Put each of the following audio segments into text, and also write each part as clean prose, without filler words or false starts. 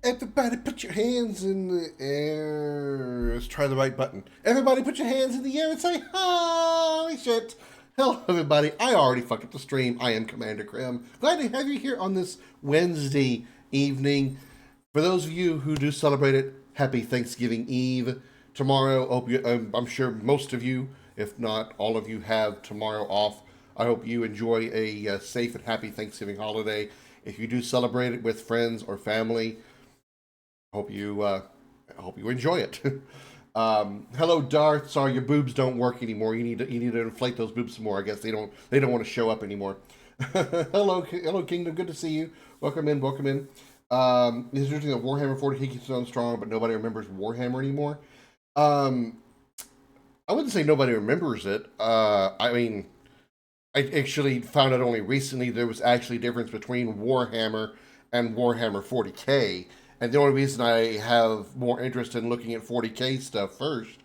Everybody put your hands in the air. Let's try the right button. Everybody put your hands in the air and say, holy shit. Hello, everybody. I already fucked up the stream. I am Commander Krim. Glad to have you here on this Wednesday evening. For those of you who do celebrate it, happy Thanksgiving Eve. Tomorrow, I'm sure most of you, if not all of you, have tomorrow off. I hope you enjoy a safe and happy Thanksgiving holiday. If you do celebrate it with friends or family, hope you enjoy it. Hello, Darth. Sorry, your boobs don't work anymore. You need to inflate those boobs some more. I guess they don't want to show up anymore. Hello, Kingdom. Good to see you. Welcome in. This is interesting that Warhammer 40K keeps on strong, but nobody remembers Warhammer anymore. I wouldn't say nobody remembers it. I mean, I actually found out only recently there was actually a difference between Warhammer and Warhammer 40K. And the only reason I have more interest in looking at 40K stuff first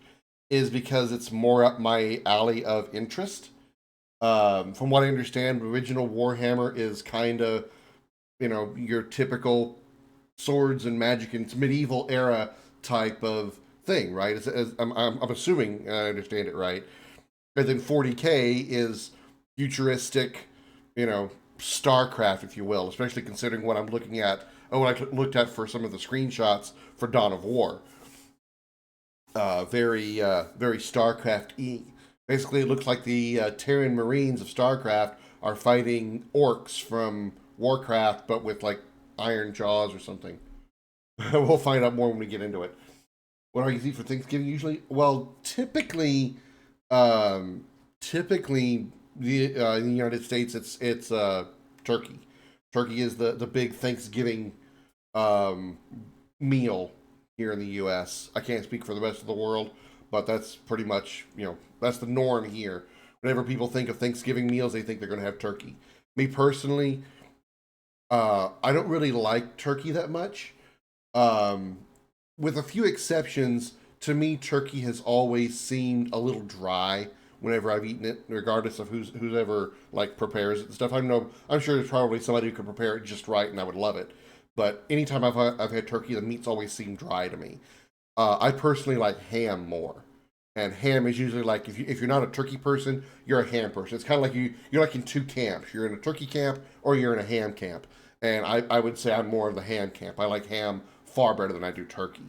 is because it's more up my alley of interest. From what I understand, original Warhammer is kind of, your typical swords and magic and it's medieval era type of thing, right? I'm assuming I understand it right. And then 40K is futuristic, StarCraft, if you will, especially considering what I'm looking at. What I looked at for some of the screenshots for Dawn of War. Very StarCraft-y. Basically, it looks like the Terran Marines of StarCraft are fighting orcs from Warcraft, but with like iron jaws or something. We'll find out more when we get into it. What are you eat for Thanksgiving usually? Well, typically, in the United States, it's turkey. Turkey is the big Thanksgiving meal here in the U.S. I can't speak for the rest of the world, but that's pretty much, that's the norm here. Whenever people think of Thanksgiving meals, they think they're going to have turkey. Me personally, I don't really like turkey that much. With a few exceptions, to me, turkey has always seemed a little dry whenever I've eaten it, regardless of who's ever like prepares it and stuff. I'm sure there's probably somebody who could prepare it just right, and I would love it. But anytime I've had turkey, the meats always seem dry to me. I personally like ham more, and ham is usually like if you're not a turkey person, you're a ham person. It's kind of like you're like in two camps. You're in a turkey camp or you're in a ham camp, and I would say I'm more of the ham camp. I like ham far better than I do turkey.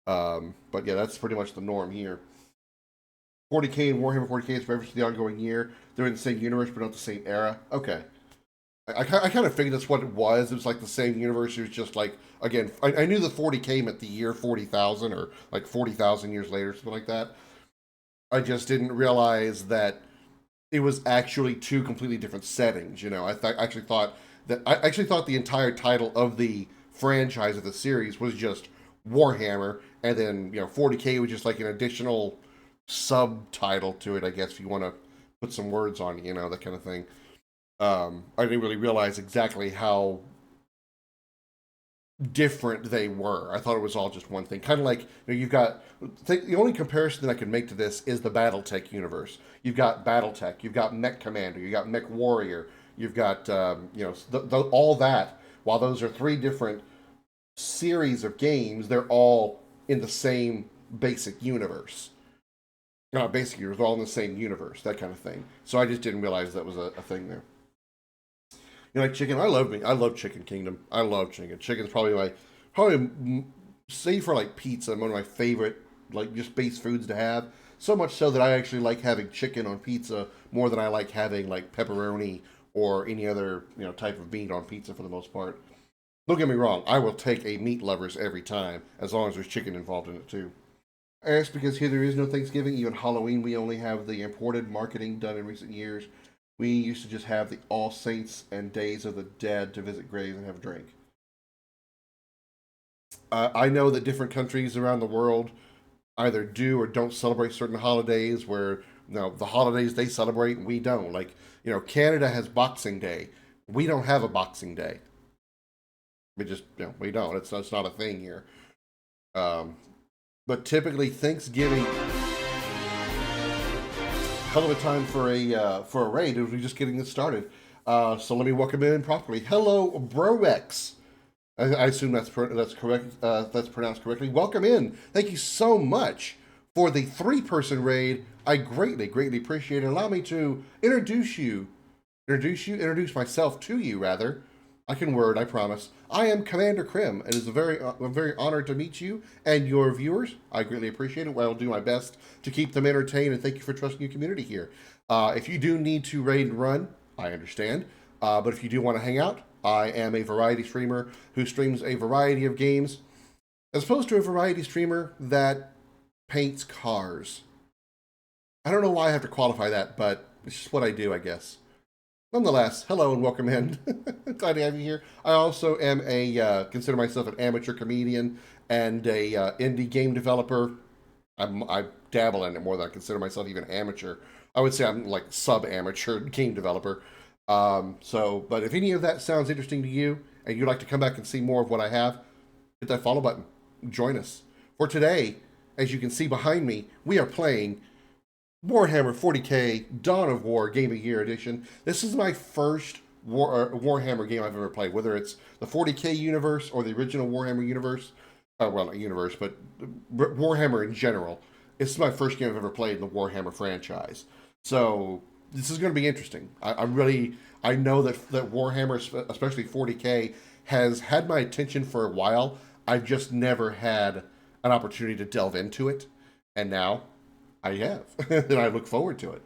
But yeah, that's pretty much the norm here. 40K and Warhammer 40K is reference to the ongoing year. They're in the same universe, but not the same era. Okay. I kind of figured that's what it was. It was like the same universe. It was just like, again, I knew the 40K meant the year 40,000 or like 40,000 years later, something like that. I just didn't realize that it was actually two completely different settings. I actually thought the entire title of the franchise of the series was just Warhammer, and then 40K was just like an additional subtitle to it, I guess, if you want to put some words on it, that kind of thing. I didn't really realize exactly how different they were. I thought it was all just one thing. Kind of like, you've got, the only comparison that I can make to this is the Battletech universe. You've got Battletech, you've got Mech Commander, you've got Mech Warrior, you've got, all that. While those are three different series of games, they're all in the same basic universe. Not basic universe, they're all in the same universe, that kind of thing. So I just didn't realize that was a thing there. Like chicken, I love Chicken Kingdom. I love chicken. Chicken's probably save for like pizza, one of my favorite like just base foods to have. So much so that I actually like having chicken on pizza more than I like having like pepperoni or any other type of meat on pizza for the most part. Don't get me wrong, I will take a meat lovers every time as long as there's chicken involved in it too. I asked because here there is no Thanksgiving, even Halloween. We only have the imported marketing done in recent years. We used to just have the All Saints and Days of the Dead to visit graves and have a drink. I know that different countries around the world either do or don't celebrate certain holidays where, the holidays they celebrate and we don't. Like, Canada has Boxing Day. We don't have a Boxing Day. We just, we don't. It's not a thing here. But typically Thanksgiving, hell of a time for a raid. We're just getting this started. So let me welcome in properly. Hello, Broex. I assume that's correct. That's pronounced correctly. Welcome in. Thank you so much for the three-person raid. I greatly appreciate it. Allow me to introduce myself to you, rather. I can word, I promise. I am Commander Krim. It is I'm very honored to meet you and your viewers. I greatly appreciate it. I'll do my best to keep them entertained, and thank you for trusting your community here. If you do need to raid and run, I understand. But if you do want to hang out, I am a variety streamer who streams a variety of games, as opposed to a variety streamer that paints cars. I don't know why I have to qualify that, but it's just what I do, I guess. Nonetheless, hello and welcome in. Glad to have you here. I also am consider myself an amateur comedian and a indie game developer. I dabble in it more than I consider myself even amateur. I would say I'm like sub-amateur game developer. But if any of that sounds interesting to you and you'd like to come back and see more of what I have, hit that follow button. Join us. For today, as you can see behind me, we are playing Warhammer 40k Dawn of War Game of Year Edition. This is my first Warhammer game I've ever played, whether it's the 40k universe or the original Warhammer universe. Well, not universe, but Warhammer in general. This is my first game I've ever played in the Warhammer franchise. So this is going to be interesting. I know that Warhammer, especially 40k, has had my attention for a while. I've just never had an opportunity to delve into it, and now I have, and I look forward to it.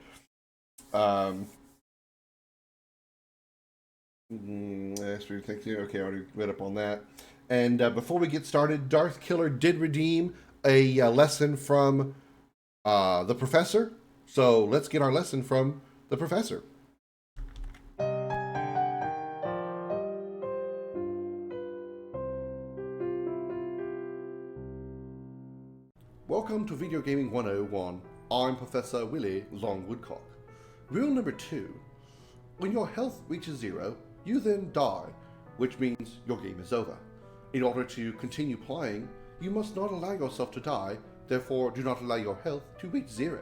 Thank you. Okay, I already read up on that. And before we get started, Darth Killer did redeem a lesson from the professor. So let's get our lesson from the professor. Welcome to Video Gaming 101. I'm Professor Willie Longwoodcock. Rule number 2. When your health reaches 0, you then die, which means your game is over. In order to continue playing, you must not allow yourself to die, therefore do not allow your health to reach 0.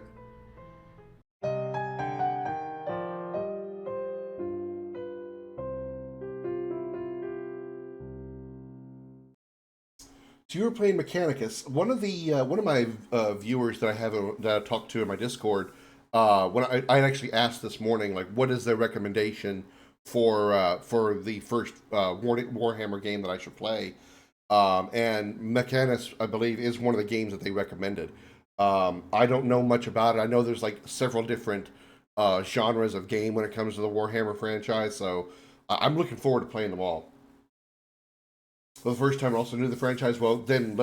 So you were playing Mechanicus. One of my viewers that I talked to in my Discord, when I actually asked this morning, like, what is their recommendation for the first Warhammer game that I should play? And Mechanicus, I believe, is one of the games that they recommended. I don't know much about it. I know there's like several different genres of game when it comes to the Warhammer franchise, so I'm looking forward to playing them all. For the first time, also new to the franchise. Well, then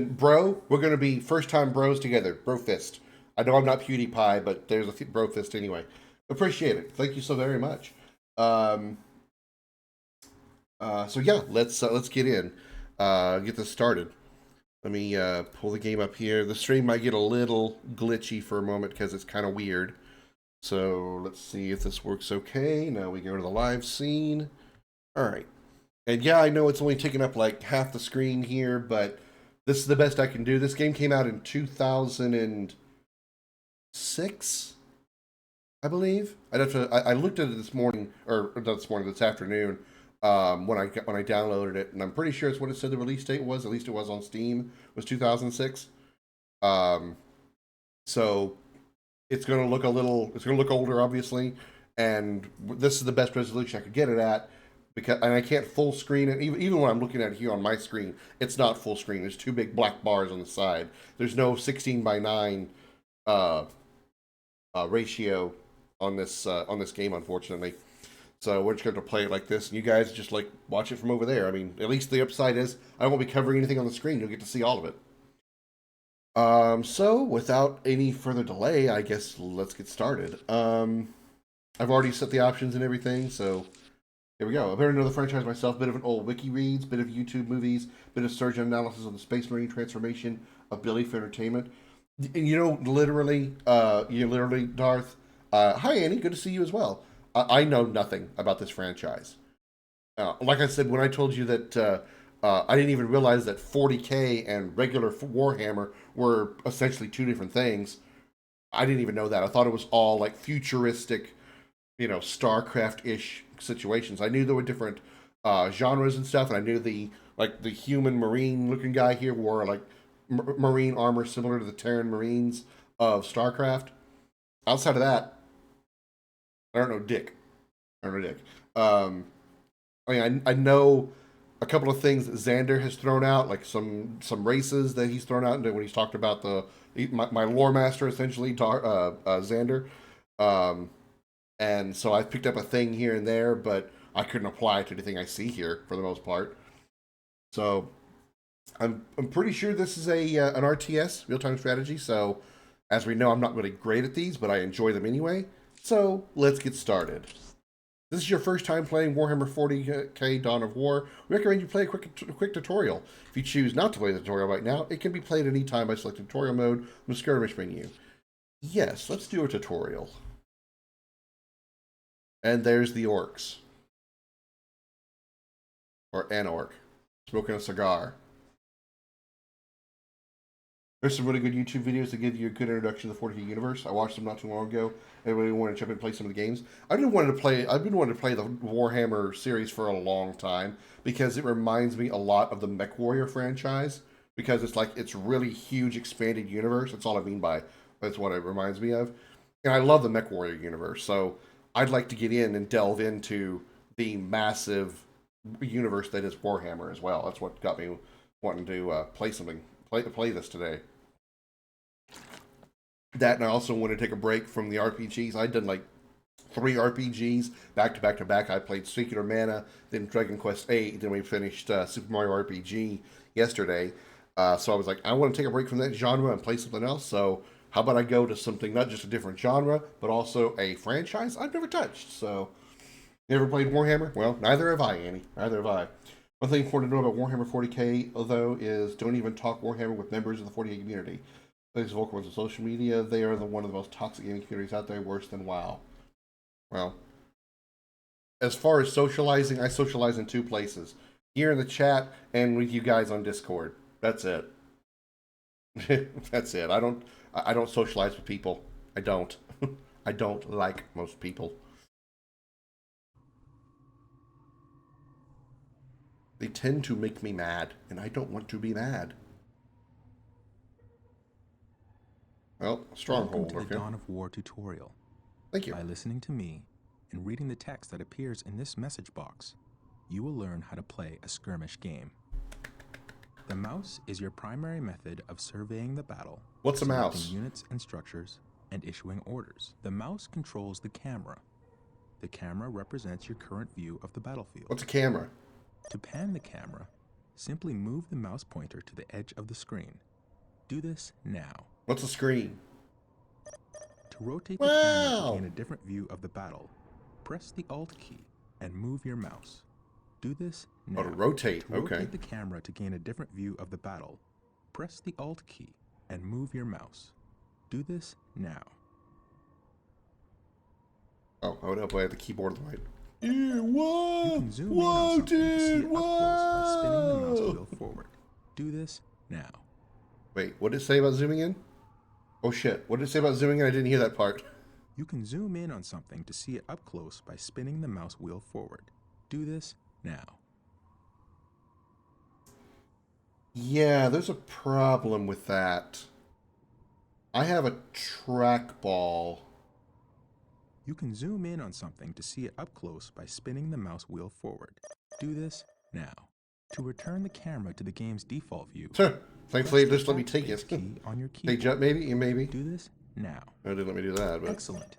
bro, we're gonna be first time bros together, bro fist. I know I'm not PewDiePie, but there's a bro fist anyway. Appreciate it. Thank you so very much. So yeah, let's get in, get this started. Let me pull the game up here. The stream might get a little glitchy for a moment because it's kind of weird. So let's see if this works okay. Now we go to the live scene. All right. And yeah, I know it's only taking up like half the screen here, but this is the best I can do. This game came out in 2006, I believe. I looked at it this morning, or not this morning, this afternoon, when I downloaded it, and I'm pretty sure it's what it said the release date was. At least it was on Steam. Was 2006. So it's going to look older, obviously, and this is the best resolution I could get it at. And I can't full screen it. Even when I'm looking at it here on my screen, it's not full screen. There's two big black bars on the side. There's no 16:9 ratio on this game, unfortunately. So we're just going to play it like this, and you guys just like watch it from over there. I mean, at least the upside is I won't be covering anything on the screen. You'll get to see all of it. So without any further delay, I guess let's get started. I've already set the options and everything, so. Here we go. I better know the franchise myself. Bit of an old wiki reads, bit of YouTube movies, bit of surgeon analysis of the Space Marine transformation, ability for entertainment. And literally, Darth. Hi, Annie. Good to see you as well. I know nothing about this franchise. Like I said, when I told you that I didn't even realize that 40k and regular Warhammer were essentially two different things. I didn't even know that. I thought it was all like futuristic, StarCraft-ish situations. I knew there were different genres and stuff, and I knew the human marine looking guy here wore like marine armor similar to the Terran Marines of StarCraft. Outside of that, I don't know Dick. I don't know Dick. I mean, I know a couple of things that Xander has thrown out, like some races that he's thrown out when he's talked about my lore master essentially, Xander. Um, and so I've picked up a thing here and there, but I couldn't apply it to anything I see here for the most part. So I'm pretty sure this is an RTS, real time strategy. So as we know, I'm not really great at these, but I enjoy them anyway. So let's get started. This is your first time playing Warhammer 40k Dawn of War. We recommend you play a quick tutorial. If you choose not to play the tutorial right now, it can be played any time by selecting tutorial mode from the skirmish menu. Yes, let's do a tutorial. And there's the orcs. Or an orc. Smoking a cigar. There's some really good YouTube videos that give you a good introduction to the 40k universe. I watched them not too long ago. I really wanted to jump in and play some of the games. I've been wanting to play the Warhammer series for a long time because it reminds me a lot of the Mech Warrior franchise. Because it's really huge expanded universe. That's all I mean by that's what it reminds me of. And I love the Mech Warrior universe, so I'd like to get in and delve into the massive universe that is Warhammer as well. That's what got me wanting to play this today. That, and I also want to take a break from the RPGs. I'd done like 3 RPGs back to back to back. I played Singular Mana, then Dragon Quest VIII, then we finished Super Mario RPG yesterday. So I was like, I want to take a break from that genre and play something else. So how about I go to something, not just a different genre, but also a franchise I've never touched. So, you ever played Warhammer? Well, neither have I, Annie. Neither have I. One thing important to know about Warhammer 40k, though, is don't even talk Warhammer with members of the 40k community. These vocal ones on social media, they are one of the most toxic gaming communities out there, worse than WoW. Well, as far as socializing, I socialize in 2 places. Here in the chat and with you guys on Discord. That's it. That's it. I don't socialize with people. I don't. I don't like most people. They tend to make me mad, and I don't want to be mad. Well, stronghold. Welcome to the Dawn of War tutorial. Thank you. By listening to me and reading the text that appears in this message box, you will learn how to play a skirmish game. The mouse is your primary method of surveying the battle. What's a mouse? Units and structures and issuing orders. The mouse controls the camera. The camera represents your current view of the battlefield. What's a camera? To pan the camera, simply move the mouse pointer to the edge of the screen. Do this now. What's a screen? To rotate the camera to gain a different view of the battle, press the Alt key and move your mouse. Do this now. Oh, to rotate. To Okay. rotate the camera to gain a different view of the battle, press the Alt key and move your mouse. Do this now. Oh, I would hope I had the keyboard right. Whoa! You can zoom in on something to see it up close by spinning the mouse wheel forward. Do this now. Wait, what did it say about zooming in? Oh shit, what did it say about zooming in? I didn't hear that part. You can zoom in on something to see it up close by spinning the mouse wheel forward. Do this now. Yeah, there's a problem with that. I have a trackball. You can zoom in on something to see it up close by spinning the mouse wheel forward. Do this now. To return the camera to the game's default view, Thankfully, just let me take it. key on your Hey, keyboard. maybe. Do this now. I didn't let me do that, but. Excellent.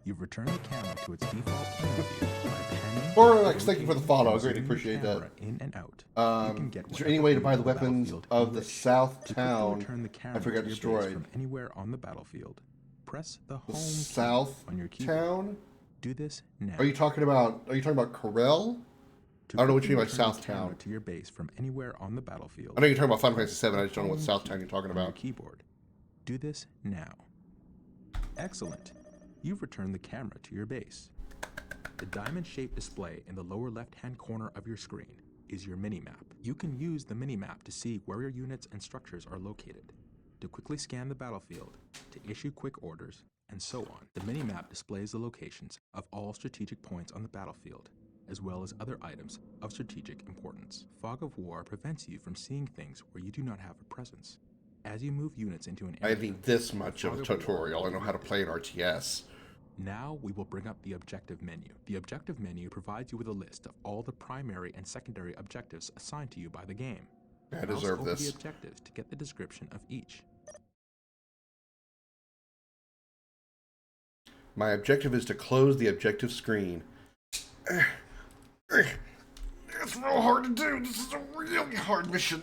You've returned the camera to its default camera view by panning. Or, thank you for the follow. I greatly zooming the appreciate that. camera in and out. You can get Is there any way to buy the whatever weapons battlefield of you the wish. South To quickly Town return the camera I forgot to your base destroyed? from anywhere on the battlefield, press the home The key South on your keyboard. Town? Do this now. Are you talking about Corel? To I don't know what you quickly mean by return South the camera Town. to your base from anywhere on the battlefield. I know you're talking about Final Fantasy VII. I press just don't know what the South home Town key you're talking on your about. keyboard. Do this now. Excellent. You've returned the camera to your base. The diamond-shaped display in the lower left-hand corner of your screen is your minimap. You can use the minimap to see where your units and structures are located, to quickly scan the battlefield, to issue quick orders, and so on. The minimap displays the locations of all strategic points on the battlefield. as well as other items of strategic importance. Fog of War prevents you from seeing things where you do not have a presence. As you move units into an I area, need this much of a tutorial. I know how to play an RTS. now we will bring up the objective menu. The objective menu provides you with a list of all the primary and secondary objectives assigned to you by the game. I Mouse deserve over this. the objectives to get the description of each. My objective is to close the objective screen. It's real hard to do. This is a really hard mission.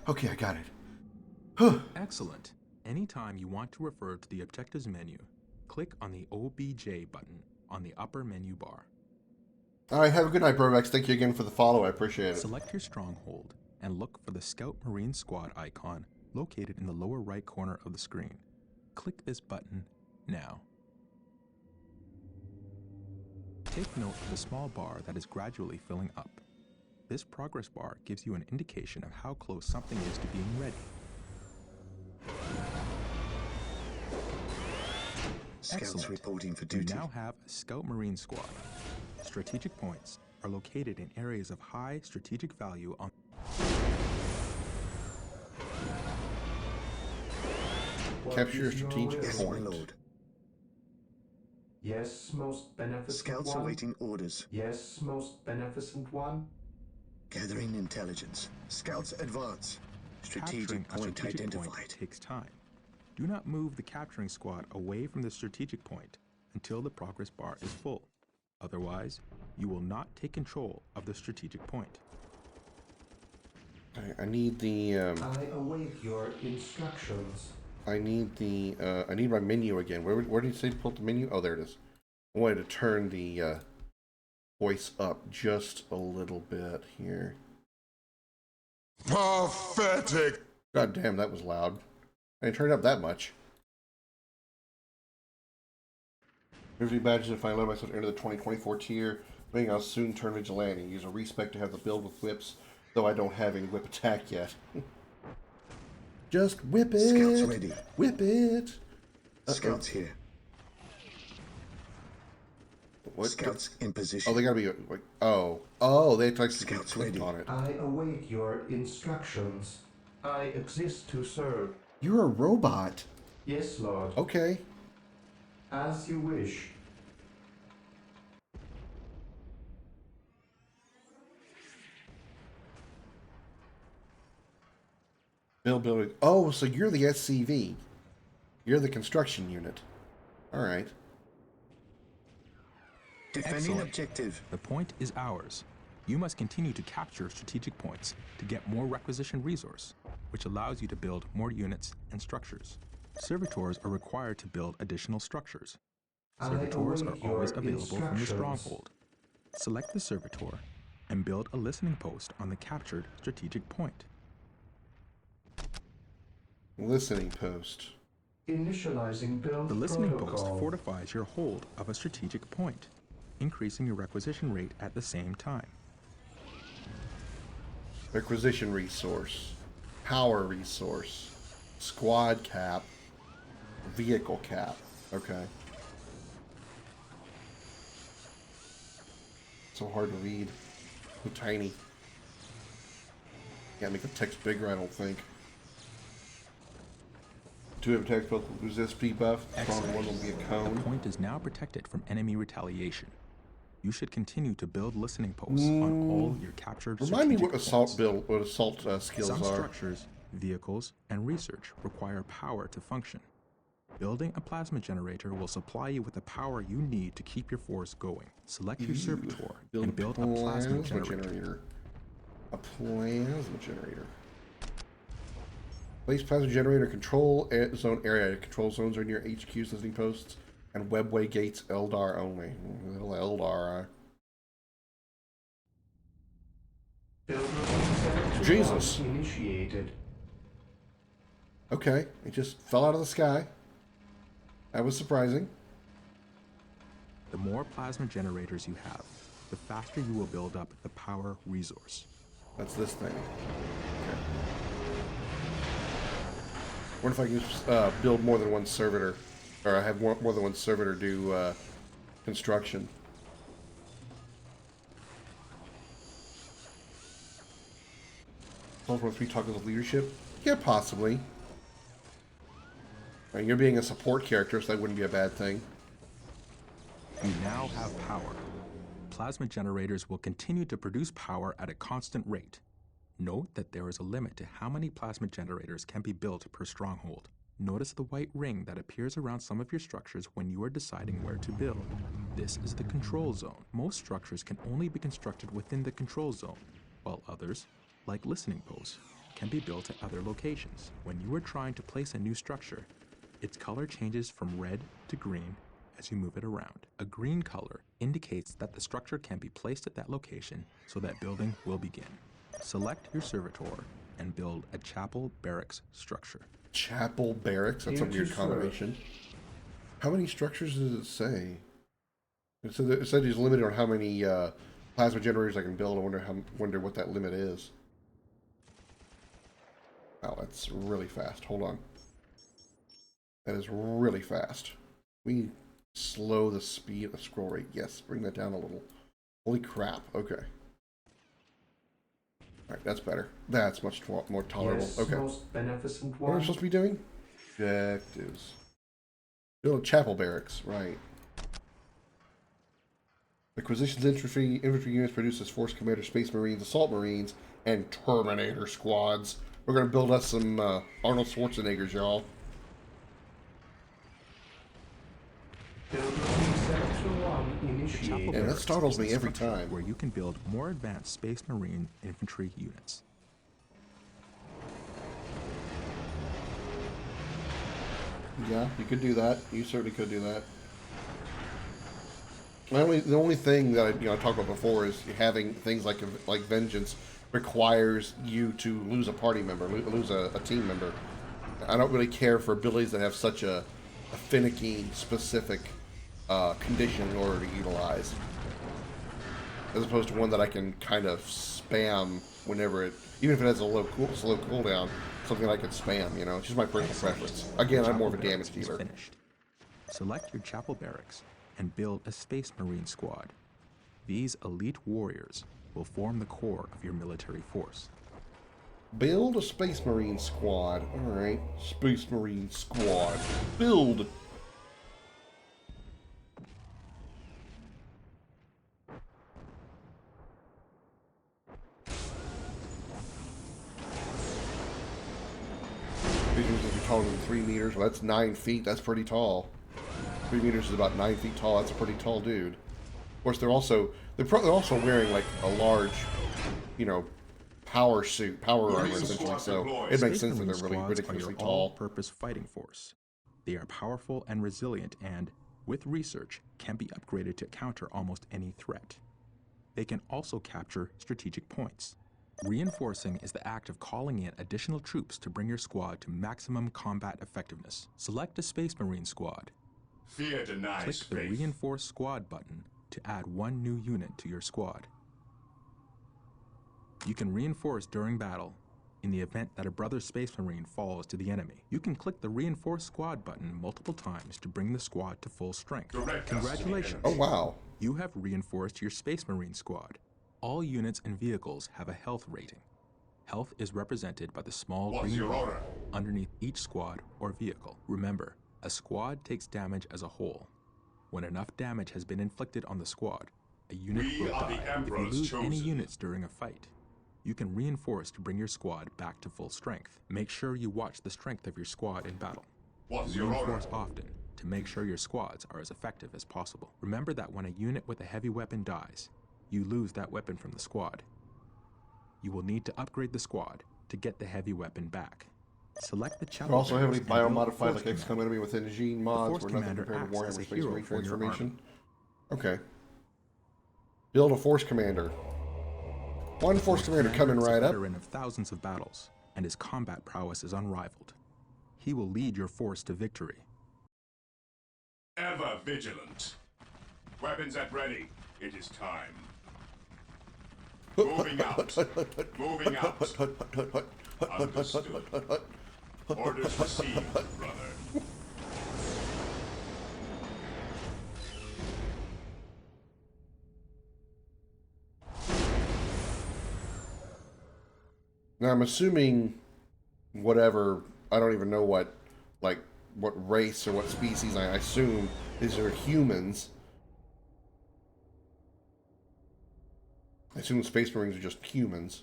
Okay, I got it. Excellent. Anytime you want to refer to the objectives menu, click on the OBJ button on the upper menu bar. All right, have a good night, Brovex. Thank you again for the follow. I appreciate it. Select your stronghold and look for the Scout Marine Squad icon located in the lower right corner of the screen. Click this button now. Take note of the small bar that is gradually filling up. This progress bar gives you an indication of how close something is to being ready. Scouts reporting for You duty. now have a Scout Marine Squad. Strategic points are located in areas of high strategic value on Capture a strategic Yes, my point. lord. Yes, most beneficent Scouts one. awaiting orders. Yes, most beneficent one. Gathering intelligence. Scouts advance. capturing Strategic a point strategic point identified. takes time. Do not move the capturing squad away from the strategic point until the progress bar is full. Otherwise, you will not take control of the strategic point. I need the. I await your instructions. I need the. I need my menu again. Where did you say to pull up the menu? Oh, there it is. I wanted to turn the voice up just a little bit here. Pathetic! God damn, that was loud. I didn't turn it up that much. Victory badges if I let myself enter the 2024 tier. Maybe I'll soon turn vigilante. Use a respec to have the build with whips, though I don't have any whip attack yet. Just whip it! Scouts ready. Whip it! Scouts here. What? Scouts in position. Oh, they gotta be like. Oh, they actually Scouts clicked ready. on it. I await your instructions. I exist to serve. You're a robot. Yes, Lord. Okay. As you wish. Building. Oh, so you're the SCV. You're the construction unit. All right. Defending Excellent. objective. The point is ours. You must continue to capture strategic points to get more requisition resource, which allows you to build more units and structures. Servitors are required to build additional structures. Servitors are await always your available from the instructions. stronghold. Select the servitor and build a listening post on the captured strategic point. Listening post. Initializing build The listening protocol. post fortifies your hold of a strategic point, increasing your requisition rate at the same time. Requisition resource. Power resource. Squad cap. Vehicle cap. Okay. So hard to read. So tiny. Can't make the text bigger, I don't think. 2 attacks both resist debuff. Strong one will be a The cone. point is now protected from enemy retaliation. You should continue to build listening posts on all your captured Remind me strategic what assault points. build, what assault skills Some are. structures, vehicles, and research require power to function. Building a plasma generator will supply you with the power you need to keep your force going. Select your servitor and build a plasma generator. A plasma generator. Place plasma generator control zone area. Control zones are near HQ's listening posts and webway gates. Eldar only. Little Eldar. Build routine Jesus. 71 initiated. Okay, it just fell out of the sky. That was surprising. The more plasma generators you have, the faster you will build up the power resource. That's this thing. Okay. What if I can just build more than one servitor? Or I have more than one servitor do construction. Also, if we talk about leadership, yeah, possibly. And you're being a support character, so that wouldn't be a bad thing. You now have power. Plasma generators will continue to produce power at a constant rate. Note that there is a limit to how many plasma generators can be built per stronghold. Notice the white ring that appears around some of your structures when you are deciding where to build. This is the control zone. Most structures can only be constructed within the control zone, while others, like listening posts, can be built at other locations. When you are trying to place a new structure, its color changes from red to green as you move it around. A green color indicates that the structure can be placed at that location, so that building will begin. Select your servitor and build a chapel barracks structure. Chapel barracks? That's a weird combination. How many structures does it say? It said he's limited on how many plasma generators I can build. I wonder what that limit is. Wow, that's really fast. Hold on. That is really fast. We slow the speed of the scroll rate. Yes, bring that down a little. Holy crap. Okay. Alright, that's better. That's much more tolerable. Yes, okay. most beneficent What am I one. supposed to be doing? Objectives. Build chapel barracks. Right. Acquisitions infantry units produces Force Commander, Space Marines, Assault Marines, and Terminator squads. We're going to build us some Arnold Schwarzeneggers, y'all. Section 1 Chapel initiated. Yeah, that barracks startles is a me every structure time. where you can build more advanced Space Marine infantry units. Yeah, you could do that. You certainly could do that. The only thing that I talked about before is having things like vengeance requires you to lose a party member, lose a team member. I don't really care for abilities that have such a finicky, specific condition in order to utilize, as opposed to one that I can kind of spam whenever even if it has a slow cooldown, something I can spam. You know, it's just my personal preference. Again, I'm more of a damage dealer. Finished. Select your chapel barracks and build a Space Marine squad. These elite warriors will form the core of your military force. Build a Space Marine squad. Alright. Space Marine squad. Build! These ones will be taller than 3 meters. Well, that's 9 feet. That's pretty tall. 3 meters is about 9 feet tall. That's a pretty tall dude. Of course, they're also wearing like a large, power suit, power armor essentially. So it makes sense that they're really ridiculously tall. All-purpose fighting force. They are powerful and resilient, and with research, can be upgraded to counter almost any threat. They can also capture strategic points. Reinforcing is the act of calling in additional troops to bring your squad to maximum combat effectiveness. Select a Space Marine squad. Fear denies Click the faith. Reinforce Squad button to add one new unit to your squad. You can reinforce during battle in the event that a brother Space Marine falls to the enemy. You can click the Reinforce Squad button multiple times to bring the squad to full strength. Direct us to the Congratulations! Oh, wow. You have reinforced your Space Marine squad. All units and vehicles have a health rating. Health is represented by the small What's green your bar order? underneath each squad or vehicle. Remember, a squad takes damage as a whole. When enough damage has been inflicted on the squad, a unit We will are the die. If you Emperor's lose any chosen. units during a fight, you can reinforce to bring your squad back to full strength. Make sure you watch the strength of your squad in battle. What's your order? Reinforce often to make sure your squads are as effective as possible. Remember that when a unit with a heavy weapon dies, you lose that weapon from the squad. You will need to upgrade the squad to get the heavy weapon back. Select the chapel They're also heavily barracks and build biomodified Force like XCOM Commander. enemy within Gene mods, Force where nothing Commander compared to acts as Warhammer a Space hero Marine for your transformation. army. Okay. Build a Force Commander. One Force Commander coming is a right up. veteran of thousands of battles, and his combat prowess is unrivaled. He will lead your force to victory. Ever vigilant. Weapons at ready. It is time. Moving out. Moving out. Understood. Orders received, brother. Now I'm assuming whatever, I don't even know what race or what species, I assume these are humans. I assume the Space Marines are just humans.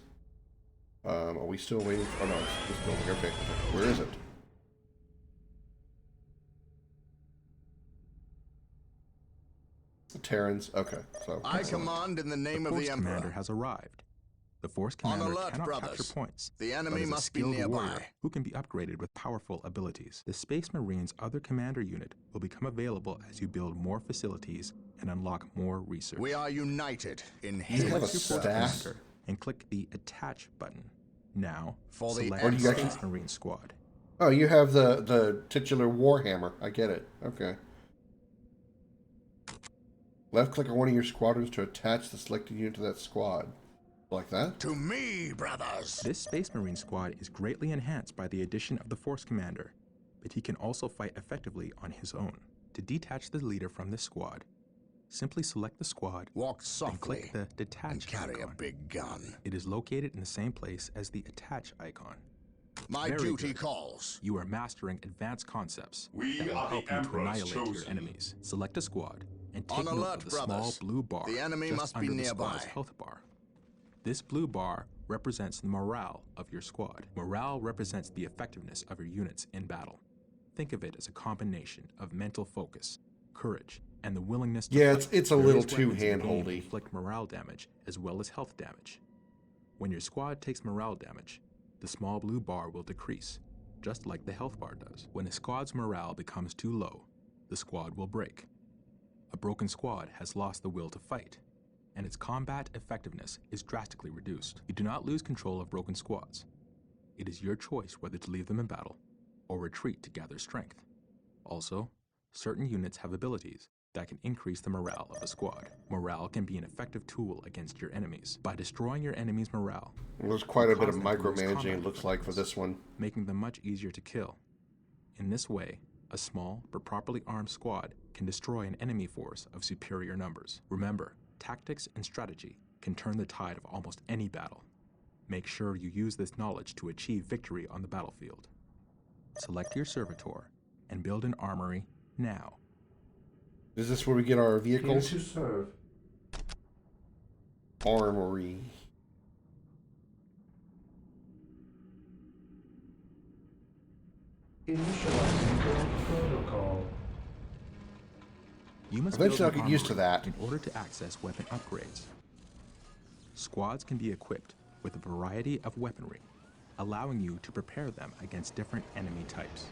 Are we still waiting? Oh no, it's this building. Okay, where is it? The Terrans. Okay, so I command in the name of Force the Commander Emperor. has arrived. The Force On Commander alert, cannot brothers. capture points. The but enemy is a must be skilled nearby. warrior who can be upgraded with powerful abilities. The Space Marine's other commander unit will become available as you build more facilities and unlock more research. We are united in You have a hate. Select your Force staff? Commander and click the Attach button. Now, For the select Or do you Space actually- Marine Squad. Oh, you have the titular Warhammer. I get it. Okay. Left click on one of your squadrons to attach the selected unit to that squad. Like that? To me, brothers. This Space Marine Squad is greatly enhanced by the addition of the Force Commander, but he can also fight effectively on his own. To detach the leader from this squad, simply select the squad Walk and softly click the and Detach carry icon. a big gun. It is located in the same place as the Attach icon. My Very duty good. calls. You are mastering advanced concepts We that will are the help you to Emperor's annihilate your chosen. enemies. Select a squad and On take note alert, of the small brothers. blue bar The enemy just must be under the squad's nearby. health bar. This blue bar represents the morale of your squad. Morale represents the effectiveness of your units in battle. Think of it as a combination of mental focus, courage, and the willingness to Yeah, fight. it's a Various little too weapons in the game hand-holdy. inflict morale damage as well as health damage. When your squad takes morale damage, the small blue bar will decrease, just like the health bar does. When a squad's morale becomes too low, the squad will break. A broken squad has lost the will to fight, and its combat effectiveness is drastically reduced. You do not lose control of broken squads. It is your choice whether to leave them in battle or retreat to gather strength. Also, certain units have abilities that can increase the morale of a squad. Morale can be an effective tool against your enemies. By destroying your enemy's morale, There's quite a bit of cause them to lose micromanaging, combat it looks like, for effectiveness, this one. making them much easier to kill. In this way, a small but properly armed squad can destroy an enemy force of superior numbers. Remember, tactics and strategy can turn the tide of almost any battle. Make sure you use this knowledge to achieve victory on the battlefield. Select your servitor and build an armory now. Is this where we get our Here vehicles? to serve. Armory. Initializing build protocol. You must Eventually build I'll an get used to armory that. in order to access weapon upgrades. Squads can be equipped with a variety of weaponry, allowing you to prepare them against different enemy types.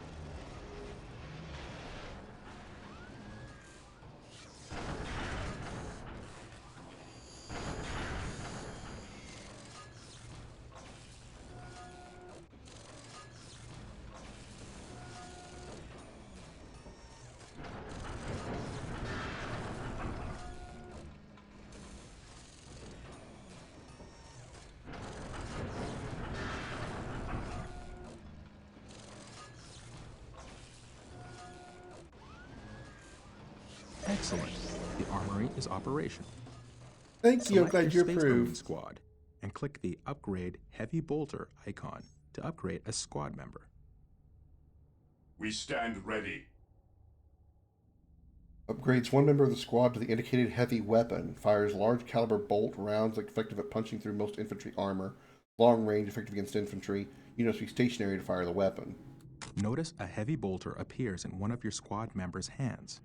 Excellent. The armory is operational. Thank you, I'm Select glad you your Space Marine approved. squad and click the Upgrade Heavy Bolter icon to upgrade a squad member. We stand ready. Upgrades one member of the squad to the indicated heavy weapon. Fires large caliber bolt rounds effective at punching through most infantry armor. Long range, effective against infantry. You must be stationary to fire the weapon. Notice a heavy bolter appears in one of your squad members' hands.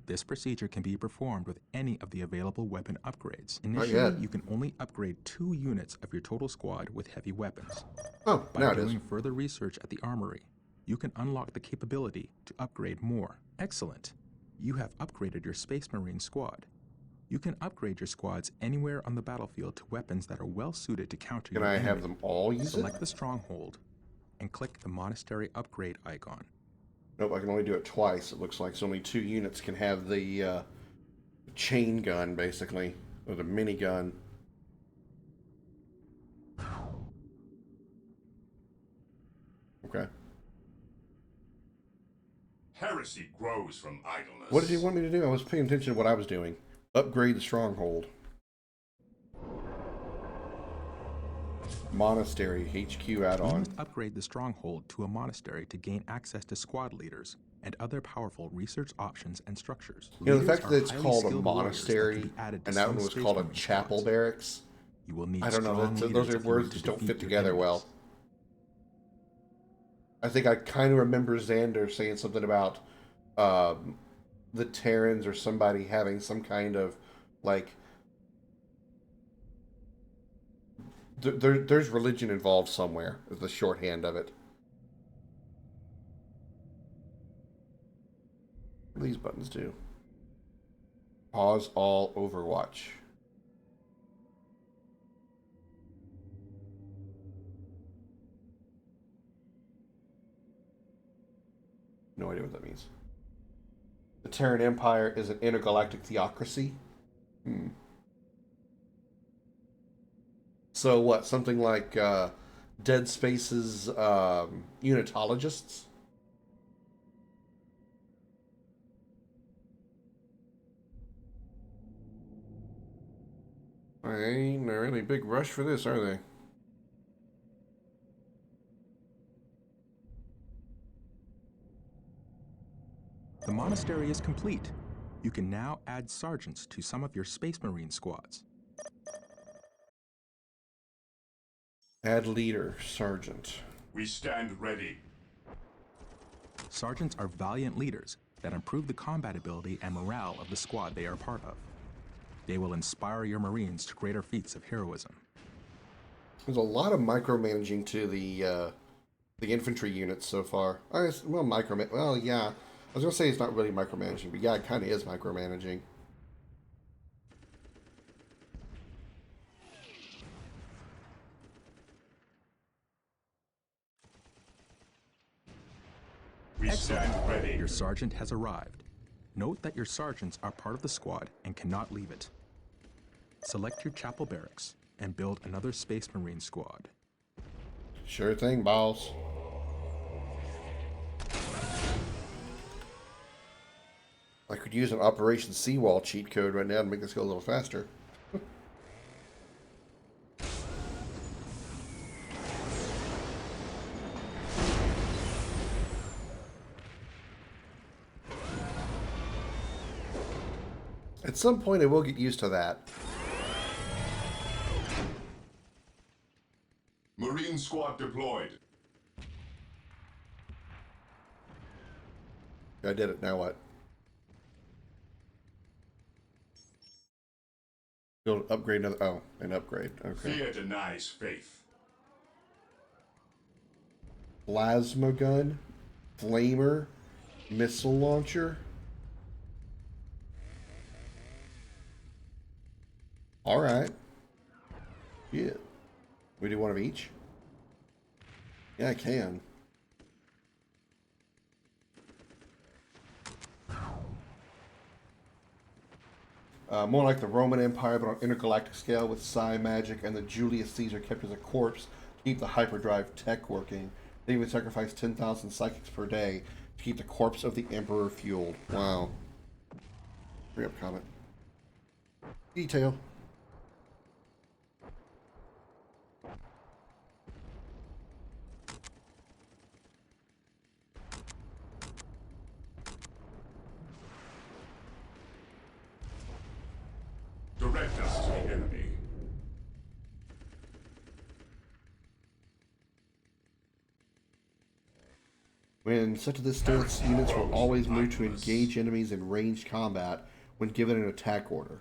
This procedure can be performed with any of the available weapon upgrades. Initially, yet. you can only upgrade 2 units of your total squad with heavy weapons. Oh, By now it is. doing further research at the armory, you can unlock the capability to upgrade more. Excellent. You have upgraded your Space Marine squad. You can upgrade your squads anywhere on the battlefield to weapons that are well suited to counter Can your I enemy. have them all use it? Select the stronghold and click the monastery upgrade icon. Nope, I can only do it twice. It looks like so only 2 units can have the chain gun, basically, or the minigun. Okay. Heresy grows from idleness. What did he want me to do? I was paying attention to what I was doing. Upgrade the stronghold. Monastery HQ You add-on. must upgrade the stronghold to a monastery to gain access to squad leaders and other powerful research options and structures. You know, the Leaders fact are that it's highly called a skilled warriors that can monastery be added to and that some one was Space called a Marine chapel squads. barracks. You will need I don't know. strong Those leaders are if you words want just to don't defeat fit your together enemies. well. I think I kind of remember Xander saying something about the Terrans or somebody having some kind of like there's religion involved somewhere. Is the shorthand of it. What do these buttons do? Pause all Overwatch. No idea what that means. The Terran Empire is an intergalactic theocracy. So what? Something like Dead Space's unitologists? Ain't no really big rush for this, are they? The monastery is complete. You can now add sergeants to some of your Space Marine squads. Add leader, sergeant. We stand ready. Sergeants are valiant leaders that improve the combat ability and morale of the squad they are part of. They will inspire your Marines to greater feats of heroism. There's a lot of micromanaging to the infantry units so far. Well, yeah. I was gonna say it's not really micromanaging, but yeah, it kind of is micromanaging. We stand ready. Your sergeant has arrived. Note that your sergeants are part of the squad and cannot leave it. Select your chapel barracks and build another Space Marine squad. Sure thing, boss. I could use an Operation Seawall cheat code right now to make this go a little faster. At some point, I will get used to that. Marine squad deployed. I did it. Now what? Build, upgrade another. Oh, an upgrade. Okay. Fear denies faith. Plasma gun, flamer, missile launcher. All right. Yeah. We do one of each? Yeah, I can. More like the Roman Empire, but on intergalactic scale with psi magic, and the Julius Caesar kept as a corpse to keep the hyperdrive tech working. They even sacrificed 10,000 psychics per day to keep the corpse of the Emperor fueled. Wow. Hurry up, comment. Detail. Direct us to the enemy. When set to this stance, units will always move to engage enemies in ranged combat when given an attack order.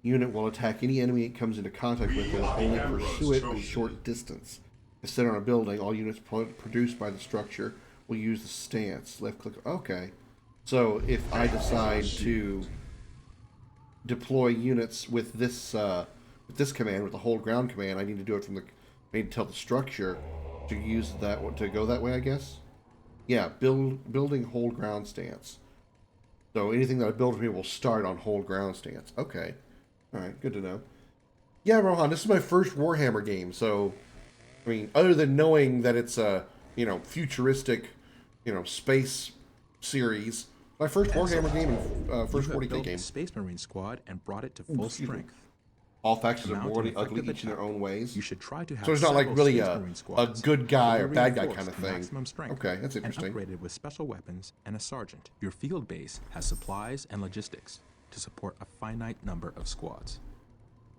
Unit will attack any enemy it comes into contact with and will only pursue it a short distance. If set on a building, all units produced by the structure will use the stance. Left click. Okay. So if I decide to deploy units with this command, with the hold ground command, I need to do it from the. I need to tell the structure to use that one to go that way, I guess. Yeah, building hold ground stance. So anything that I build from here will start on hold ground stance. Okay. All right, good to know. Yeah, Rohan, this is my first Warhammer game, so I mean, other than knowing that it's a futuristic, space series, my first Warhammer game and first You have 40k built game. the Space Marine squad and brought it to full excuse me. strength. All factions To are mount an morally ugly, effective each in their attack, own ways. You should try to have So it's not like several really Space a Marine squads, good guy who or are bad guy reinforced kind of to thing. maximum strength Okay, that's and interesting. upgraded with special weapons and a sergeant. Your field base has supplies and logistics to support a finite number of squads.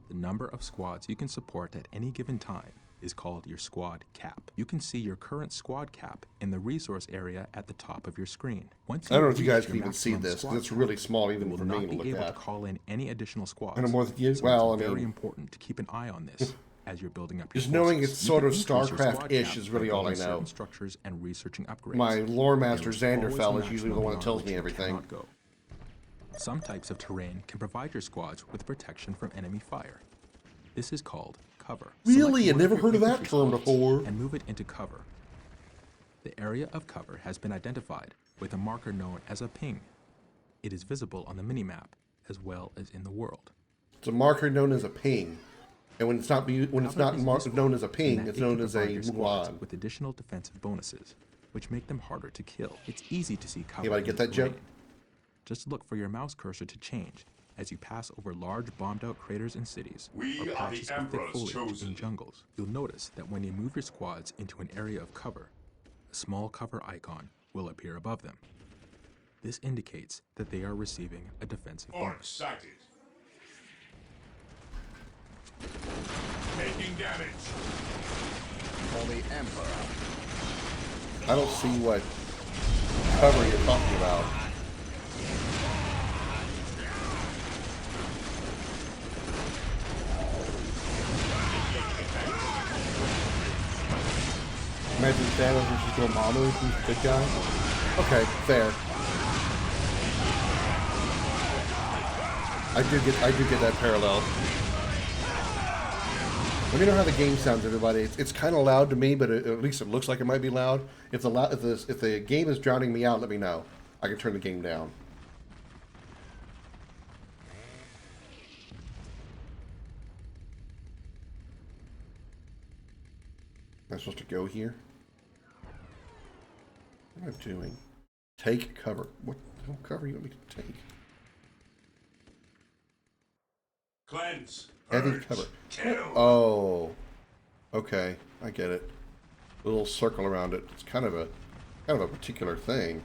The number of squads you can support at any given time is called your squad cap. You can see your current squad cap in the resource area at the top of your screen. Once I don't know you've if you guys reached can your even see maximum this because squad it's cap, really small you even will for me not to be look able to at. call in any additional squads. And more than you, So well, it's I very mean, important to keep an eye on this as you're building up your just knowing forces. it's You sort can of increase your squad StarCraft-ish cap is by really all I building certain know. structures and researching upgrades. My lore But there master is Xanderfell always is a usually the one that maximum tells beyond me which you everything. cannot go. Some types of terrain can provide your squads with protection from enemy fire. This is called cover. Really? Select I one never of your heard of that infantry term squads before. and move it into cover. The area of cover has been identified with a marker known as a ping. It is visible on the minimap as well as in the world. It's a marker known as a ping, and when it's not Cover is useful known as a in ping, that it's it known can as provide a your squads mulan. with additional defensive bonuses, which make them harder to kill. It's easy to see cover. Anybody in get the that joke? terrain. Just look for your mouse cursor to change as you pass over large bombed-out craters in cities We or are the patches of thick Emperor's foliage chosen. in jungles. You'll notice that when you move your squads into an area of cover, a small cover icon will appear above them. This indicates that they are receiving a defensive Orc bonus. sighted. Taking damage. For the Emperor. I don't see what cover you're talking about. Imagine Thanos versus Dormammu, who's the good guy. Okay, fair. I do get that parallel. Let me know how the game sounds, everybody. It's kind of loud to me, but at least it looks like it might be loud. If the game is drowning me out, let me know. I can turn the game down. Am I supposed to go here? What am I doing? Take cover. What the hell cover you want me to take? Cleanse. Heavy Purge, cover. Kill. Oh, okay, I get it. A little circle around it. It's kind of a particular thing.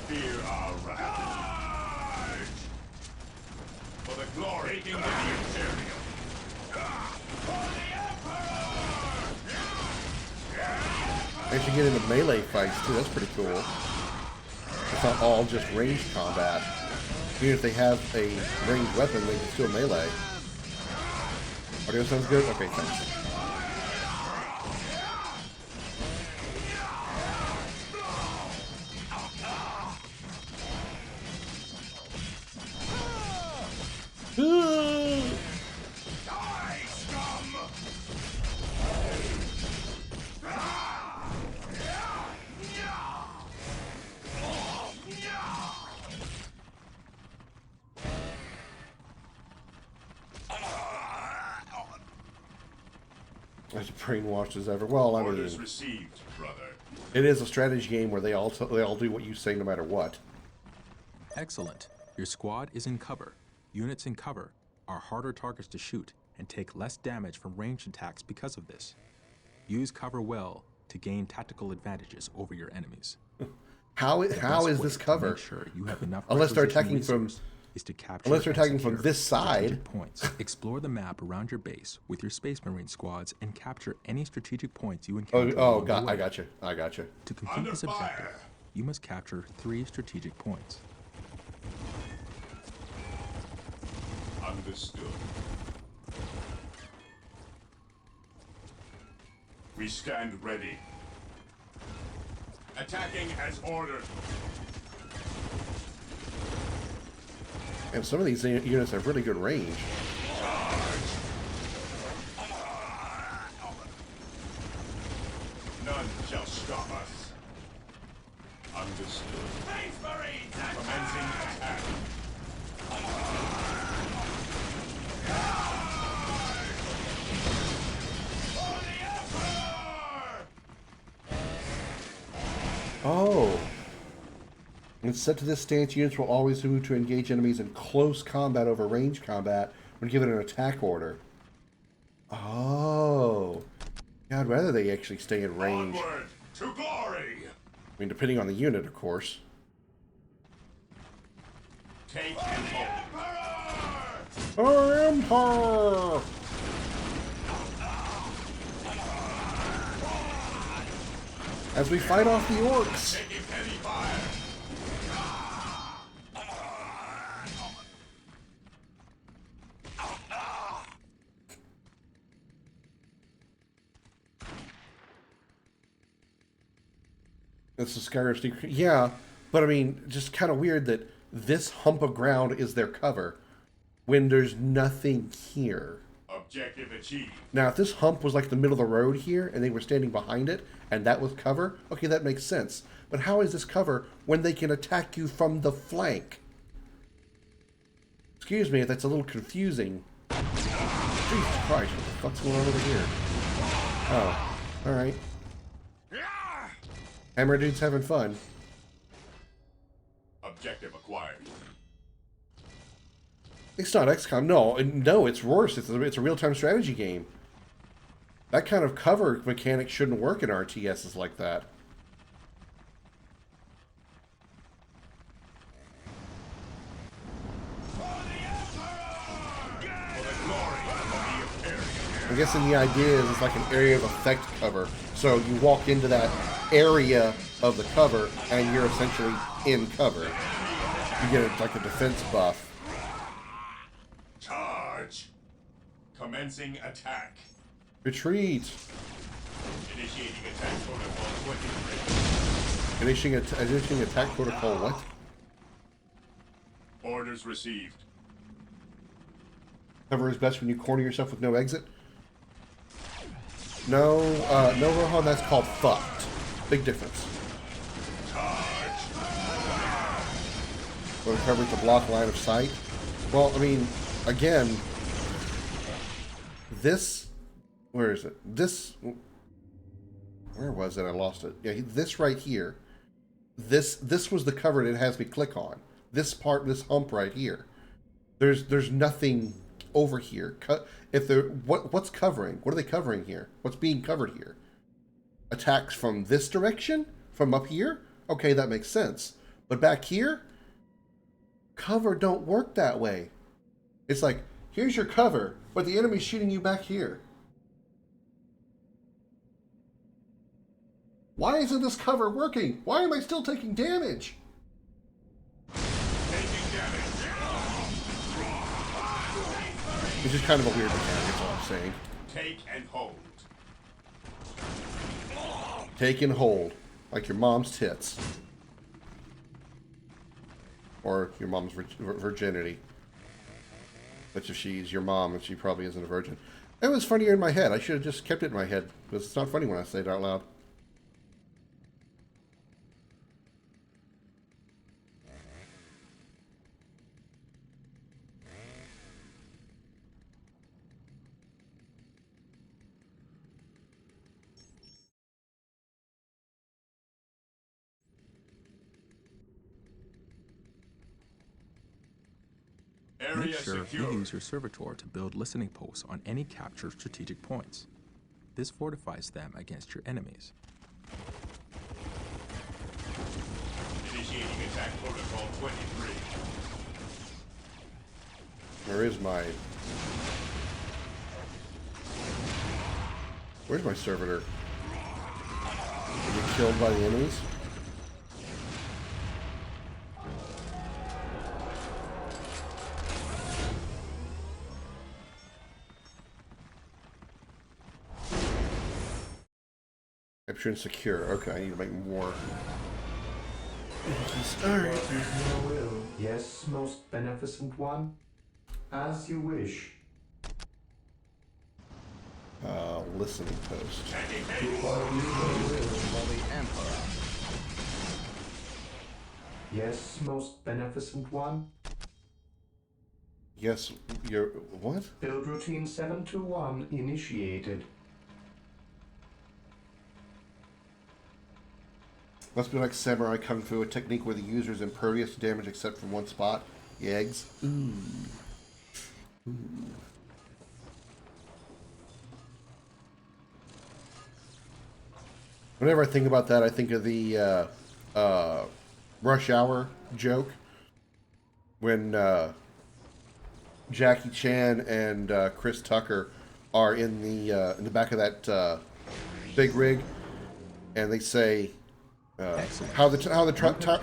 Fear our rage. For the glory of the Imperium. They should get into melee fights too. That's pretty cool. It's not all just ranged combat. Even if they have a ranged weapon, they can still melee. Audio sounds good? Okay, thanks. Die, scum! As brainwashed as ever. Well, I Orders mean, received, brother. it is a strategy game where they all do what you say no matter what. Excellent. Your squad is in cover. Units in cover are harder targets to shoot and take less damage from ranged attacks because of this. Use cover well to gain tactical advantages over your enemies. How The is best this way to cover? make sure you have enough Unless they're requisition attacking from- resource is to capture unless they're and attacking from secure this side. strategic points. Explore the map around your base with your Space Marine squads and capture any strategic points you encounter. along the way. I got you. I got you. To complete Under this objective, fire. you must capture 3 strategic points. Understood. We stand ready. Attacking as ordered. And some of these units have really good range. None shall stop us. Understood. Space Marines! Commencing attack. For the Emperor! Oh, When set to this stance, units will always move to engage enemies in close combat over range combat when given an attack order. Oh. Yeah, I'd rather they actually stay in range. Onward to glory! I mean, depending on the unit, of course. Take and hold. Empire! As we fight off the orcs. Taking heavy fire. That's the Skyrim Sneak. Yeah, but I mean, just kind of weird that this hump of ground is their cover when there's nothing here. Objective achieved. Now, if this hump was like the middle of the road here and they were standing behind it and that was cover, okay, that makes sense. But how is this cover when they can attack you from the flank? Excuse me if that's a little confusing. Jesus Christ, what the fuck's going on over here? Oh, alright. Hammer dude's having fun. Objective acquired. It's not XCOM. No, it's worse. It's a real-time strategy game. That kind of cover mechanic shouldn't work in RTSs like that. I'm guessing the idea is it's like an area of effect cover. So you walk into that area of the cover and you're essentially in cover. You get like a defense buff. Charge! Commencing attack. Retreat. Initiating attack protocol 23. Initiating attack protocol what? Orders received. Cover is best when you corner yourself with no exit. No, no, Rohan, that's called fucked. Big difference. Or cover to block line of sight. Well, I mean, again, this, where is it? This, where was it? I lost it. Yeah, this right here. This was the cover that it has me click on. This part, this hump right here. There's nothing over here. If they're what's covering? What are they covering here? What's being covered here? Attacks from this direction? From up here? Okay, that makes sense. But back here, cover don't work that way. It's like, here's your cover, but the enemy's shooting you back here. Why isn't this cover working? Why am I still taking damage? It's just kind of a weird mechanic, that's all I'm saying. Take and hold. Take and hold. Like your mom's tits. Or your mom's virginity. But if she's your mom, and she probably isn't a virgin. It was funnier in my head. I should have just kept it in my head. Because it's not funny when I say it out loud. Make Area sure secure. you use your servitor to build listening posts on any captured strategic points. This fortifies them against your enemies. Initiating attack protocol 23. Where is my... Where's my servitor? Is he killed by the enemies? Capture and secure. Okay, I need to make more. Alright. Your will, yes, most beneficent one. As you wish. Listening post. For the Emperor. Yes, most beneficent one. Yes, you're... What? Build routine 721 initiated. Must be like samurai kung fu, a technique where the user is impervious to damage except from one spot. The eggs. Ooh. Whenever I think about that, I think of the Rush Hour joke when Jackie Chan and Chris Tucker are in the back of that big rig, and they say how the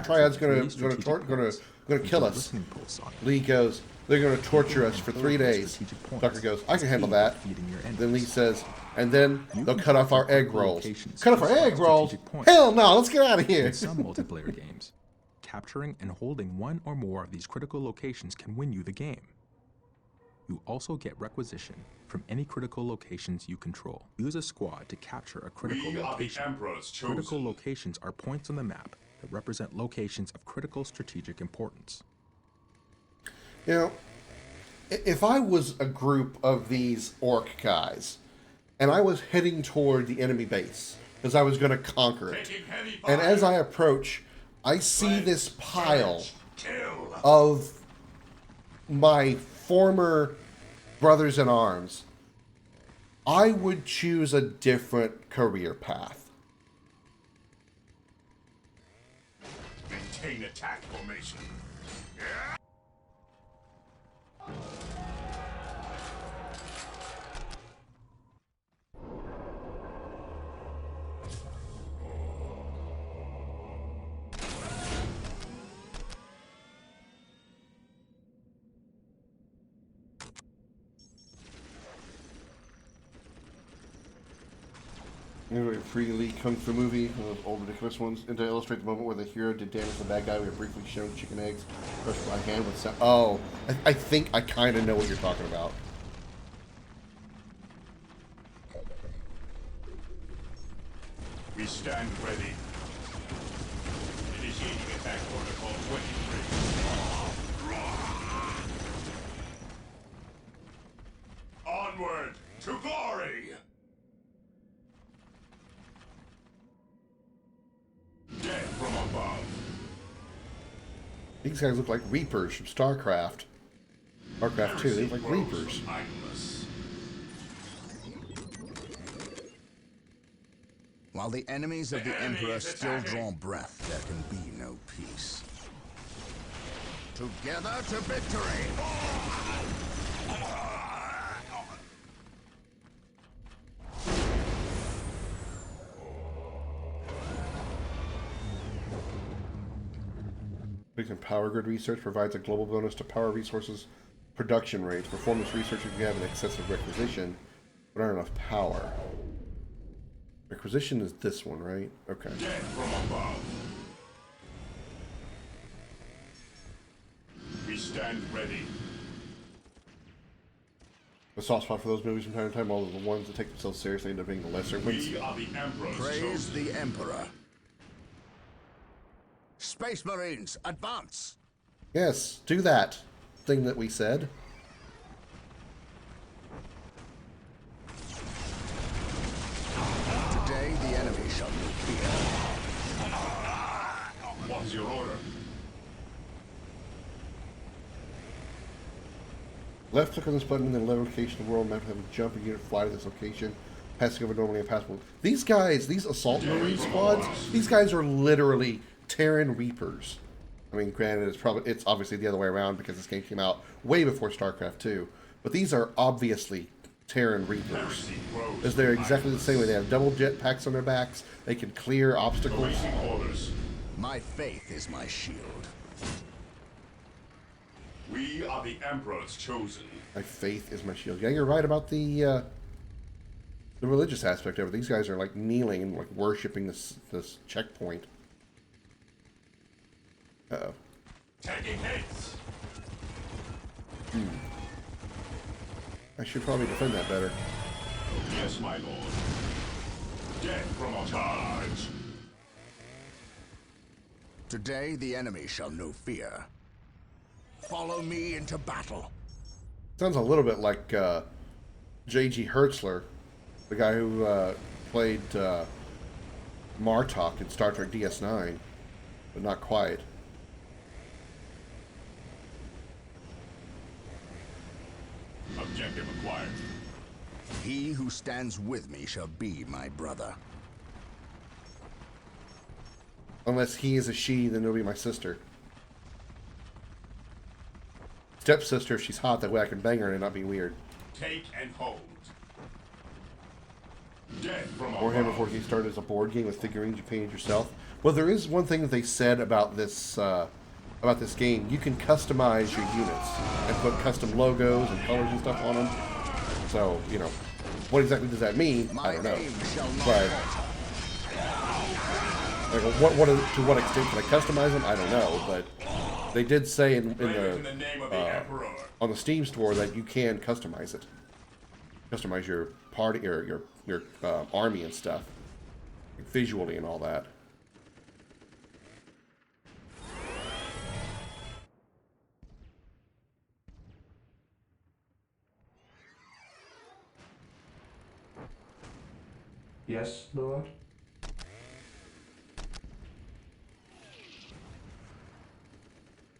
triad's gonna kill us. Lee goes, they're gonna torture us for 3 days. Tucker goes, I can handle that. Then Lee says, and then they'll cut off our egg rolls. Cut off our egg rolls? Hell no! Let's get out of here. In some multiplayer games, capturing and holding one or more of these critical locations can win you the game. You also get requisition from any critical locations you control. Use a squad to capture a critical location. Critical locations are points on the map that represent locations of critical strategic importance. You know, if I was a group of these orc guys, and I was heading toward the enemy base, because I was going to conquer it, and as I approach, I see this pile of my former brothers in arms, I would choose a different career path. Maintain attack formation. Anyway, freely kung fu movie, one of those old ridiculous ones, and to illustrate the moment where the hero did damage to the bad guy, we have briefly shown chicken eggs crushed by hand with some. Oh, I think I kind of know what you're talking about. We stand ready. Initiating attack protocol 23. Onward to glory! Dead from above. These guys look like Reapers from StarCraft. StarCraft 2, they look like Reapers. Mindless. While the enemies of the Emperor still draw breath, there can be no peace. Together to victory! And power grid research provides a global bonus to power resources production rates. Performance research if you have an excessive requisition, but not enough power. Requisition is this one, right? Okay. Dead from above. We stand ready. A soft spot for those movies from time to time, all of the ones that take themselves seriously end up being the lesser ones. We are the Emperor's Praise chosen. the Emperor. Space Marines, advance! Yes, do that thing that we said. Today the enemy shall know fear. What's your order? Left click on this button and then level location of the world map, have a jump and unit fly to this location. Passing over normally impassable. These guys, these assault marine squads, these guys are literally Terran Reapers. I mean, granted, it's obviously the other way around because this game came out way before StarCraft 2. But these are obviously Terran Reapers. As they're exactly the same way. They have double jetpacks on their backs. They can clear obstacles. Orders. My faith is my shield. We are the Emperor's chosen. My faith is my shield. Yeah, you're right about the religious aspect of it. These guys are like kneeling and like worshiping this checkpoint. Uh-oh. Taking hits. I should probably defend that better. Yes, my lord. Dead from a charge. Today the enemy shall know fear. Follow me into battle. Sounds a little bit like J.G. Hertzler, the guy who played Martok in Star Trek DS9, but not quite. Objective acquired. He who stands with me shall be my brother. Unless he is a she, then it'll be my sister. Stepsister, if she's hot, that way I can bang her and it not be weird. Take and hold. Death from Warhammer above. 40 started as a board game with figurines you painted yourself. Well, there is one thing that they said about this game. You can customize your units and put custom logos and colors and stuff on them. So, you know, what exactly does that mean? I don't know. But like, to what extent can I customize them? I don't know. But they did say in In the name of the Emperor. on the Steam store that you can customize it. Customize your party or your army and stuff, visually and all that. Yes, Lord?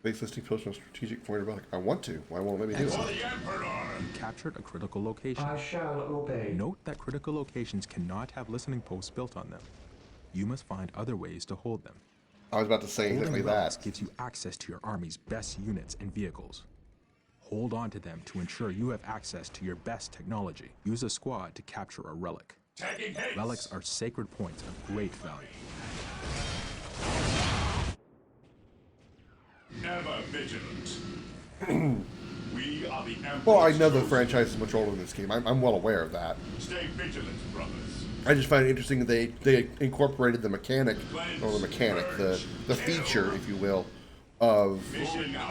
Base listing post on strategic point about I want to. Why won't let me do For it? the Emperor. You captured a critical location. I shall obey. Note that critical locations cannot have listening posts built on them. You must find other ways to hold them. I was about to say exactly Holding relics that. gives you access to your army's best units and vehicles. Hold on to them to ensure you have access to your best technology. Use a squad to capture a relic. Taking haste. Relics are sacred points of great value. Ever vigilant. We are the Emperor. Well, I know the franchise is much older than this game. I'm well aware of that. Stay vigilant, brothers. I just find it interesting that they incorporated the mechanic, or the feature, if you will, of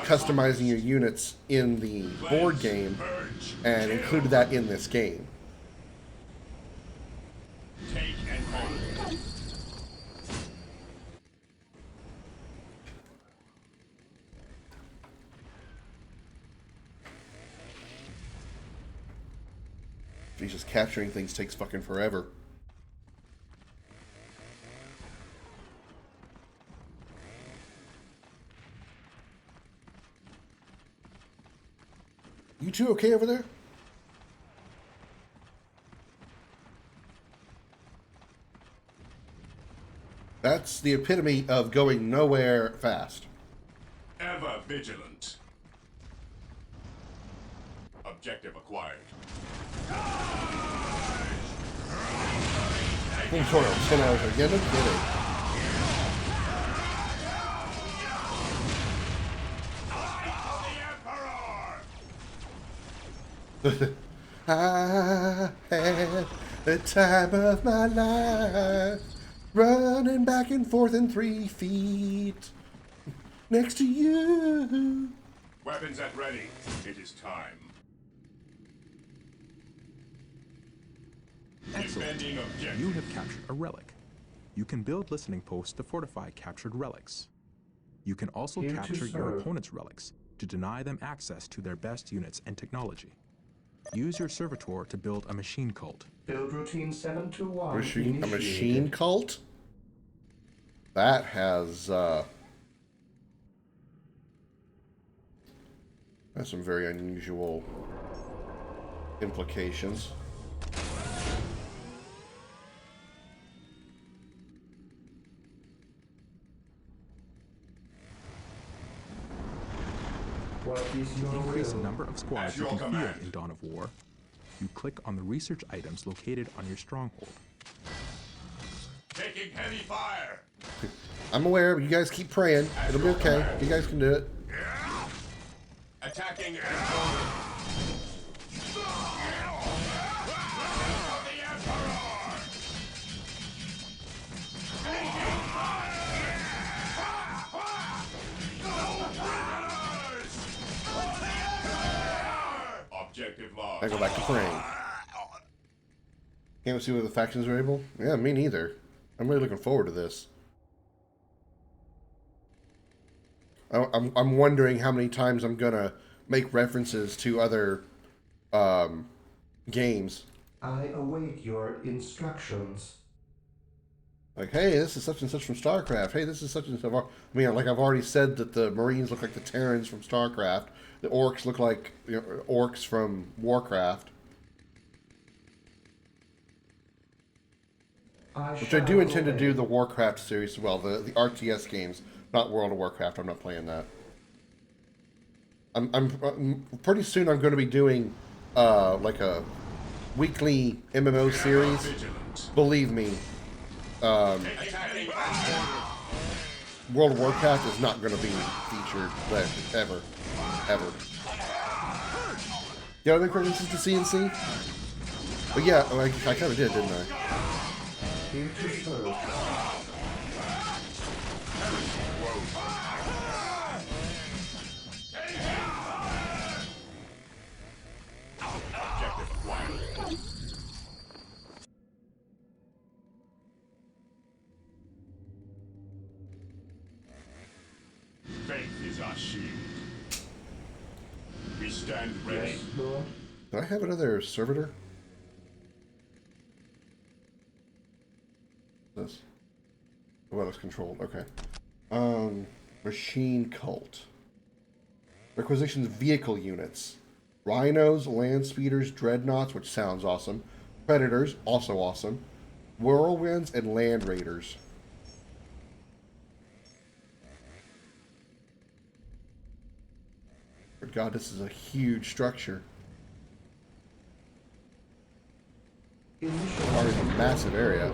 customizing your units in the board game and included that in this game. Take and hold. Jesus, capturing things takes fucking forever. You two okay over there? That's the epitome of going nowhere fast. Ever vigilant. Objective acquired. Tutorial, 10 hours again, no kidding. I had the time of my life, running back and forth in 3 feet, next to you. Weapons at ready. It is time. Excellent. Defending objective. You have captured a relic. You can build listening posts to fortify captured relics. You can also Here to capture your serve. opponent's relics to deny them access to their best units and technology. Use your servitor to build a machine cult. Build routine 721. A machine initiated. cult? That has, that's some very unusual implications. What is your Increase the will? number of squads At you your can command. field in Dawn of War. You click on the research items located on your stronghold. Taking heavy fire. I'm aware, but you guys keep praying. It'll be okay. You guys can do it. Attacking and holding. For the Emperor. Objective lost. I go back to praying. Can't see whether the factions are able? Yeah, me neither. I'm really looking forward to this. I'm wondering how many times I'm gonna make references to other games. I await your instructions. Like, hey, this is such and such from StarCraft. Hey, this is such and such. I mean, like I've already said that the Marines look like the Terrans from StarCraft. The Orcs look like Orcs from Warcraft. Which I do intend to do the Warcraft series as well, the RTS games, not World of Warcraft. I'm not playing that. I'm pretty soon. I'm going to be doing like a weekly MMO series. Believe me, World of Warcraft is not going to be featured ever. Yeah, I make references to CNC. But yeah, I kind of did, didn't I? Faith is our shield. We stand ready. Yes, Lord. Do I have another servitor? This? Well, it's controlled. Okay. Machine cult. Requisitions vehicle units. Rhinos, land speeders, dreadnoughts, which sounds awesome. Predators, also awesome. Whirlwinds and land raiders. But God, this is a huge structure. It's a massive area.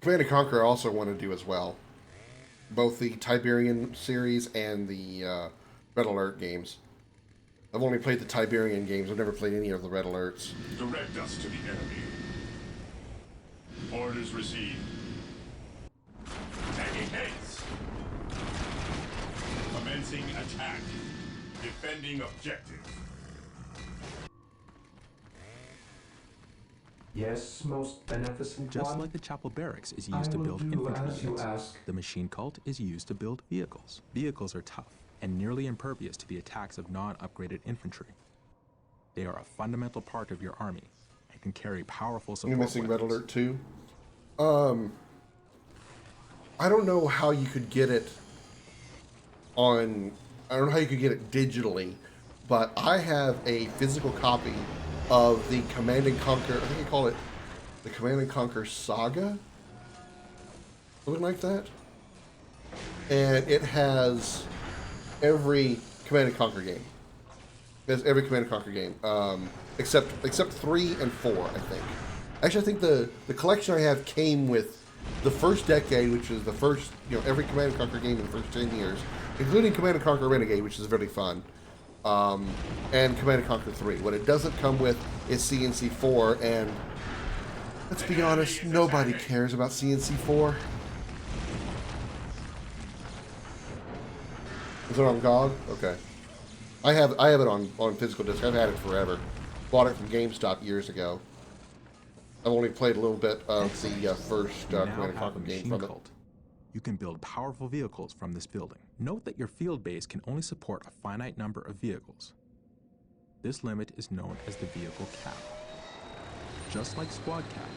Command & Conquer I also want to do as well. Both the Tiberian series and the Red Alert games. I've only played the Tiberian games. I've never played any of the Red Alerts. Direct us to the enemy. Orders received. Taking haste. Commencing attack. Defending objective. Yes, most beneficent Just one. like the chapel barracks is I used to will build do infantry as you units, ask. the machine cult is used to build vehicles. Vehicles are tough and nearly impervious to the attacks of non-upgraded infantry. They are a fundamental part of your army and can carry powerful support You're missing Red weapons. Alert 2. I don't know how you could get it on... I don't know how you could get it digitally, but I have a physical copy of the Command & Conquer... I think you call it the Command & Conquer Saga? Something like that? And it has every Command & Conquer game. It has every Command & Conquer game. Except 3 and 4, I think. Actually, I think the collection I have came with the first decade, which is the first, every Command & Conquer game in the first 10 years, including Command & Conquer Renegade, which is really fun, and Command & Conquer 3. What it doesn't come with is CNC 4, and let's be honest, nobody cares about CNC 4. Is it on GOG? Okay. I have it on physical disc. I've had it forever. Bought it from GameStop years ago. I've only played a little bit of the first You now Command & have Conquer a game machine from it. cult. You can build powerful vehicles from this building. Note that your field base can only support a finite number of vehicles. This limit is known as the vehicle cap. Just like squad cap,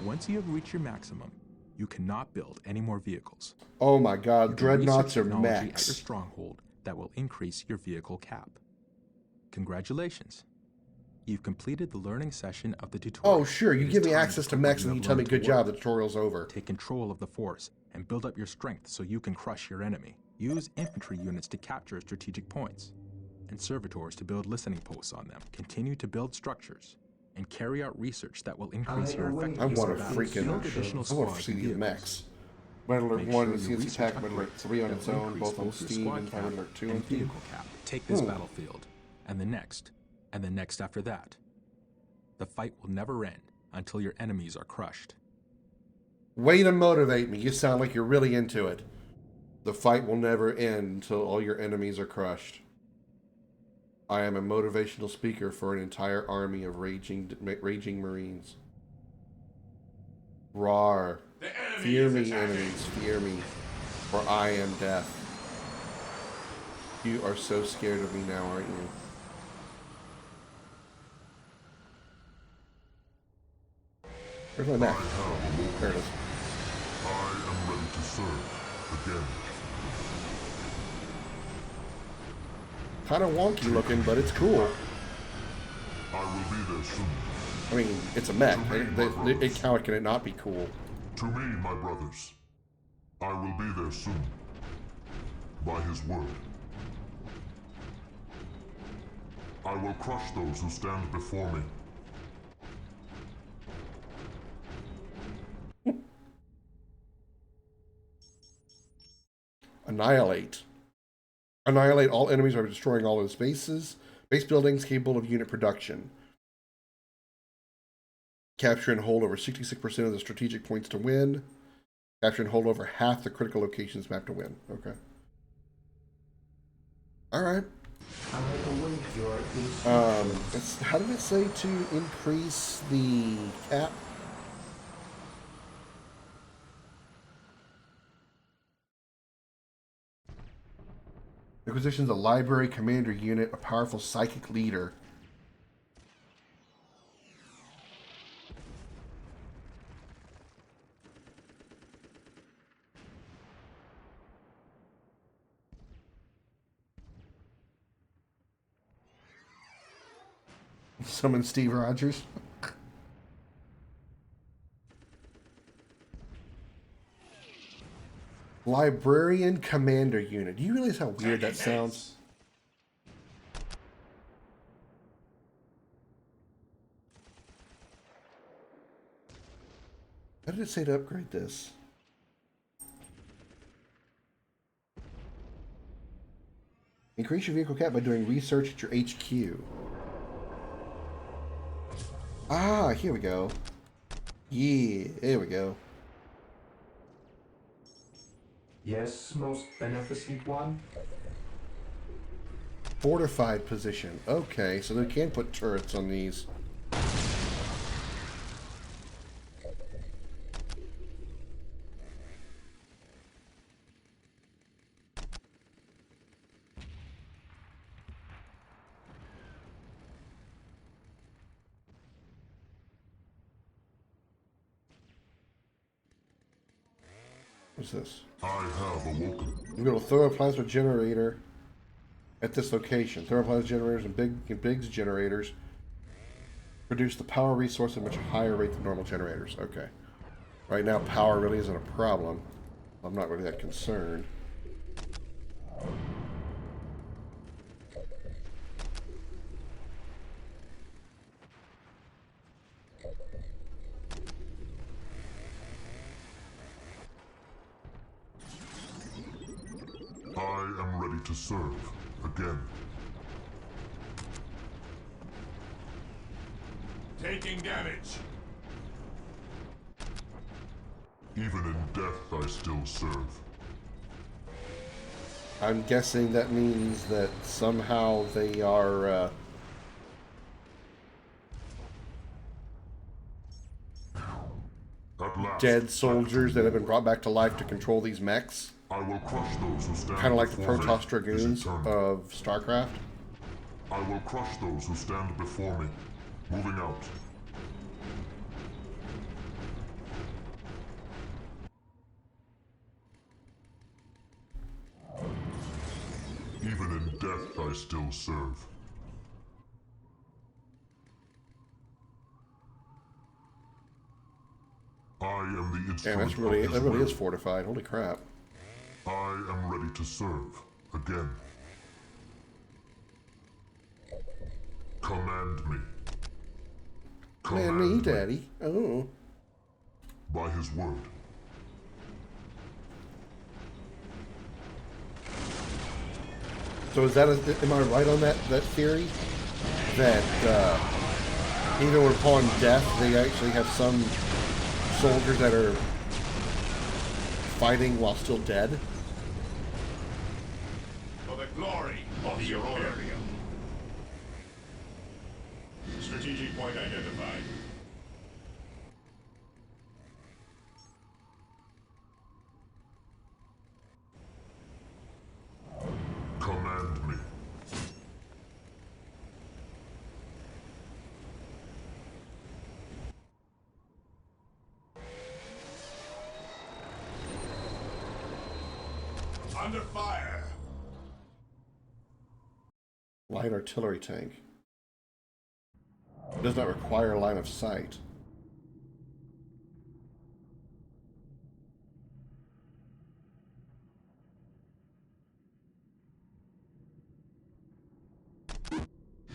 once you have reached your maximum, you cannot build any more vehicles. Oh my god, You can dreadnoughts research are technology at your mechs. stronghold that will increase your vehicle cap. Congratulations. You've completed the learning session of the tutorial. Oh sure, you It is give me time access to put what mechs you and you have tell me learned to good job, the work. tutorial's over. Take control of the force and build up your strength so you can crush your enemy. Use infantry units to capture strategic points, and servitors to build listening posts on them. Continue to build structures, and carry out research that will increase your await I effectiveness want of to battle. freaking... Build additional I want squads to see and these vehicles. mechs. Red Alert Make 1 sure and you CNC research Pack, Red Alert upgrades 3 on that its will own, increase both on both your Steam squad and cap Red Alert 2 on and Steam. vehicle cap. Take this battlefield, and the next after that. The fight will never end until your enemies are crushed. Way to motivate me. You sound like you're really into it. The fight will never end until all your enemies are crushed. I am a motivational speaker for an entire army of raging Marines. Roar. The enemy Fear is me, attacking. enemies, fear me, for I am death. You are so scared of me now, aren't you? Where's my mech? There it is. I am ready to serve again. Kind of wonky looking, but it's cool. I will be there soon. I mean, it's a mech. How can it not be cool? To me, my brothers, I will be there soon. By his word. I will crush those who stand before me. Annihilate. Annihilate all enemies by destroying all those bases. Base buildings capable of unit production. Capture and hold over 66% of the strategic points to win. Capture and hold over half the critical locations map to win. Okay. Alright. I await your How did it say to increase the cap? Acquisitions a library commander unit, a powerful psychic leader. Summon Steve Rogers. Librarian Commander Unit. Do you realize how weird that sounds? How did it say to upgrade this? Increase your vehicle cap by doing research at your HQ. Ah, here we go. Yeah, there we go. Yes, most beneficent one. Fortified position. Okay, so they can put turrets on these. What's this? I have awoken. We're going to throw a plasma generator at this location. Thermoplasma generators and Biggs generators produce the power resource at a much higher rate than normal generators. Okay. Right now, power really isn't a problem. I'm not really that concerned. I am ready to serve again. Taking damage. Even in death, I still serve. I'm guessing that means that somehow they are At last, dead soldiers that have been brought back to life to control these mechs. I will crush those who stand Kind of like the before me. Protoss Is Dragoons eternal. of StarCraft. I will crush those who stand before me. Moving out. Even in death, I still serve. I am the instrument Damn, that of really his will. is fortified. Holy crap. I am ready to serve again. Command me. Man, me, Daddy. Oh. By his word. So is that am I right on that theory? That even upon death, they actually have some soldiers that are fighting while still dead? For the glory of the Imperium. Strategic point identified. Command me. Under fire. Light artillery tank. Does not require line of sight.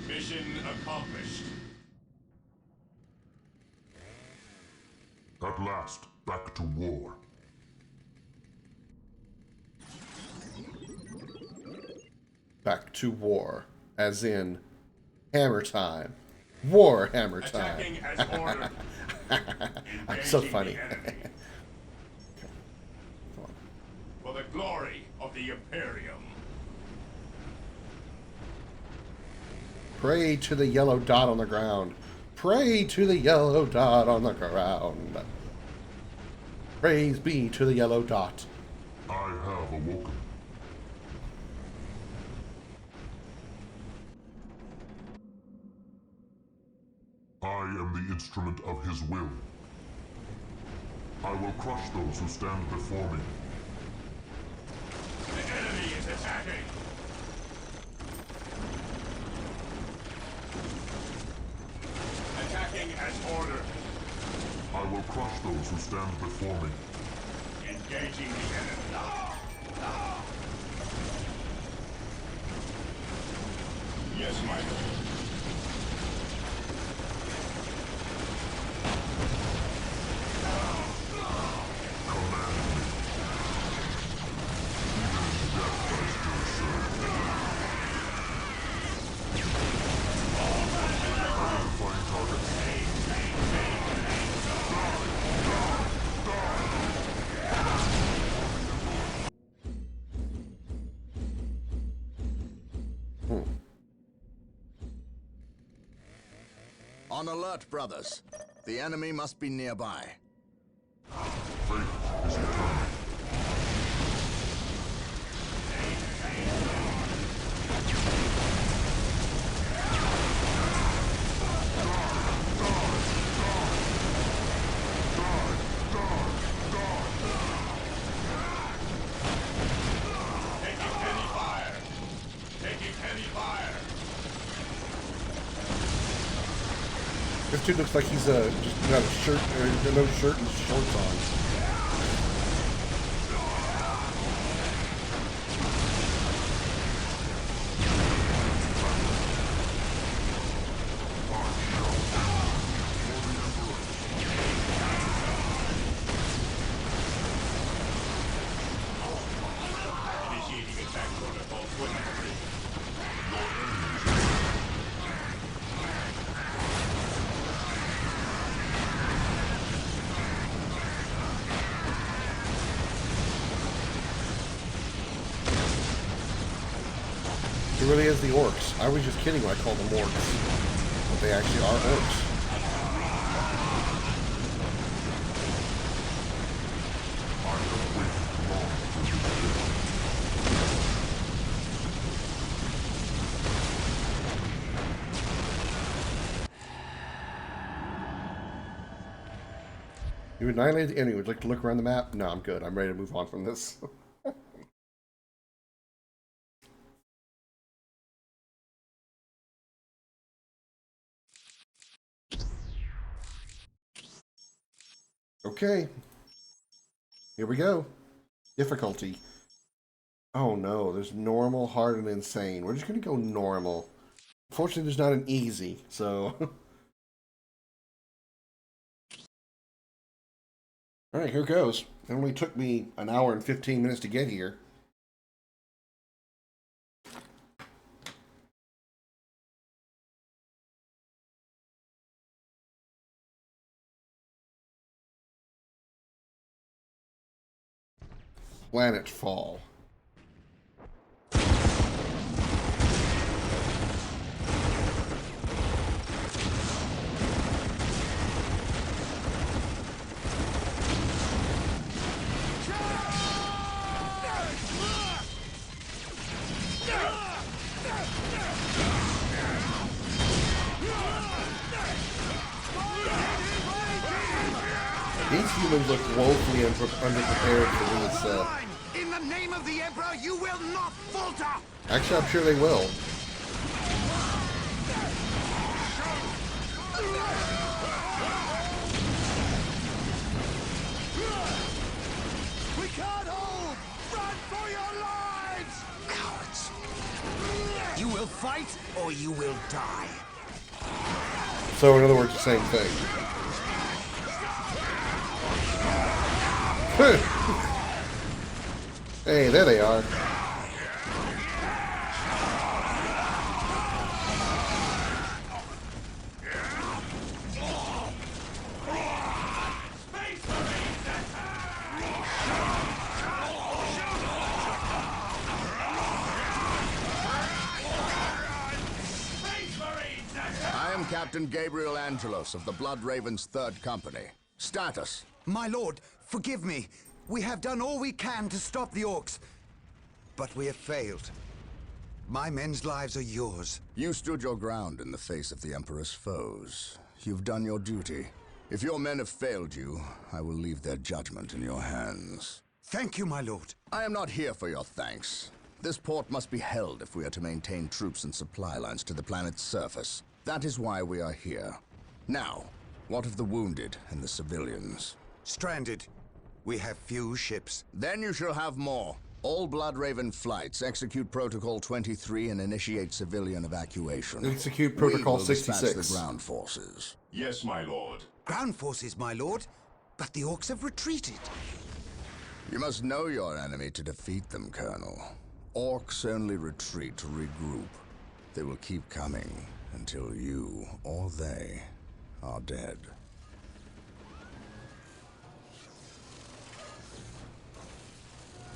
Mission accomplished. At last, back to war. Back to war. As in, hammer time. Warhammer time. Attacking as ordered. I'm so Engaging funny. the enemy. Come on. For the glory of the Imperium. Pray to the yellow dot on the ground. Pray to the yellow dot on the ground. Praise be to the yellow dot. I have awoken. I am the instrument of his will. I will crush those who stand before me. The enemy is attacking. Attacking as ordered. I will crush those who stand before me. Engaging the enemy. Yes, my lord. Command me. Even in death I still serve. Identifying targets. On alert, brothers. The enemy must be nearby. Fate is eternal. Taking heavy fire. Taking heavy fire. This dude looks like he's just got a shirt, or no shirt and shorts on. Initiating attack protocol 23. He really is the orcs. I was just kidding when I called them orcs. But they actually are orcs. You annihilate the enemy. Would you like to look around the map? No, I'm good. I'm ready to move on from this. Okay. Here we go. Difficulty. Oh no, there's normal, hard, and insane. We're just going to go normal. Unfortunately, there's not an easy, so... Alright, here goes. It only took me an hour and 15 minutes to get here. Planetfall. These humans look woefully underprepared for this the name of the Emperor, you will not falter! Actually, I'm sure they will. We can't hold! Run for your lives! Cowards! You will fight, or you will die. So, in other words, the same thing. Hey, there they are. I am Captain Gabriel Angelos of the Blood Ravens 3rd Company. Status. My lord, forgive me. We have done all we can to stop the orcs, but we have failed. My men's lives are yours. You stood your ground in the face of the Emperor's foes. You've done your duty. If your men have failed you, I will leave their judgment in your hands. Thank you, my lord. I am not here for your thanks. This port must be held if we are to maintain troops and supply lines to the planet's surface. That is why we are here. Now, what of the wounded and the civilians? Stranded. We have few ships. Then you shall have more. All Blood Raven flights execute Protocol 23 and initiate civilian evacuation. Execute Protocol We will dispatch 66. the ground forces. Yes, my lord. Ground forces, my lord. But the orcs have retreated. You must know your enemy to defeat them, Colonel. Orcs only retreat to regroup. They will keep coming until you or they are dead.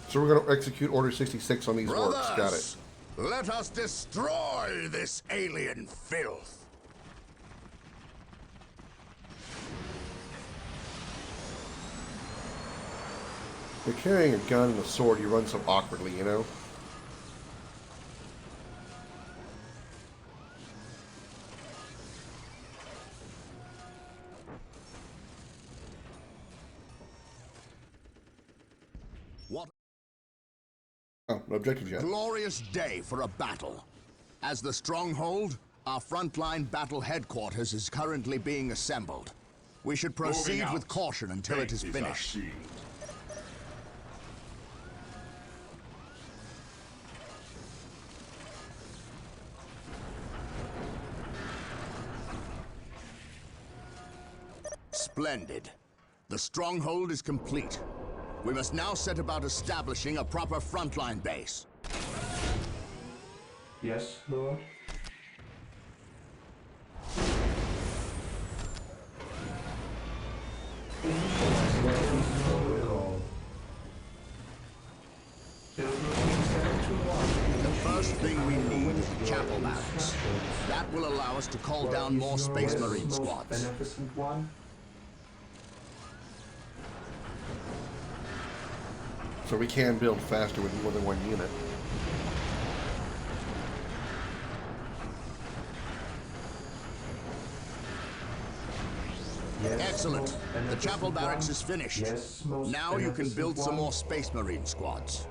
So we're going to execute Order 66 on these orcs. Got it. Brothers, let us destroy this alien filth. They're carrying a gun and a sword. You run so awkwardly, you know? What Oh, no objectives yet. glorious day for a battle. As the stronghold, our frontline battle headquarters is currently being assembled. We should proceed Moving with out. caution until it is Our finished. shield. Splendid. The stronghold is complete. We must now set about establishing a proper frontline base. Yes, Lord? The first thing we need is the chapel barracks. That will allow us to call down more Space Marine squads. Beneficent one. So we can build faster with more than one unit. Excellent. The chapel barracks is finished. Yes, most Now you can beneficent build some one. more Space Marine squads.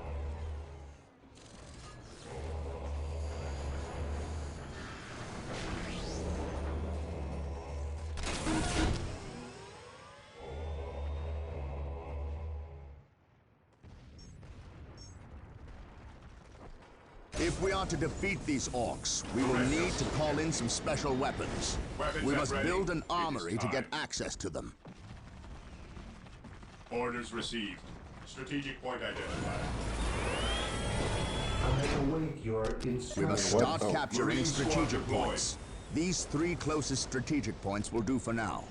If we are to defeat these orcs, we will need to call in some special weapons. Weapons We at must ready. build an It is armory to get time. access to them. Orders received. Strategic point identified. I await your We must instructions. What? start Oh. capturing Marine squad strategic deployed. points. These 3 closest strategic points will do for now.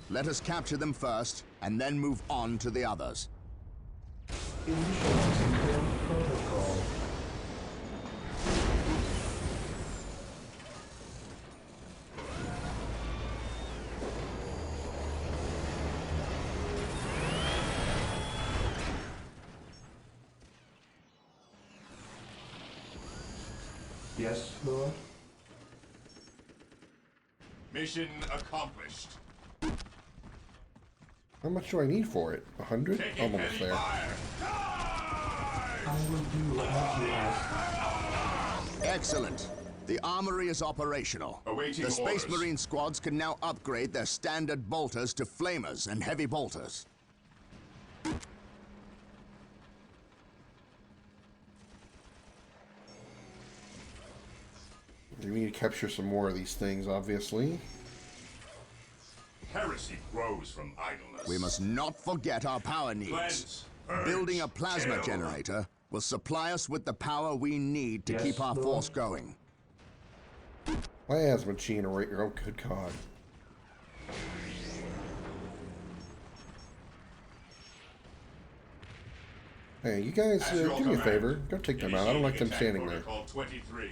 Let us capture them first, and then move on to the others. Initializing build protocol. Yes, Lord? Mission accomplished. How much do I need for it? 100? Taking I'm almost heavy there. fire. Charge! will do as you ask. Excellent. The armory is operational. Awaiting The Space orders. Marine squads can now upgrade their standard bolters to flamers and heavy bolters. We need to capture some more of these things, obviously. Heresy grows from idleness. We must not forget our power needs. Cleanse, purge, Building a plasma kill. generator will supply us with the power we need to Yes, keep our Lord. force going. Plasma generator. Oh, good God. Hey, you guys, At your do me a command. favor. Go take them out. I don't like them Initiating standing there. attack protocol 23.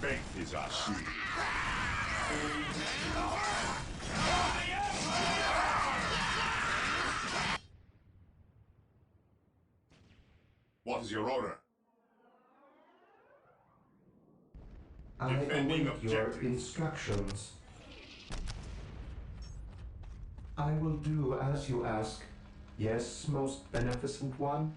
Faith is our shield. What is your order? I Defending await your objective. instructions. I will do as you ask. Yes, most beneficent one.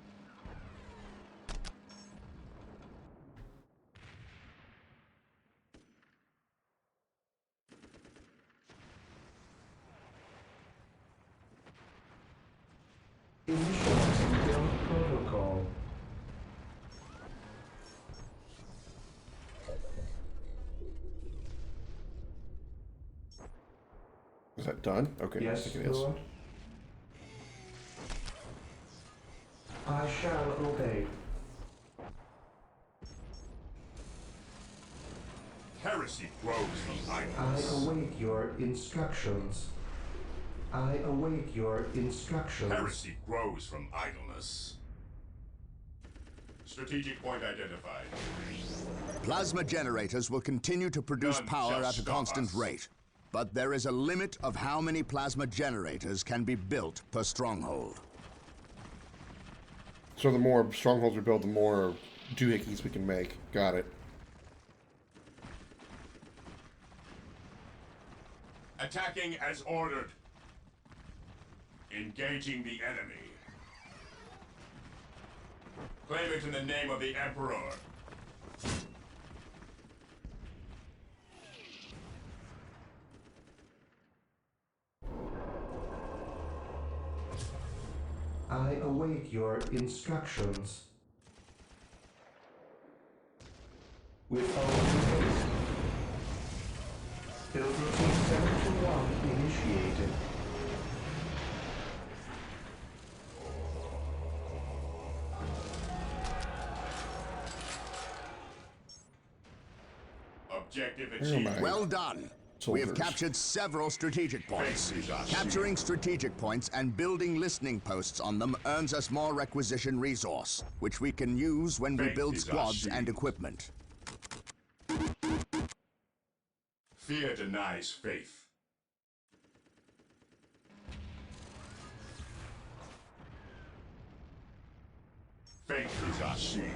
Initializing build protocol. Is that done? Okay, I Yes, think it is. Lord. I shall obey. Heresy grows from I idleness. await your instructions. I await your instructions. Heresy grows from idleness. Strategic point identified. Plasma generators will continue to produce None power shall at a stop constant us. rate. But there is a limit of how many plasma generators can be built per stronghold. So the more strongholds we build, the more doohickeys we can make. Got it. Attacking as ordered. Engaging the enemy. Claim it in the name of the Emperor. I await your instructions. With all due haste. Build routine 721 initiated. Objective Where am achieved. I? Well done. We have Soldiers. captured several strategic points. Faith is our Capturing strategic points and building listening posts on them earns us more requisition resource, which we can use when we Faith build is our squads and shield. equipment. Fear denies faith. Faith is our shield.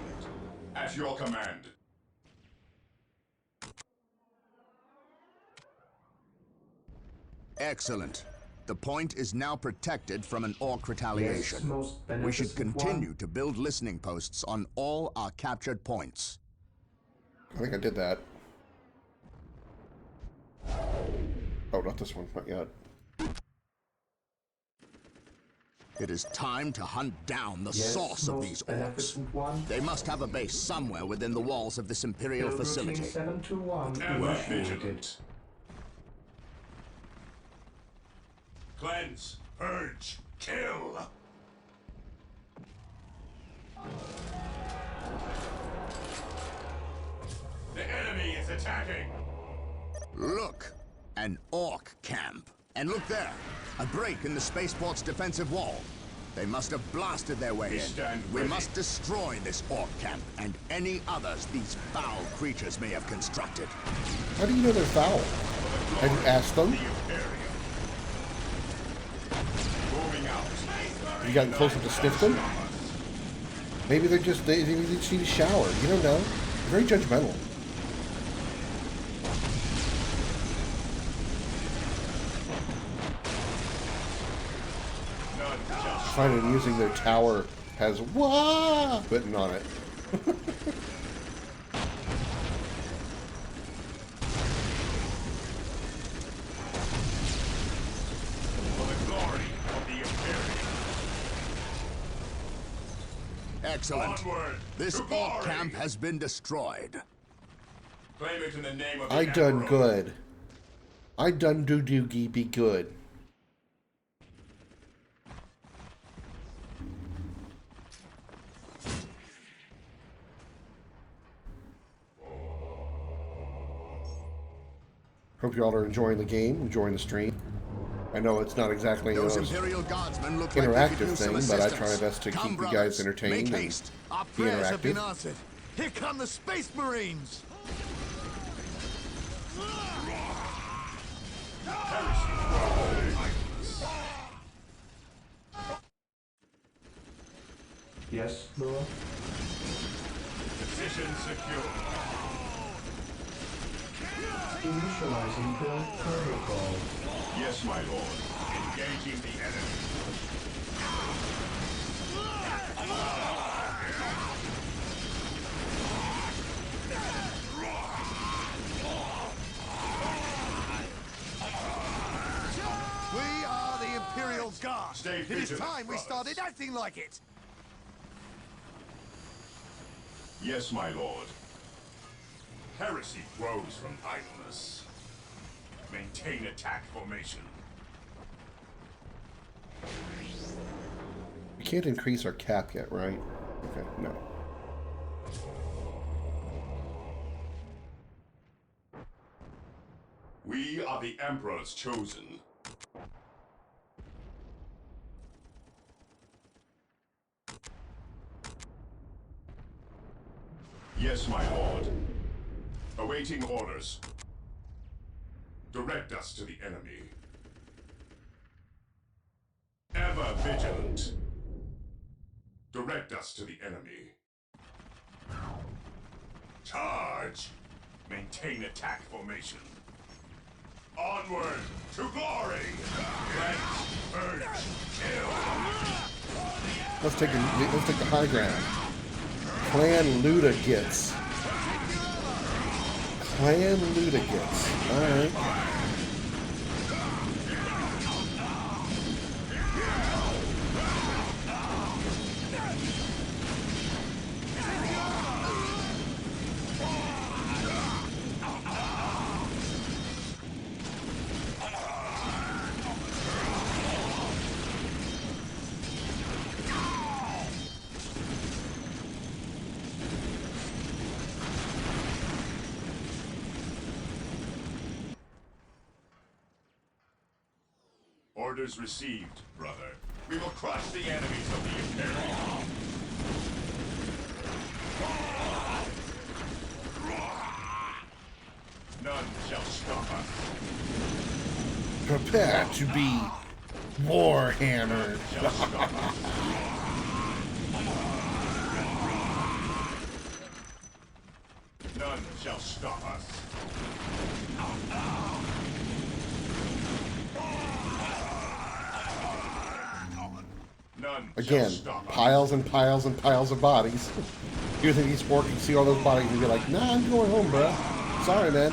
At your command. Excellent. The point is now protected from an orc retaliation. Yes, most We should beneficent continue one. to build listening posts on all our captured points. I think I did that. Oh, not this one. Not yet. It is time to hunt down the Yes, source of most these orcs. beneficent one. They must have a base somewhere within the walls of this Imperial Build routine facility. 721 Ever initiated. vigilant. Cleanse, purge, kill. The enemy is attacking. Look! An orc camp. And look there! A break in the spaceport's defensive wall. They must have blasted their way We in. stand We ready. must destroy this orc camp and any others these foul creatures may have constructed. How do you know they're foul? Have you asked them? The Imperium. Moving out. Have you gotten close enough to sniff them? Maybe they just need a shower. You don't know. Very judgmental. find it amusing their tower has "Wah" written on it. For the glory of the Imperium. Excellent. Onward This to orc glory. camp has been destroyed. Claim it in the name of the I done Emperor. good. I done doogie be good. Hope y'all are enjoying the game, enjoying the stream. I know it's not exactly Those those Imperial Guardsmen look like they interactive could use some thing, but I assistance. try my best to Come, keep you brothers, guys entertained make and haste. Our be prayers have been interactive. answered. Here come the Space Marines. Yes, Lord? Position secure. Initializing build protocol. Yes, my lord. Engaging the enemy. We are the Imperial Guard. Stay It is vigilant, time we brothers. started acting like it. Yes, my lord. Heresy grows from idleness. Maintain attack formation. We can't increase our cap yet, right? Okay, no. We are the Emperor's chosen. Yes, my lord. Awaiting orders. Direct us to the enemy. Ever vigilant. Direct us to the enemy. Charge! Maintain attack formation. Onward to glory! Cleanse, purge, kill! Let's take the high ground. Clan Luda gets. Clan Luda gets. Alright. Orders received, brother. We will crush the enemies of the Imperium. None shall stop us. Prepare to be Warhammer. Shall stop us. None shall stop us. None Again, shall stop us. piles and piles and piles of bodies. You think each orc can see all those bodies and be like, nah, I'm going home, bro. Sorry, man.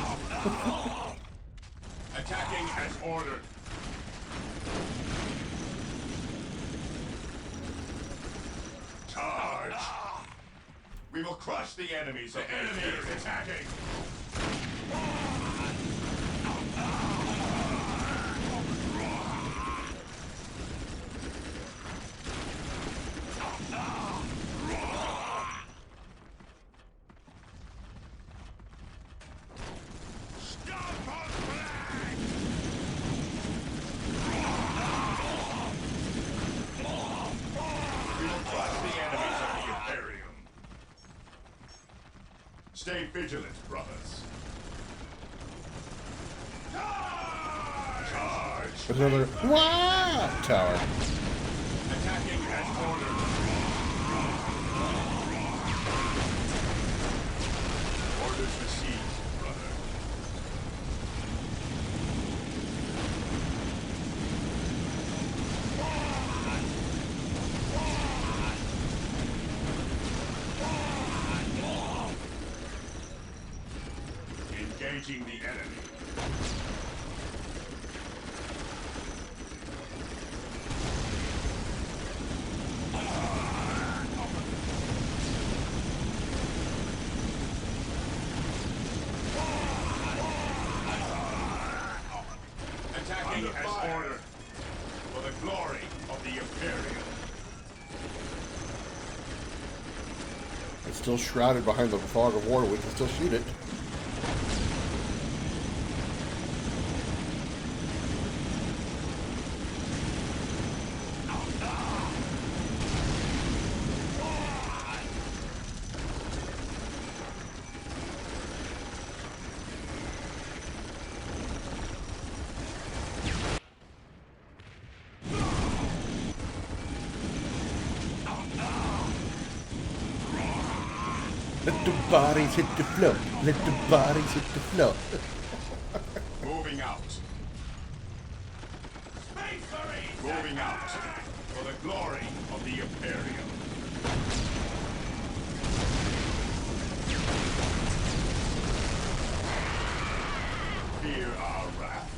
Attacking as ordered. Charge! We will crush the enemies. The enemy is attacking. Stay vigilant, brothers. Charge! There's another Wah! Tower. Attacking as ordered. Orders received, brother. Engaging the enemy. Attacking as ordered for the glory of the Imperium. It's still shrouded behind the fog of war. We can still shoot it. Let the bodies hit the floor. Let the bodies hit the floor. Moving out. Moving out for the glory of the Imperium. Fear our wrath.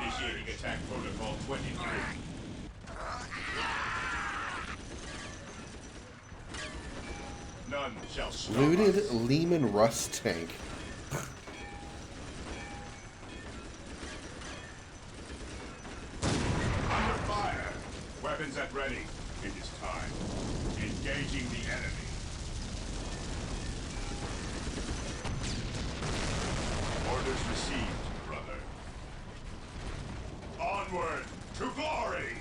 Initiating attack protocol 23. None shall stop Looted us. Lehman Russ tank. Under fire. Weapons at ready. It is time. Engaging the enemy. Orders received, brother. Onward to glory!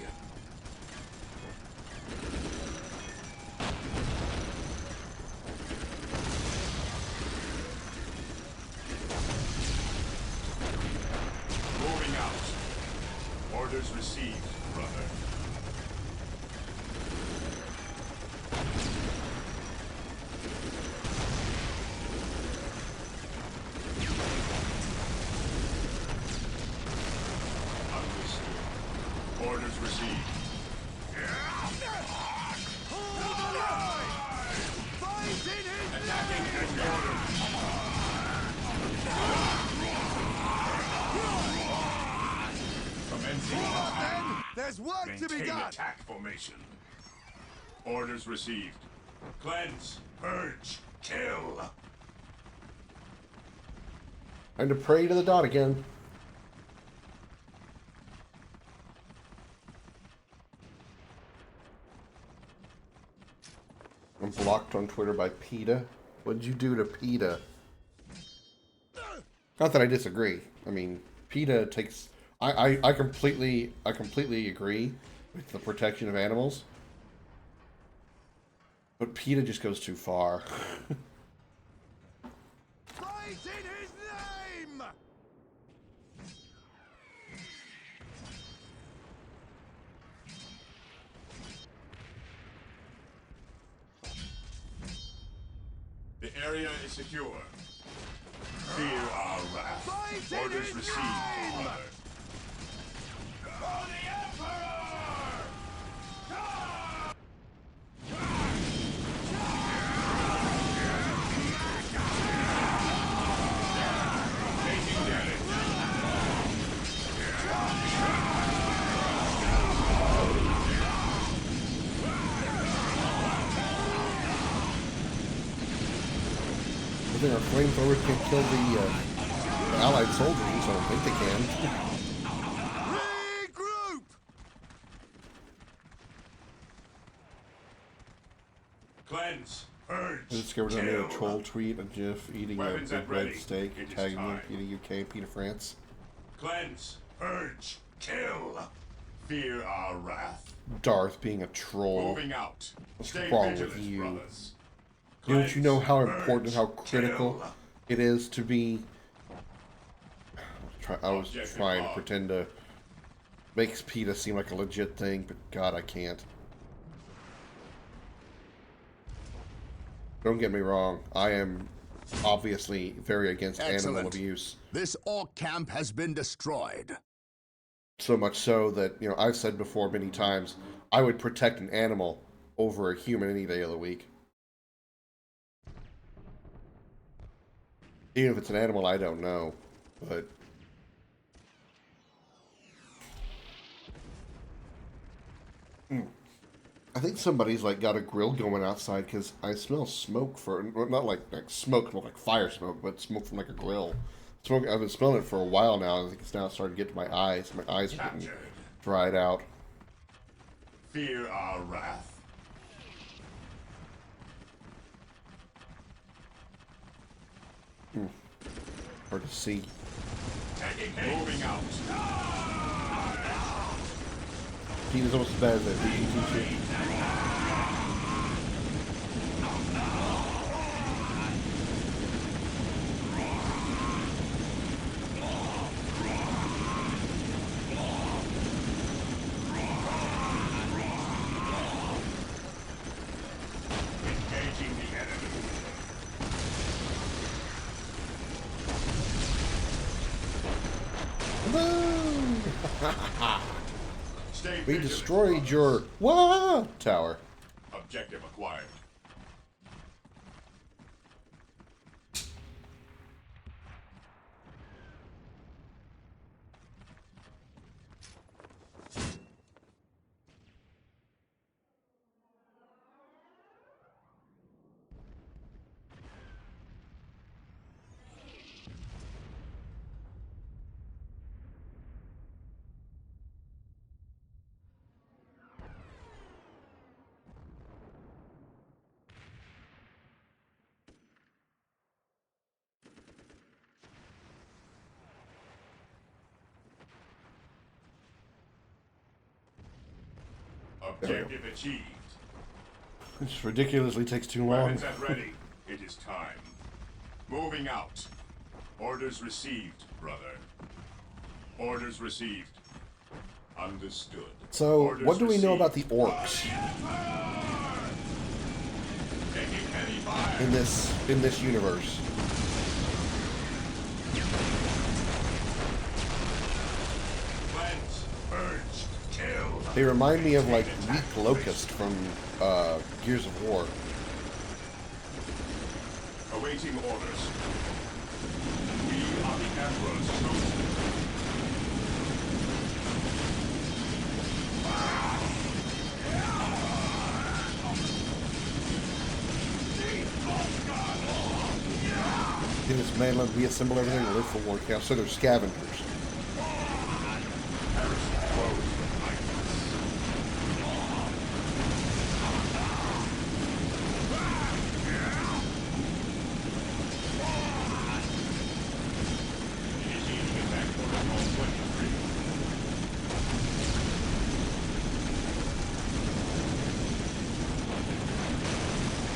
Moving out. Orders received, brother. Understood. Orders received. Attacking as ordered. Commencing attack. There's work to be Maintain done. attack formation. Orders received. Cleanse, purge, kill. Time to pray to the dot again. I'm blocked on Twitter by PETA. What'd you do to PETA? Not that I disagree. I mean, PETA takes... I completely agree with the protection of animals. But PETA just goes too far. Fight in his name! The area is secure. Fear our wrath. Fight in Orders his received, name! brother. For the Emperor! Taking damage. I think our flamethrowers can kill the Allied soldiers, so I don't think they can. Regroup! Cleanse, purge, I discovered a new kill. troll tweet, a GIF eating a Weapons big at red ready. steak, It is tagging time. in PETA UK, PETA France. Cleanse, purge, kill. Fear our wrath. Darth being a troll. Moving out. What's Stay wrong with vigilant, you? brothers. Don't you know how Cleanse, important, how purge, critical kill. it is to be... I was Objective trying to log. pretend to make PETA seem like a legit thing, but God, I can't. Don't get me wrong. I am obviously very against animal Excellent. abuse. This orc camp has been destroyed. So much so that, you know, I've said before many times, I would protect an animal over a human any day of the week. Even if it's an animal, I don't know. But I think somebody's like got a grill going outside because I smell smoke well, not like smoke, not like fire smoke, but smoke from like a grill. Smoke. I've been smelling it for a while now. I think it's now starting to get to my eyes. My eyes are getting dried out. Fear our wrath. Hard to see. Moving out. Heat is almost as bad as that BG2. Engaging the enemy. Stay We vigilant. destroyed your tower. Objective acquired. Objective achieved. This ridiculously takes too long. Weapons at ready. It is time. Moving out. Orders received, brother. Orders received. Understood. So, Orders what do we know received. about the orcs Taking heavy fire. in this universe? Cleanse. Purge. Kill. They remind me of like Weak Locust from Gears of War. Awaiting orders. We are the Emperor's chosen. In this mainland, we assemble everything and live for war. Yeah, so they're scavengers.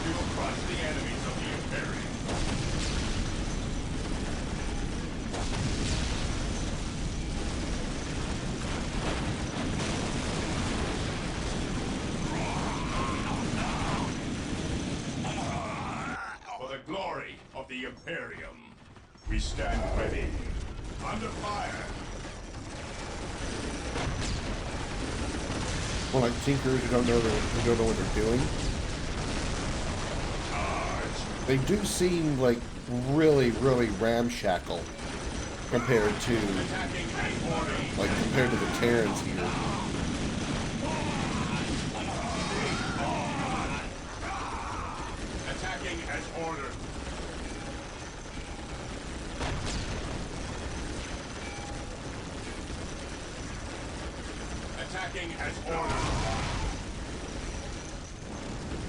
We will crush the enemies of the Imperium. For the glory of the Imperium, we stand ready. Under fire. Well, like tinkers who don't know what they're doing. They do seem like really, really ramshackle compared to the Terrans here. Attacking as ordered. Attacking as ordered.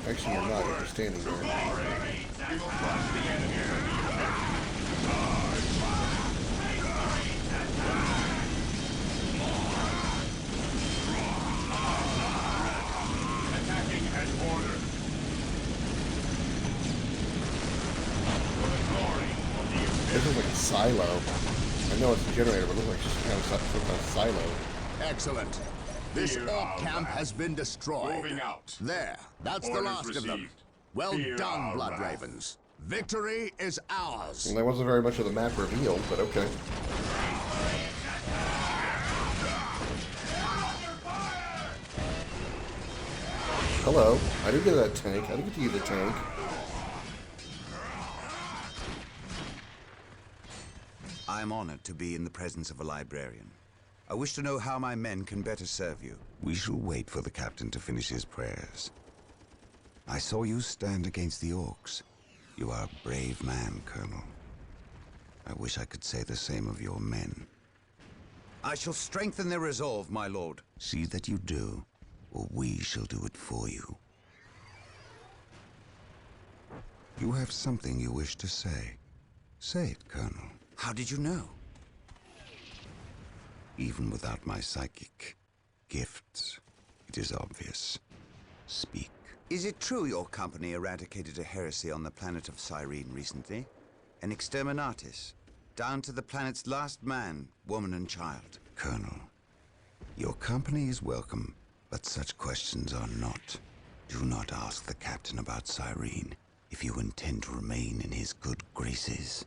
Actually, you're not. You're standing there. We will crush the enemy. Attacking as ordered. For the glory of the Imperium. This is like a silo. I know it's a generator, but it looks like just some kind of silo. Excellent. This Fear orc our camp wrath. has been destroyed. Moving out. There. That's the Orders last of them. received. Well Fear done, our Blood wrath. Ravens. Victory is ours. And there wasn't very much of the map revealed, but okay. Hello. I didn't get that tank. I didn't get to use the tank. I am honored to be in the presence of a librarian. I wish to know how my men can better serve you. We shall wait for the captain to finish his prayers. I saw you stand against the orcs. You are a brave man, Colonel. I wish I could say the same of your men. I shall strengthen their resolve, my lord. See that you do, or we shall do it for you. You have something you wish to say. Say it, Colonel. How did you know? Even without my psychic gifts, it is obvious. Speak. Is it true your company eradicated a heresy on the planet of Cyrene recently? An exterminatus, down to the planet's last man, woman and child. Colonel, your company is welcome, but such questions are not. Do not ask the captain about Cyrene if you intend to remain in his good graces.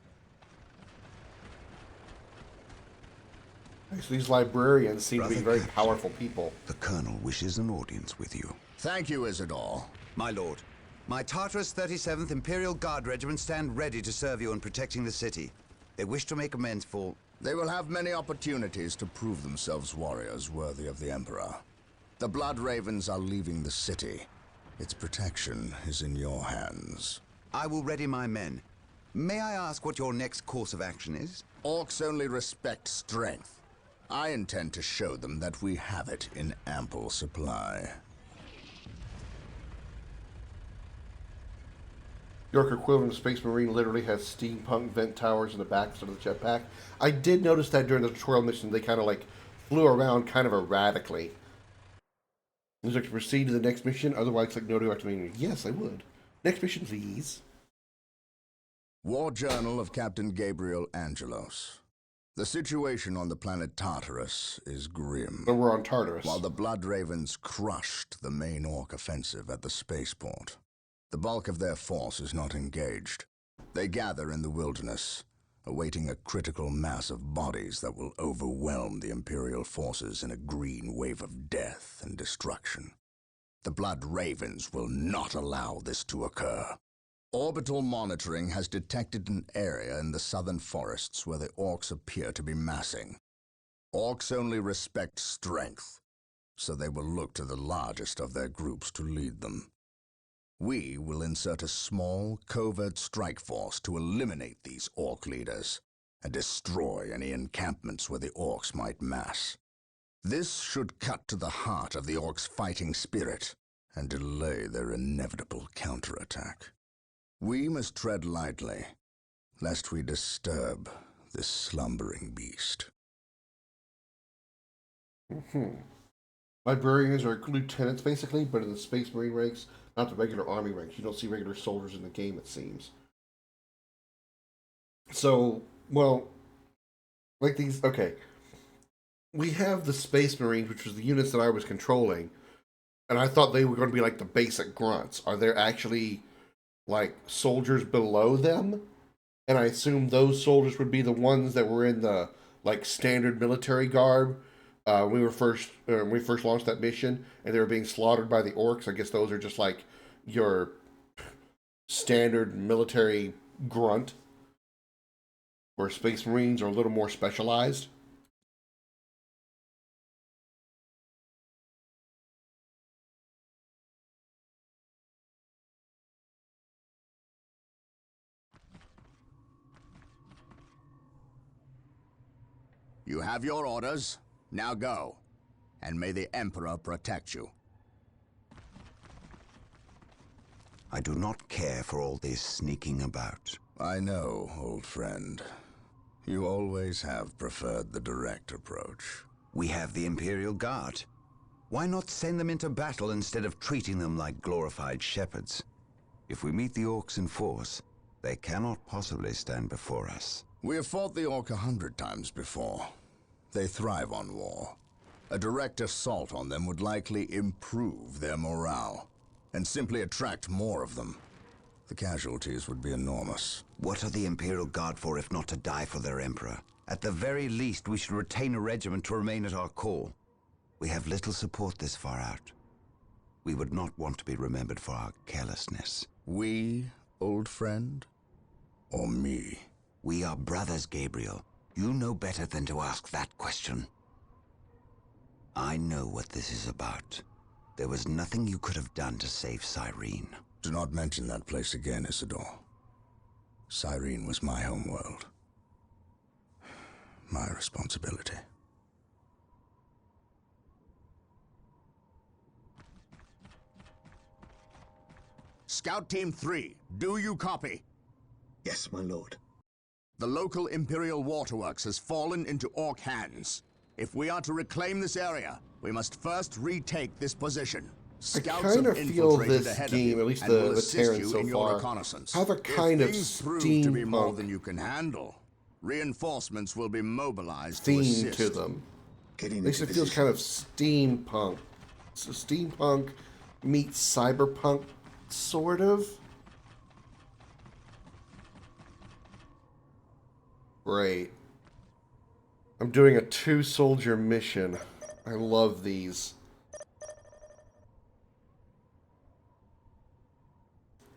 So these librarians seem to be Brother very Captain, powerful people. The Colonel wishes an audience with you. Thank you, Isidore. My lord, my Tartarus 37th Imperial Guard Regiment stand ready to serve you in protecting the city. They wish to make amends for... They will have many opportunities to prove themselves warriors worthy of the Emperor. The Blood Ravens are leaving the city. Its protection is in your hands. I will ready my men. May I ask what your next course of action is? Orcs only respect strength. I intend to show them that we have it in ample supply. York equivalent of Space Marine literally has steampunk vent towers in the back of the jetpack. I did notice that during the tutorial mission, they kind of like flew around kind of erratically. Would you like to proceed to the next mission? Otherwise, like no direct meaning. Yes, I would. Next mission, please. War Journal of Captain Gabriel Angelos. The situation on the planet Tartarus is grim. So we're on Tartarus. While the Blood Ravens crushed the main Orc offensive at the spaceport, the bulk of their force is not engaged. They gather in the wilderness, awaiting a critical mass of bodies that will overwhelm the Imperial forces in a green wave of death and destruction. The Blood Ravens will not allow this to occur. Orbital monitoring has detected an area in the southern forests where the Orcs appear to be massing. Orcs only respect strength, so they will look to the largest of their groups to lead them. We will insert a small, covert strike force to eliminate these Orc leaders and destroy any encampments where the Orcs might mass. This should cut to the heart of the Orcs' fighting spirit and delay their inevitable counterattack. We must tread lightly, lest we disturb this slumbering beast. Librarians are lieutenants, basically, but in the Space Marine ranks, not the regular Army ranks. You don't see regular soldiers in the game, it seems. So, well, like these, okay. We have the Space Marines, which was the units that I was controlling, and I thought they were going to be like the basic grunts. Are there actually like soldiers below them? And I assume those soldiers would be the ones that were in the like standard military garb when we first launched that mission, and they were being slaughtered by the Orcs. I guess those are just like your standard military grunt, where Space Marines are a little more specialized. You have your orders. Now go. And may the Emperor protect you. I do not care for all this sneaking about. I know, old friend. You always have preferred the direct approach. We have the Imperial Guard. Why not send them into battle instead of treating them like glorified shepherds? If we meet the Orcs in force, they cannot possibly stand before us. We have fought the Orc 100 times before. They thrive on war. A direct assault on them would likely improve their morale, and simply attract more of them. The casualties would be enormous. What are the Imperial Guard for if not to die for their Emperor? At the very least, we should retain a regiment to remain at our core. We have little support this far out. We would not want to be remembered for our carelessness. We, old friend? Or me? We are brothers, Gabriel. You know better than to ask that question. I know what this is about. There was nothing you could have done to save Cyrene. Do not mention that place again, Isidore. Cyrene was my homeworld. My responsibility. Scout Team 3, do you copy? Yes, my lord. The local Imperial waterworks has fallen into Orc hands. If we are to reclaim this area, we must first retake this position. Scouts I kind have of feel infiltrated this ahead of game, you at least and will the assist Terran you so in your far, reconnaissance. have a kind if of things prove to be more steampunk than you can handle, reinforcements will be mobilized to theme assist. to them. Getting At least into it feels position. kind of steampunk. So steampunk meets cyberpunk, sort of. Great. I'm doing a 2-soldier mission. I love these.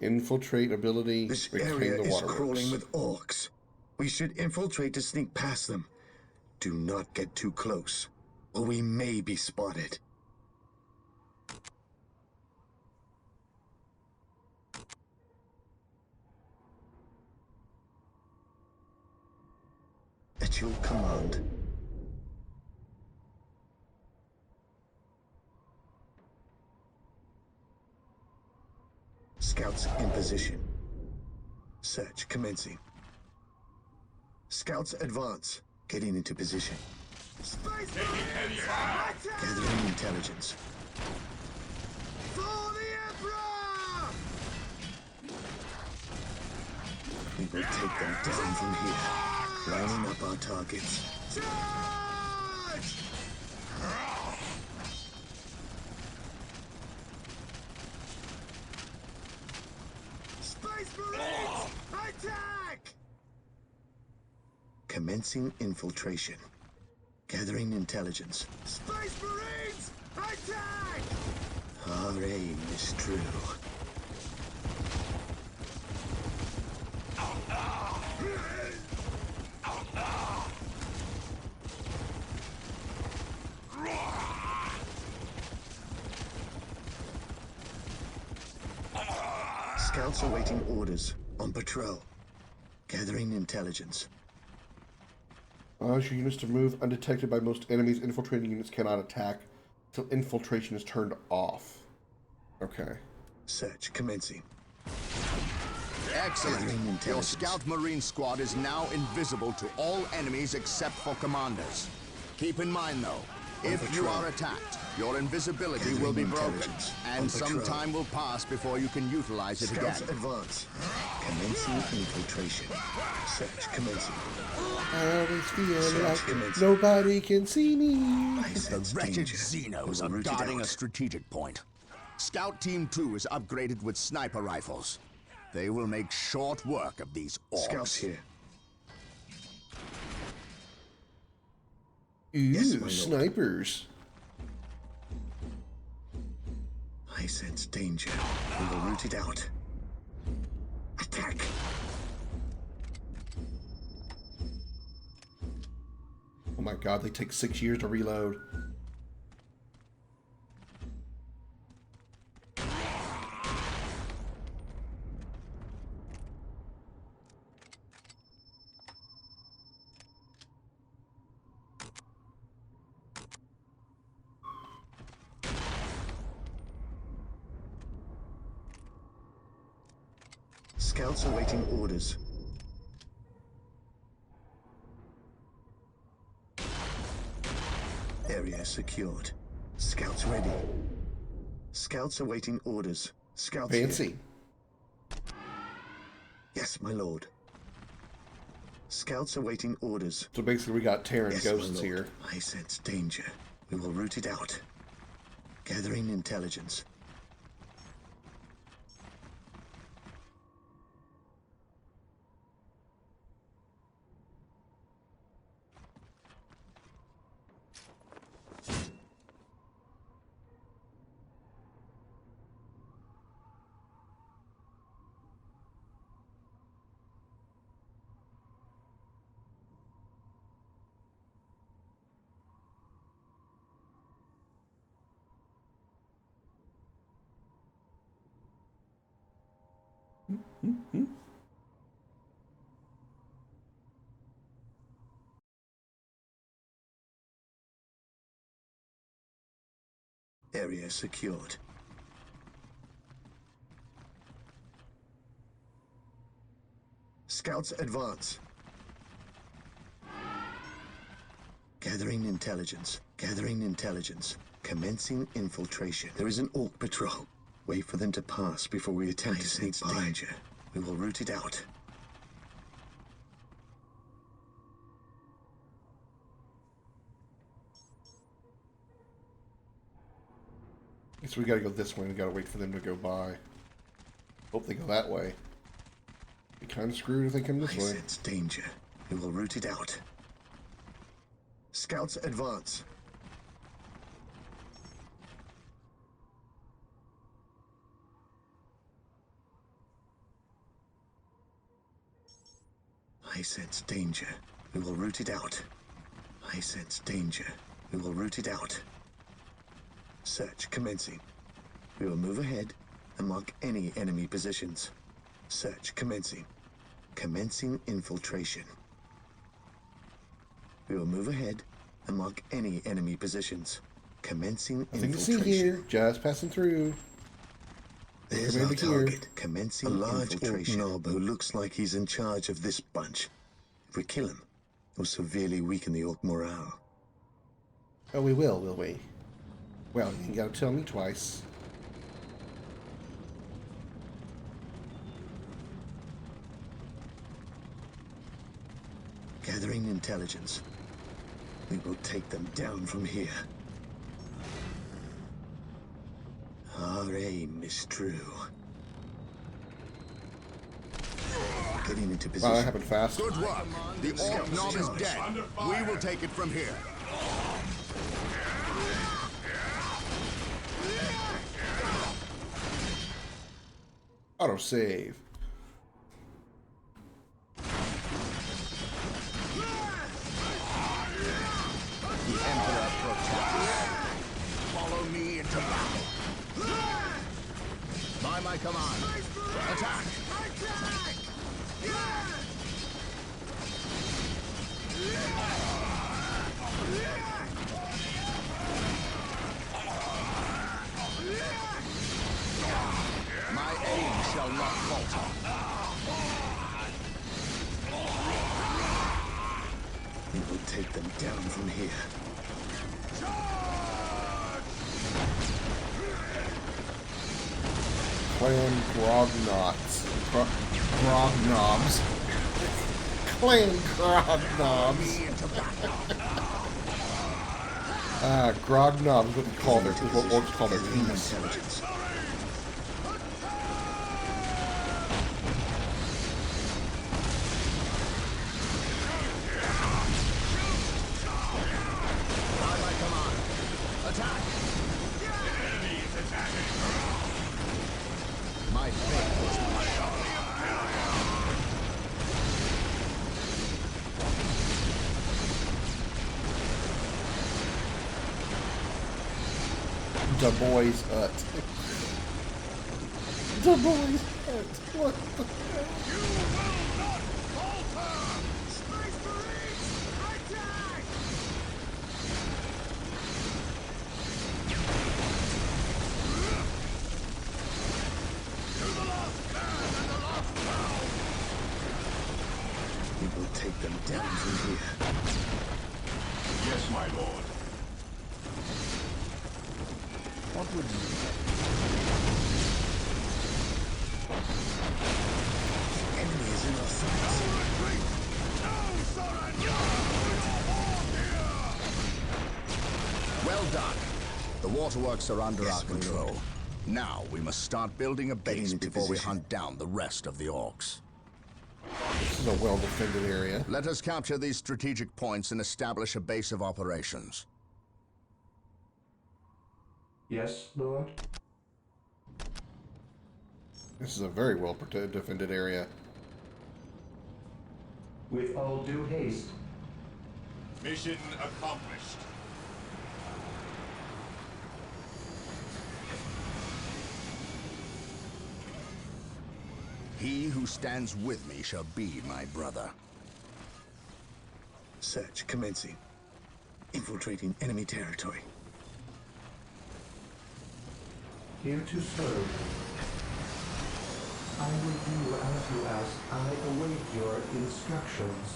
Infiltrate ability, This reclaim area the is waterworks. crawling with orcs. We should infiltrate to sneak past them. Do not get too close, or we may be spotted. At your command. Scouts in position. Search commencing. Scouts advance. Getting into position. Gathering intelligence. For the Emperor! We will take them down from here. Lining up our targets. Charge! Space Marines! Attack! Commencing infiltration. Gathering intelligence. Space Marines! Attack! Our aim is true. Scouts awaiting orders. On patrol. Gathering intelligence. Allows your units to move undetected by most enemies. Infiltrating units cannot attack until infiltration is turned off. Okay. Search commencing. Excellent. Gathering Your intelligence. Scout Marine squad is now invisible to all enemies except for commanders. Keep in mind, though, if you patrol. are attacked, your invisibility Gathering will be broken, intelligence. On and some patrol. time will pass before you can utilize it Scouts again. advance. Commencing infiltration. Search commencing. I always feel Search like commencing. nobody can see me. I The sense wretched danger. Xenos We will are root it guarding a out. strategic point. Scout Team 2 is upgraded with sniper rifles. They will make short work of these orcs. Scouts here. Ooh, Yes, my lord. snipers. I sense danger. We will root it out. Attack! Oh my god, they take 6 years to reload. Scouts awaiting orders. Area secured. Scouts ready. Scouts awaiting orders. Scouts here. Fancy. Yes, my lord. Scouts awaiting orders. So basically we got Terran Yes, ghosts my lord. here. I sense danger. We will root it out. Gathering intelligence. Area secured. Scouts advance. Gathering intelligence. Gathering intelligence. Commencing infiltration. There is an Orc patrol. Wait for them to pass before we attempt to sneak by. Danger. We will root it out. So we gotta go this way. We gotta wait for them to go by. Hope they go that way. Be kind of screwed if they come this way. I sense danger. We will root it out. Scouts advance. I sense danger. We will root it out. I sense danger. We will root it out. Search commencing. We will move ahead and mark any enemy positions. Search commencing. Commencing infiltration. We will move ahead and mark any enemy positions. Commencing Nothing to infiltration. see here. Just passing through. There's our target. Commencing a large infiltration. Orc knob who looks like he's in charge of this bunch. If we kill him, we'll severely weaken the Orc morale. Oh, we will we? Well, you gotta tell me twice. Gathering intelligence. We will take them down from here. Our aim is true. Getting into position. Wow, that happened fast. Good work. The Orc knob is dead. We will take it from here. Auto save. The Emperor protects. Follow me into battle. By my command. Attack! My aim shall not falter. We will take them down from here. Clan Grognobs. Grognobs. Clan Grognobs. Grognobs is what we call their, is what orcs call their penis. My fate is my The boys hut. The boys hut. What the hell? You will not falter! Space Marines, attack! To the last man and the last round! We will take them down from here. Yes, my lord. What would you The enemy is in our sights. Well done. The waterworks are under our control. Now we must start building a base before we hunt down the rest of the orcs. This is a well-defended area. Let us capture these strategic points and establish a base of operations. Yes, Lord? This is a very well-defended area. With all due haste. Mission accomplished. He who stands with me shall be my brother. Search commencing. Infiltrating enemy territory. Here to serve. I will do as you ask. I await your instructions.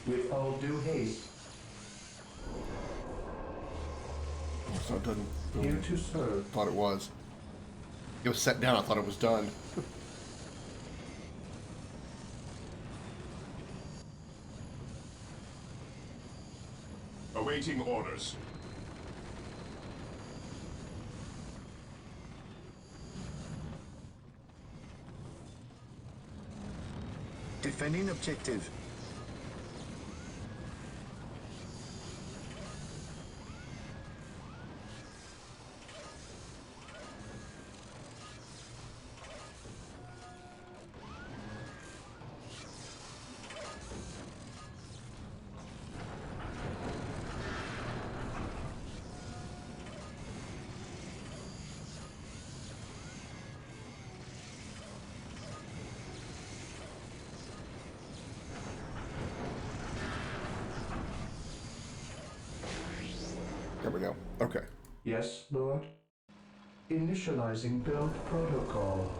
With all due haste. So it doesn't. Here to serve. Thought it was. It was set down. I thought it was done. Awaiting orders. Defending objective. There we go. Okay. Yes, Lord. Initializing build protocol.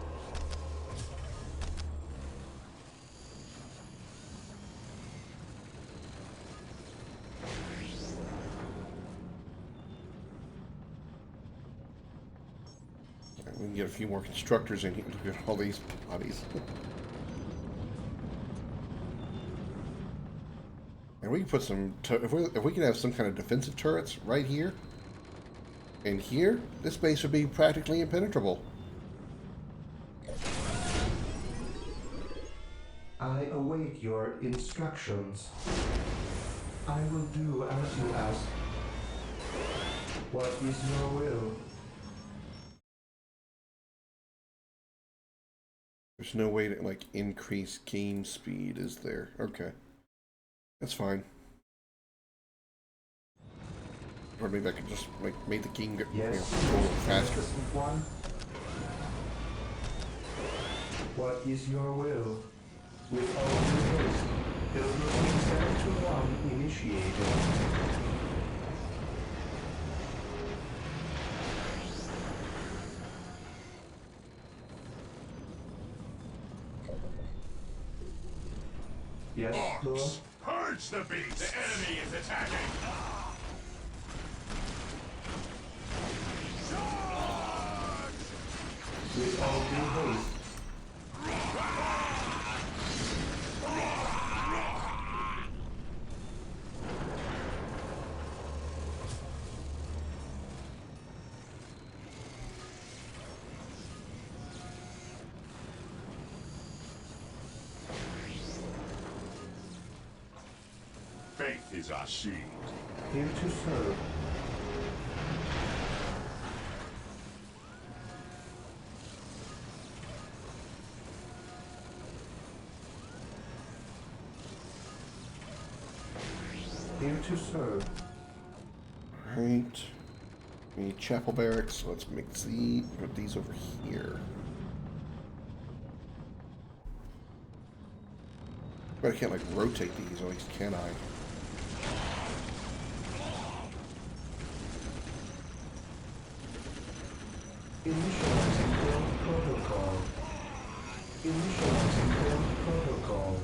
We can get a few more constructors in here. Look at all these bodies. And we can put some, if we can have some kind of defensive turrets right here and here, this base would be practically impenetrable. I await your instructions. I will do as you ask. What is your will? There's no way to, like, increase game speed, is there? Okay. That's fine. Or maybe I could just, like, make the game go, Yes, go a little faster. one. What is your will? With all due haste, build routine 721 initiated. Yes, Lord. Purge the beast! The enemy is attacking! With all due haste. Faith is our shield. Here to serve. Here to serve. Alright. We need chapel barracks, so let's make put these over here. But I can't, like, rotate these, at least can I? Initializing build protocol. Initializing build protocol.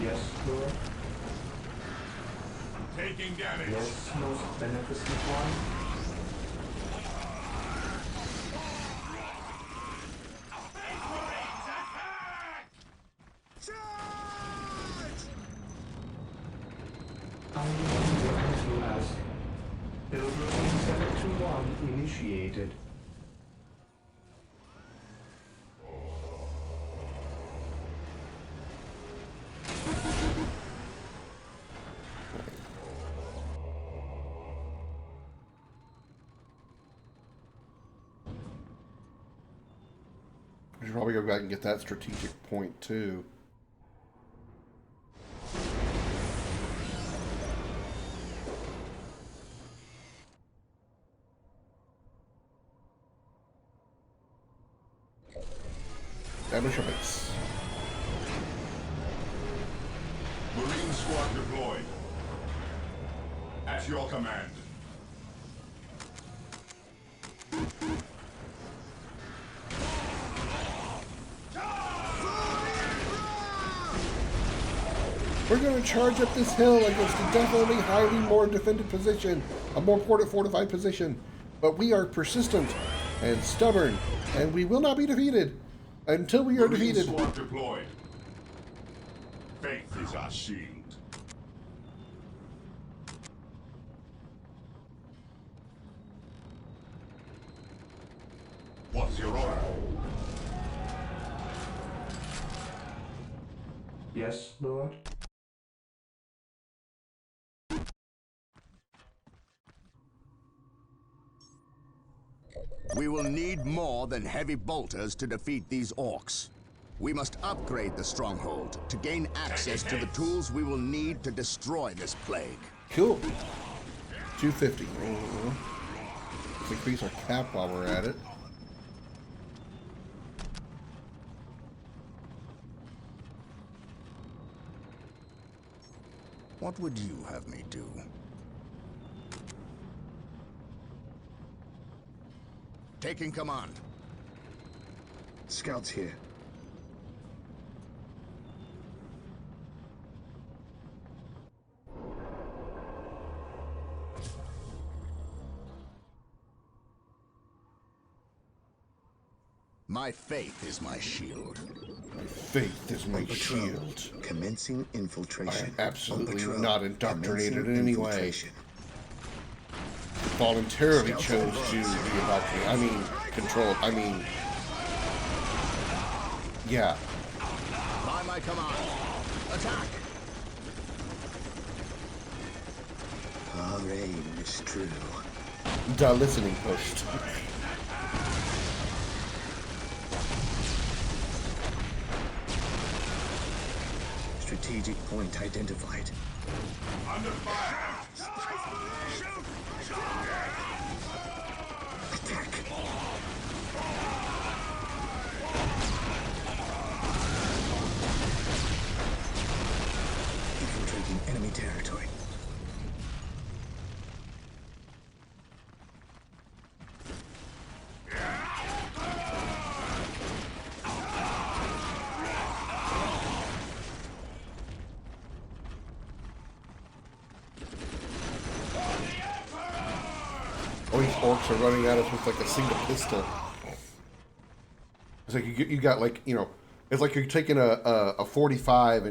Yes, Lord. Taking damage. Yes, most beneficent one. I will do as you ask. initiated. We should probably go back and get that strategic point too. Establish a base. Marine squad deployed. At your command. We're going to charge up this hill against a definitely highly more defended position, a more fortified position. But we are persistent and stubborn, and we will not be defeated until we are Marine defeated. squad deployed. Faith is our shield. What's your order? Yes, Lord? We will need more than heavy bolters to defeat these orcs. We must upgrade the stronghold to gain access to the tools we will need to destroy this plague. Cool. 250. Let's increase our cap while we're at it. What would you have me do? Taking command. Scouts here. My faith is my shield. Faith is my shield. Commencing I infiltration. am absolutely On patrol. not indoctrinated Commencing in any way. infiltration. Voluntarily Scouts chose above. to be indoctrinated. I mean, controlled. I mean, yeah. By my command. Attack! Our aim is true. The listening post. Strategic point identified. Under fire! Attack. Infiltrating enemy territory. All these orcs are running at us with like a single pistol. It's like you got like, you know, it's like you're taking a 45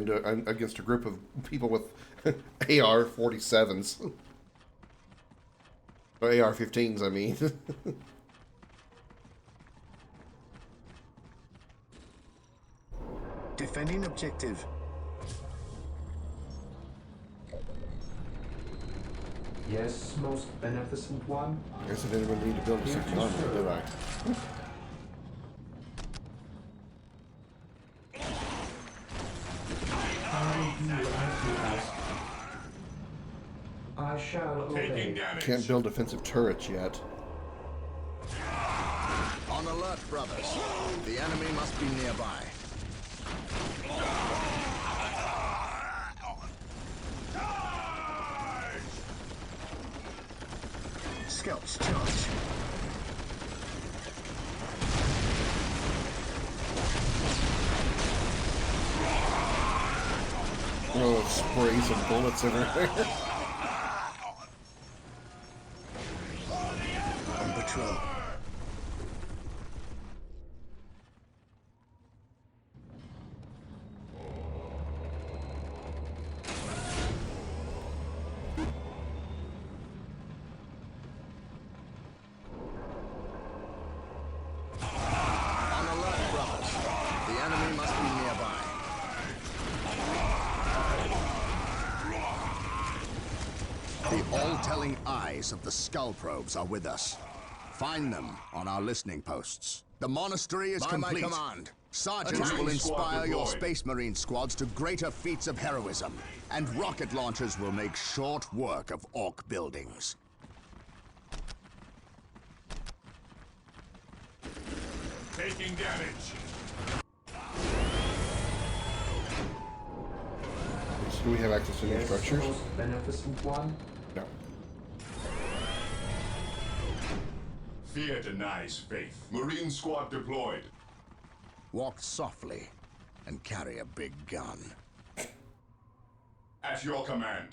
against a group of people with AR-47s. Or AR-15s, I mean. Defending objective. Yes, most beneficent one? I guess I didn't even need to build a second army, did I? I do as you ask. I shall Taking obey. damage. Can't build defensive turrets yet. On alert, brothers. The enemy must be nearby. Scouts charge. Oh, spray some bullets everywhere. On patrol. enemy must be nearby. The all-telling eyes of the skull probes are with us. Find them on our listening posts. The monastery is complete. By my command, sergeants will inspire your Space Marine squads to greater feats of heroism, and rocket launchers will make short work of Orc buildings. Taking damage. So do we have access to new Yes, structures? most beneficent one. No. Fear denies faith. Marine squad deployed. Walk softly and carry a big gun. At your command.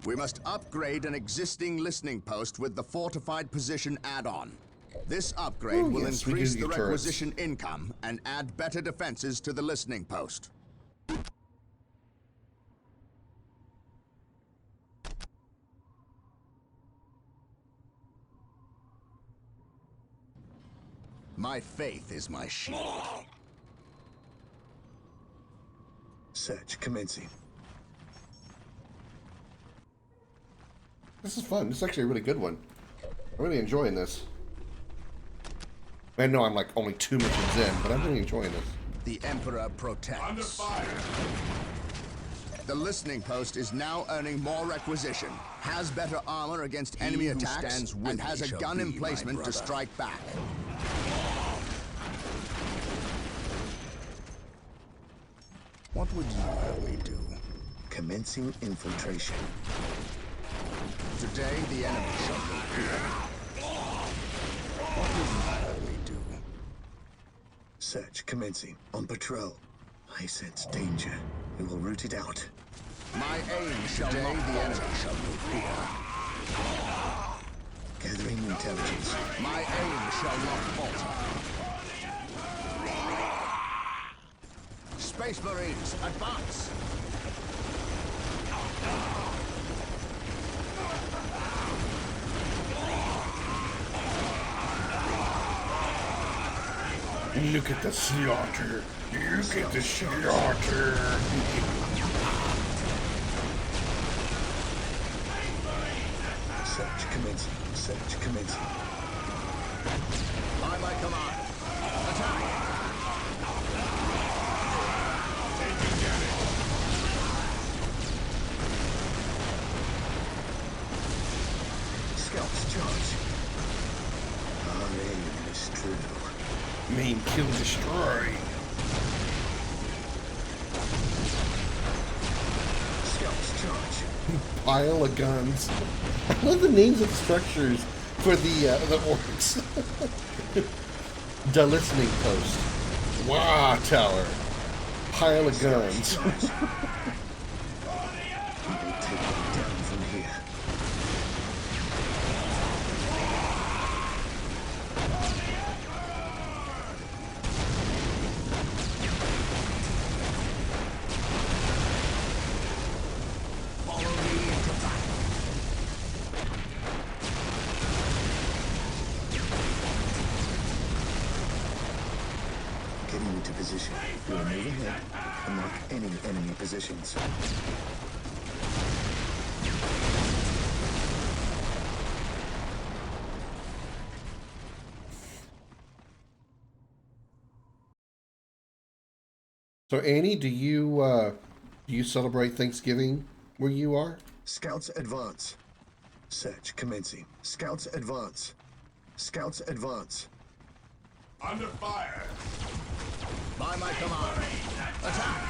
We must upgrade an existing listening post with the fortified position add-on. This upgrade will yes, we increase do the need turrets. requisition income and add better defenses to the listening post. My faith is my shield. Search commencing. This is fun. This is actually a really good one. I'm really enjoying this. I know I'm like only 2 missions in, but I'm really enjoying this. The Emperor protects. Under fire. The listening post is now earning more requisition, has better armor against enemy attacks, and has a gun emplacement to strike back. What would you have me do? Commencing infiltration. Today the enemy shall go here. What would you have me do? Search commencing. On patrol. I sense danger. We will root it out. My aim shall not the enemy shall go here. Gathering intelligence. My aim shall not falter. Space Marines, advance! Look at the slaughter. Look at the slaughter. Search commencing. Search commencing. By my command. Attack! Scouts charge. Our aim is true. Main kill destroy. Scouts charge. Pile of guns. I love the names of the structures for the orcs. The listening post. Wow, tower. Pile of guns. We will take them down from here. Getting into position. We will move ahead and mark any enemy positions. So Annie, do you celebrate Thanksgiving where you are? Scouts advance. Search commencing. Scouts advance. Scouts advance. Under fire. By my command. Attack!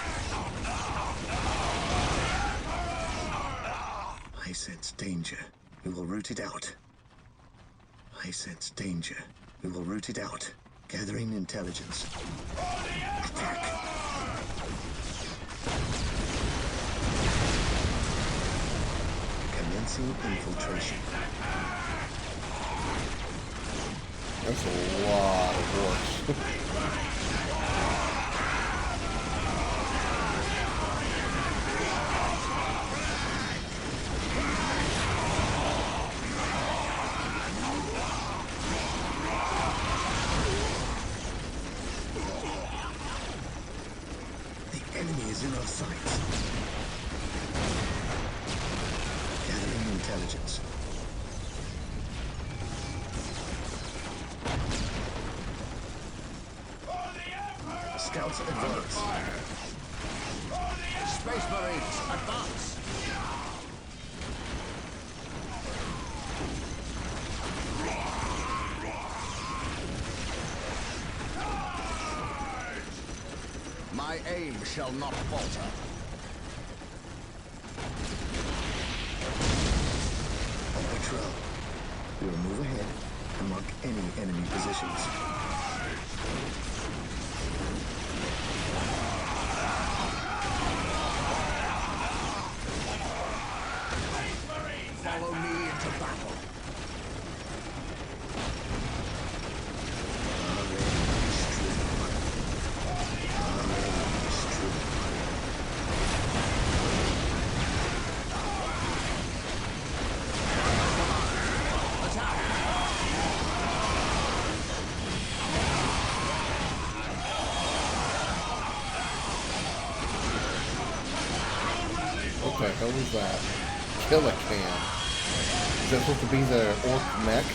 I sense danger. We will root it out. I sense danger. We will root it out. Gathering intelligence. Attack. Commencing infiltration. That's a lot of orcs. The enemy is in our sights. Gathering intelligence. Scouts advance. Space Marines, advance! My aim shall not falter. On patrol. We will move ahead and mark any enemy positions. Follow me into battle. What the hell is that? Killer cam. Is that supposed to be the orc mech?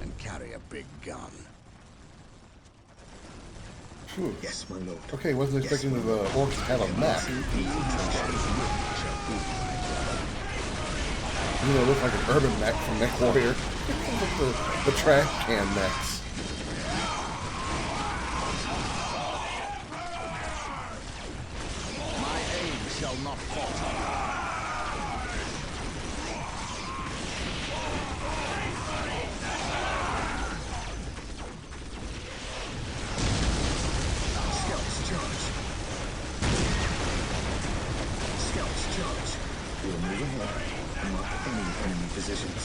And carry a big gun. Phew. Yes, my lord. Okay, wasn't expecting the orcs to have a mech. You know, it looks like an urban mech from Mech Warrior. the trash can mechs. My aim shall not falter. Scouts charge. Scouts charge. We will move ahead and mark any enemy positions.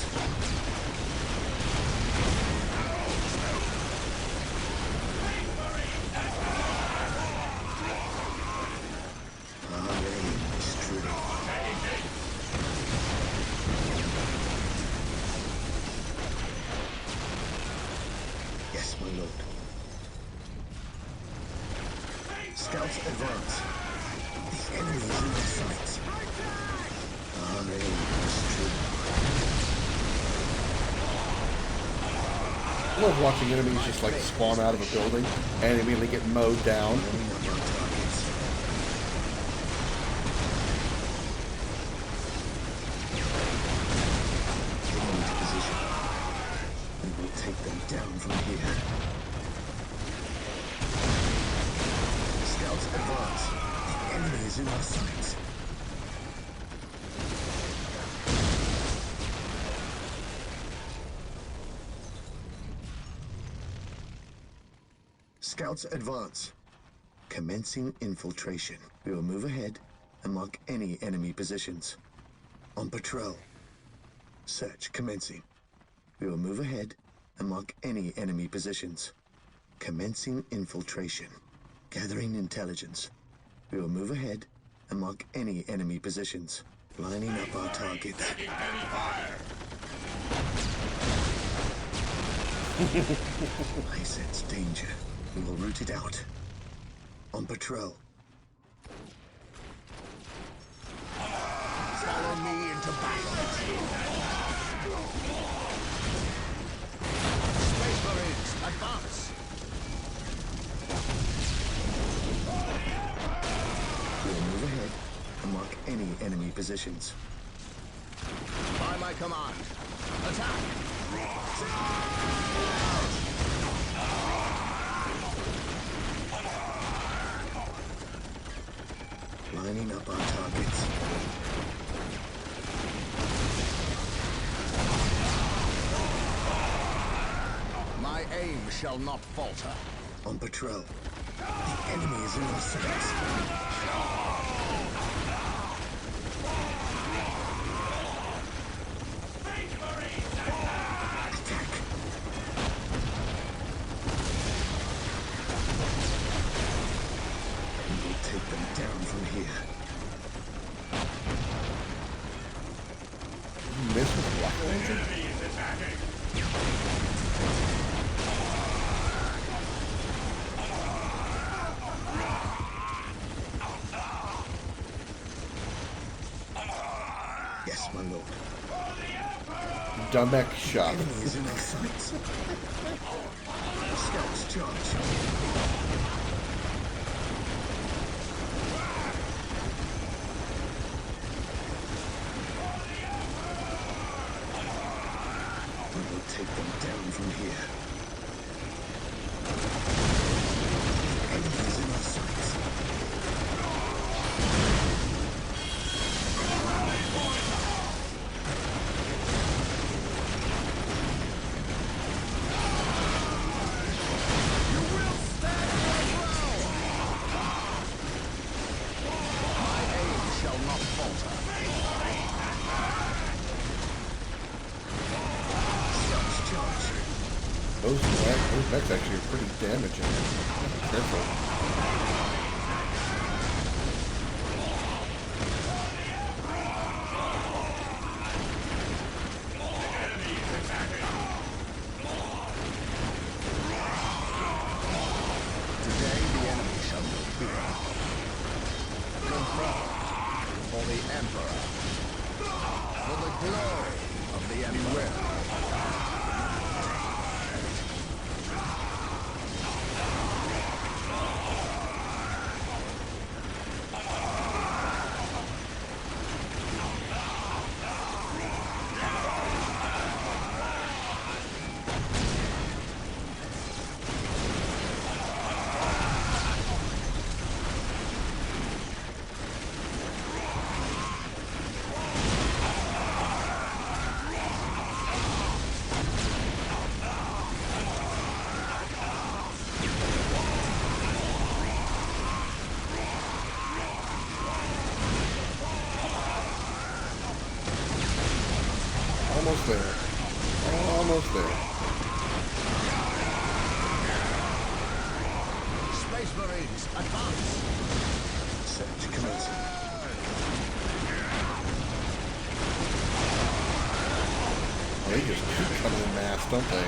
Our aim is true. Yes, my lord. Scouts advance. The enemy is in our sights. Our aim is true. I love watching enemies just like spawn out of a building and immediately get mowed down. Lining up our targets. Getting into position. We will take them down from here. Scouts advance. The enemy is in our sights. Scouts advance. Commencing infiltration. We will move ahead and mark any enemy positions. On patrol. Search commencing. We will move ahead and mark any enemy positions. Commencing infiltration. Gathering intelligence. We will move ahead and mark any enemy positions. Lining up our targets. I sense danger. We will root it out. On patrol. Follow me into battle. Space Marines, advance. We will move ahead and mark any enemy positions. By my command, attack. Lining up our targets. My aim shall not falter. On patrol. The enemy is in our sights. Take them down from here. Miss with the rocket launcher? Enemy is attacking. Yes, my lord. Dumbeck shot. Enemy is in our sights. Scouts charge. We will take them down from here. The enemy is in our sights. Scouts charge. Those mechs actually are pretty damaging. Careful. Today the enemy shall be fear. Confront for the Emperor. For the glory of the Emperor. Almost there. Almost there. Space Marines, advance! Search commencing. They just keep coming in mass, don't they?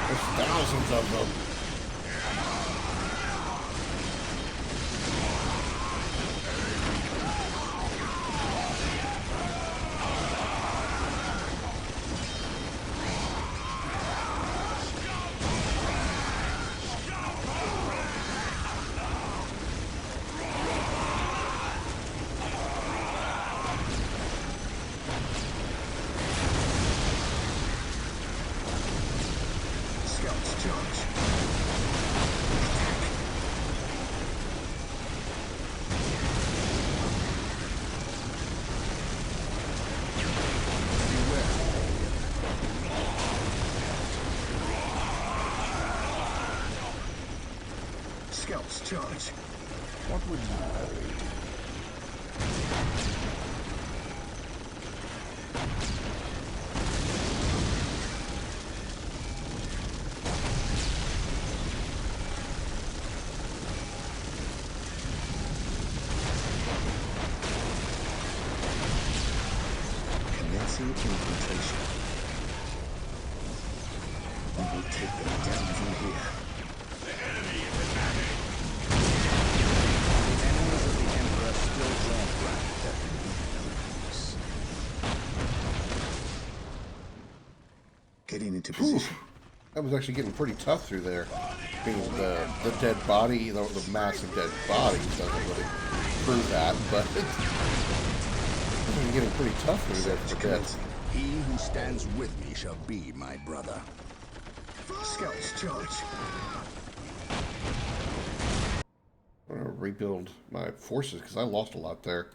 There's thousands of them. Scouts charge. Scouts charge. What would you do? Commencing infiltration. We will take them down from here. The enemy is attacking. The enemies of the Emperor still draw breath. Getting into position. That was actually getting pretty tough through there. Being the dead body, the massive dead body doesn't really prove that, but it's getting pretty tough through there for the dead. He who stands with me shall be my brother. Scouts charge. All rebuild my forces because I lost a lot there.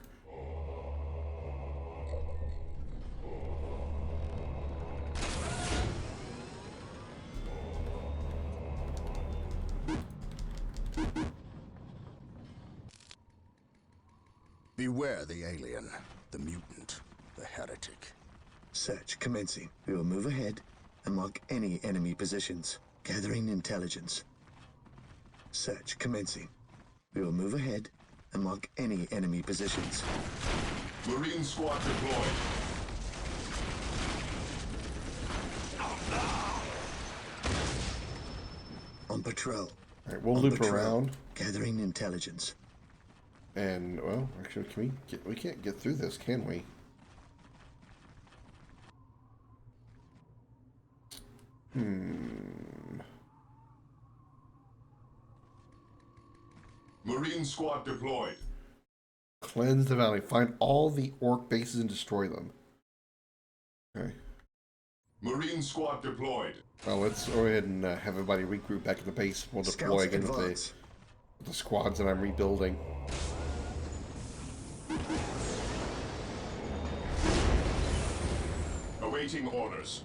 Beware the alien, the mutant, the heretic. Search commencing. We will move ahead and mark any enemy positions. Gathering intelligence. Search commencing. We will move ahead and mark any enemy positions. Marine squad deployed. On patrol. All right, we'll On loop patrol. around. Gathering intelligence. And, well, actually, we can't get through this, can we? Marine squad deployed. Cleanse the valley. Find all the orc bases and destroy them. Okay. Marine squad deployed. Well, let's go ahead and have everybody regroup back at the base. We'll deploy Scouts again advance. with the squads that I'm rebuilding. Awaiting orders.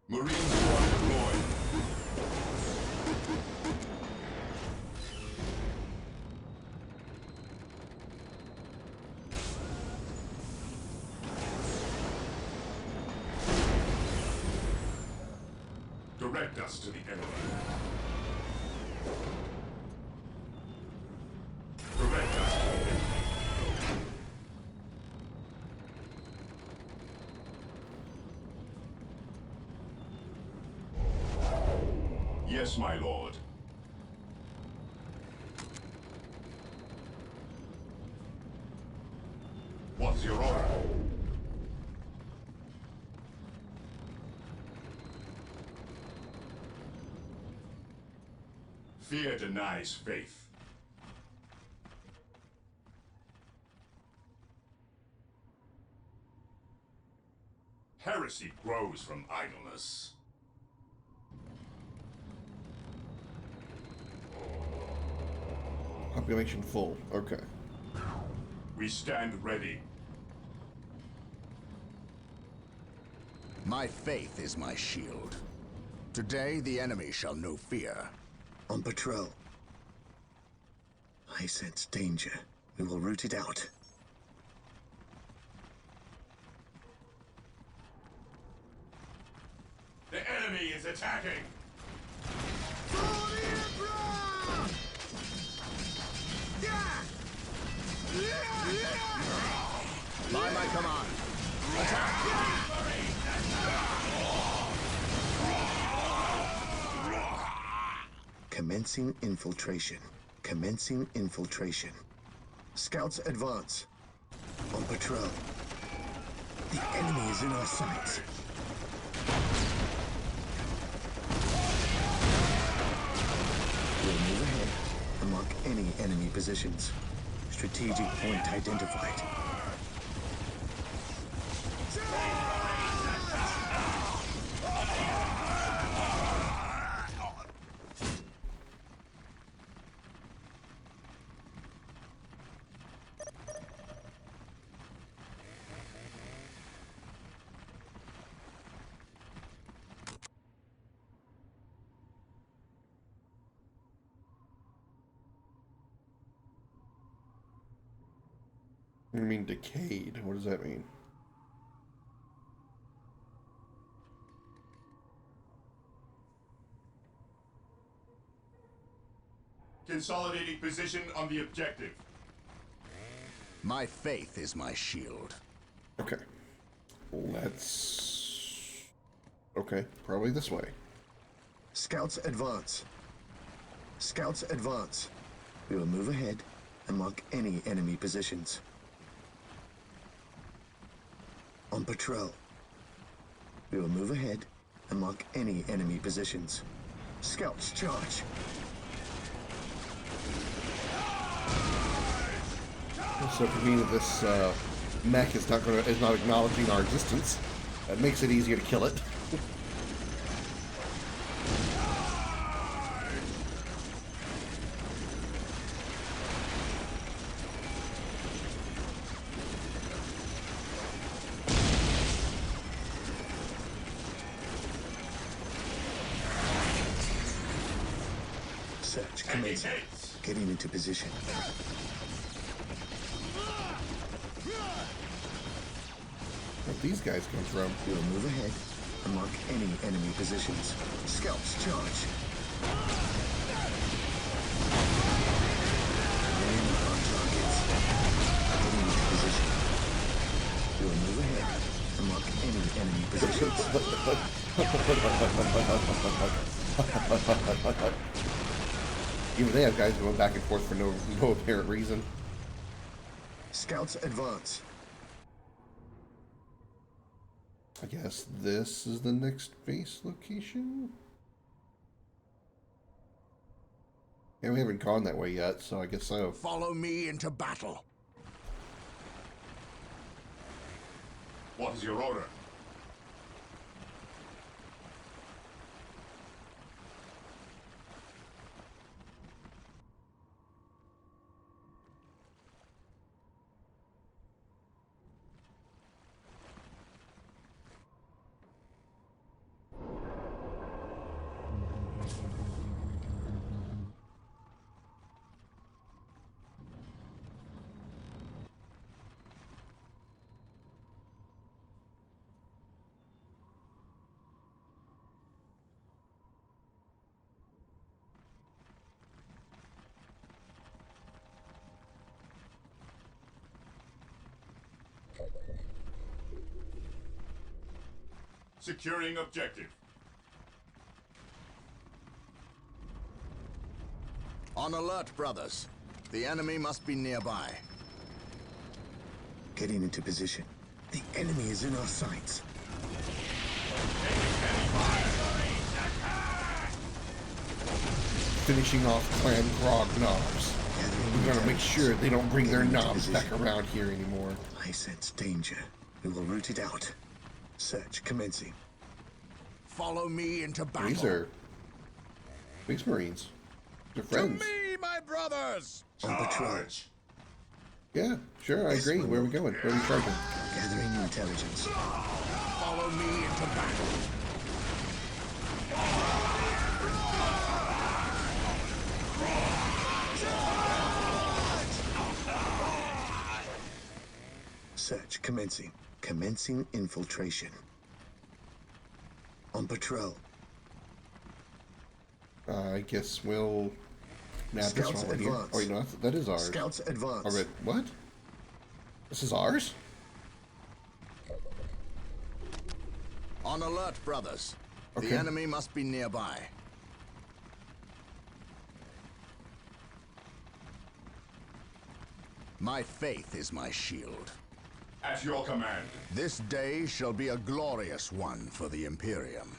Marine squad deployed. Direct us to the enemy. Direct us to the enemy. Yes, my lord. What's your order? Fear denies faith. Heresy grows from idleness. Population full. Okay. We stand ready. My faith is my shield. Today, the enemy shall know fear. On patrol. I sense danger. We will root it out. The enemy is attacking! By my command. Commencing infiltration. Commencing infiltration. Scouts advance. On patrol. The enemy is in our sights. We'll move ahead and mark any enemy positions. Strategic point identified. I mean decayed. What does that mean? Consolidating position on the objective. My faith is my shield. Okay. Let's... Okay, probably this way. Scouts advance. Scouts advance. We will move ahead and mark any enemy positions. On patrol. We will move ahead and mark any enemy positions. Scouts charge. So for me, this mech is not acknowledging our existence. That makes it easier to kill it. Search commencing. Getting into position. Where'd these guys come from? We'll move ahead and mark any enemy positions. Scouts charge. Laying on targets. Getting into position. We'll move ahead and mark any enemy positions. Even they have guys going back and forth for no apparent reason. Scouts advance. I guess this is the next base location? Yeah, we haven't gone that way yet, so I guess so. Follow me into battle. What is your order? Securing objective. On alert, brothers. The enemy must be nearby. Getting into position. The enemy is in our sights. Finishing off Clan Grog knobs. We're gonna make sure they don't bring their knobs back around here anymore. I sense danger. We will root it out. Search commencing. Follow me into battle. These are Space Marines. They're friends. To me, my brothers! On patrol. Yeah, sure, I agree. Where are we going? Where are we charging? Gathering intelligence. Follow me into battle. Search commencing. Commencing infiltration. On patrol. I guess we'll nab this Scouts one here. advance. Oh, wait, no, that is ours. Scouts advance. Oh, wait, what? This is ours? On alert, brothers. Okay. The enemy must be nearby. My faith is my shield. At your command. This day shall be a glorious one for the Imperium.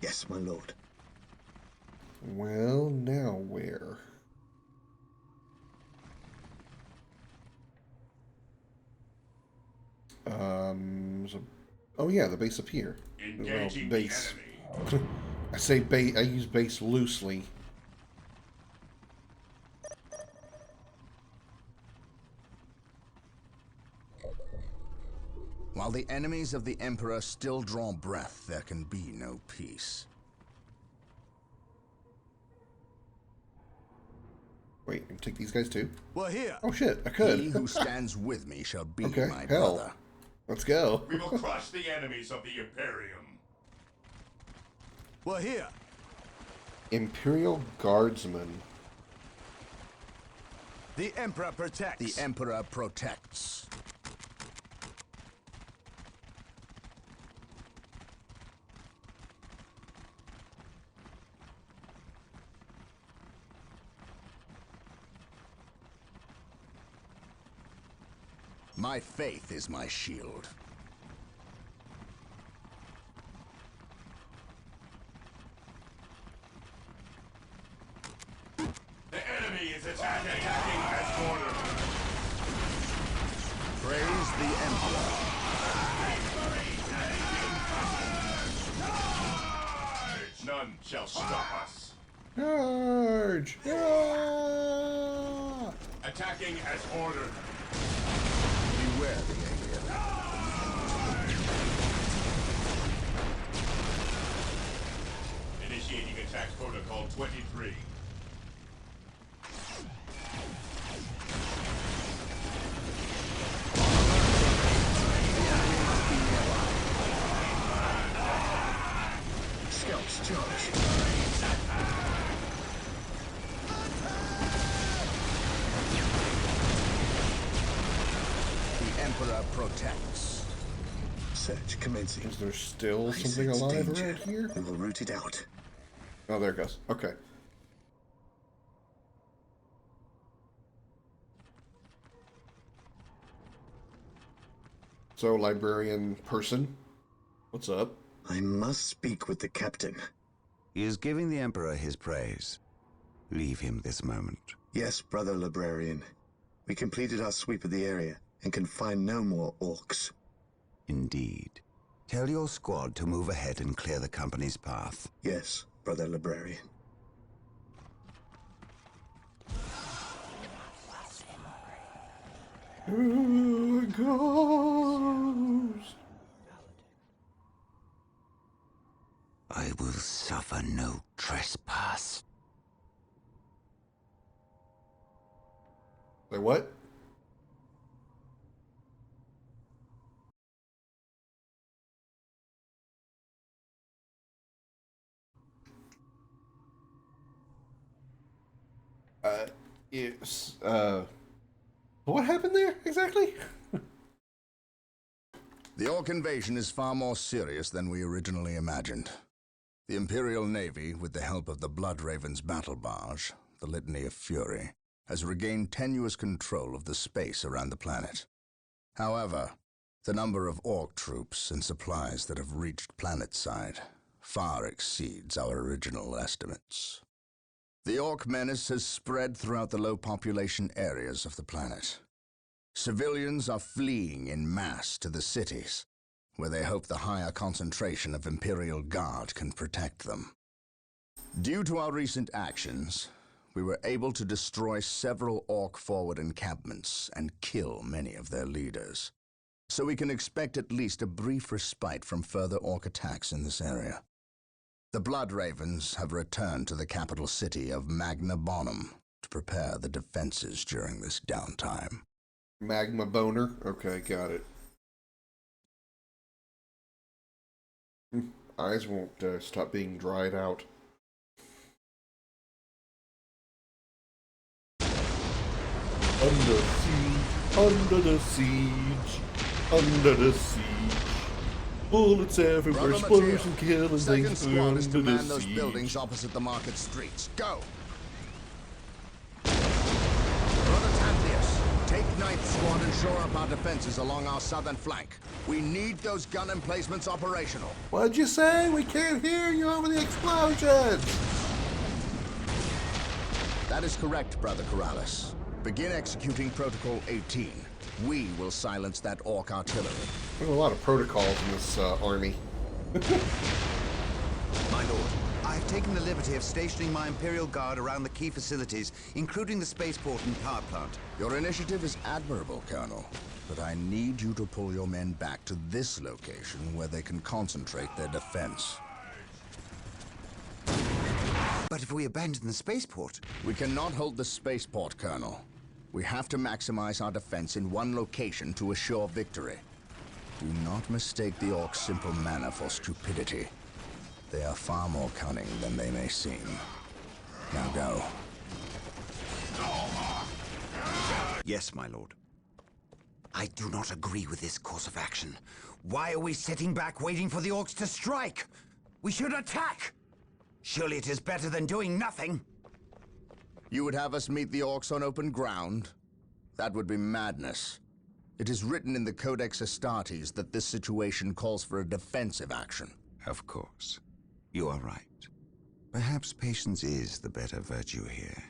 Yes, my lord. Well, now where? Oh yeah, the base up here. Engaging Well, base. the enemy. I say base. I use base loosely. While the enemies of the Emperor still draw breath, there can be no peace. Wait, I can take these guys too? We're here. Oh shit, I could. He who stands with me shall be Okay, my hell. brother. Let's go. We will crush the enemies of the Imperium. We're here. Imperial Guardsmen. The Emperor protects. The Emperor protects. My faith is my shield. The enemy is attacking as ordered. Praise the Emperor. None shall stop us. Charge! Yeah! Attacking as ordered. Beware the alien. Initiating attack protocol 23. Scouts charge. The Emperor protects. Search commencing. Is there still I something sense alive danger. around here? We will root it out. Oh, there it goes. Okay. So, librarian person, what's up? I must speak with the captain. He is giving the Emperor his praise. Leave him this moment. Yes, brother librarian. We completed our sweep of the area and can find no more orcs. Indeed. Tell your squad to move ahead and clear the company's path. Yes, brother librarian. Here it goes. I will suffer no trespass. Say what? It's, what happened there exactly? The Orc invasion is far more serious than we originally imagined. The Imperial Navy, with the help of the Blood Raven's battle barge, the Litany of Fury, has regained tenuous control of the space around the planet. However, the number of Orc troops and supplies that have reached planetside far exceeds our original estimates. The Orc menace has spread throughout the low-population areas of the planet. Civilians are fleeing en masse to the cities, where they hope the higher concentration of Imperial Guard can protect them. Due to our recent actions, we were able to destroy several Orc forward encampments and kill many of their leaders. So we can expect at least a brief respite from further Orc attacks in this area. The Blood Ravens have returned to the capital city of Magna Bonum to prepare the defenses during this downtime. Magma boner? Okay, got it. Eyes won't stop being dried out. Under siege, under the siege, under the siege. Bullets everywhere, Brother explosions and Matteo, killing Second things squad is to under the man those siege. buildings opposite the market streets. Go! Brother Tantius, take Ninth Squad and shore up our defenses along our southern flank. We need those gun emplacements operational. What'd you say? We can't hear you over the explosions! That is correct, Brother Corrales. Begin executing Protocol 18. We will silence that Orc artillery. There's a lot of protocols in this army. My lord, I have taken the liberty of stationing my Imperial Guard around the key facilities, including the spaceport and power plant. Your initiative is admirable, Colonel, but I need you to pull your men back to this location where they can concentrate their defense. But if we abandon the spaceport... We cannot hold the spaceport, Colonel. We have to maximize our defense in one location to assure victory. Do not mistake the Orcs' simple manner for stupidity. They are far more cunning than they may seem. Now go. Yes, my lord. I do not agree with this course of action. Why are we sitting back waiting for the Orcs to strike? We should attack! Surely it is better than doing nothing. You would have us meet the Orcs on open ground? That would be madness. It is written in the Codex Astartes that this situation calls for a defensive action. Of course. You are right. Perhaps patience is the better virtue here.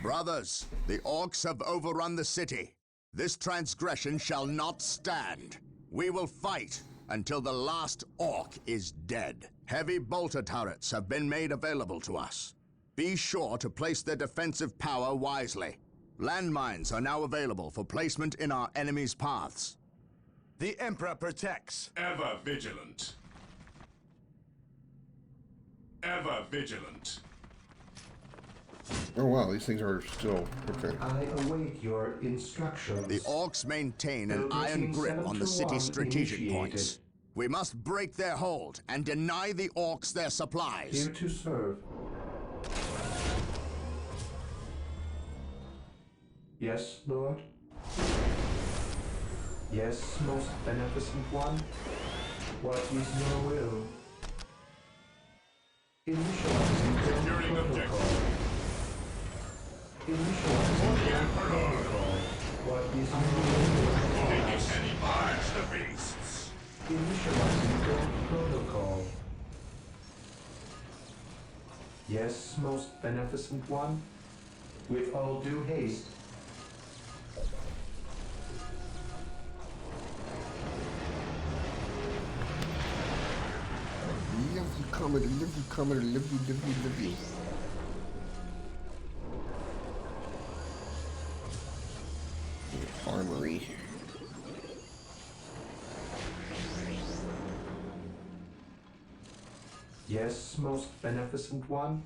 Brothers, the orcs have overrun the city. This transgression shall not stand. We will fight until the last orc is dead. Heavy bolter turrets have been made available to us. Be sure to place their defensive power wisely. Landmines are now available for placement in our enemies' paths. The Emperor protects. Ever vigilant. Ever vigilant. Oh wow, these things are still okay. I await your instructions. The orcs maintain an Build iron routine grip on the 721 city's strategic initiated. points. We must break their hold and deny the orcs their supplies. Here to serve. Yes, Lord? Yes, most beneficent one? What is your will? Initializing Securing protocol. objective. Initializing protocol. What is your will? Taking any barge the beasts. Initializing protocol. Yes, most beneficent one? With all due haste. Lovely comedy, lovely comedy, lovely, lovely, lovely. Armory. Yes, most beneficent one?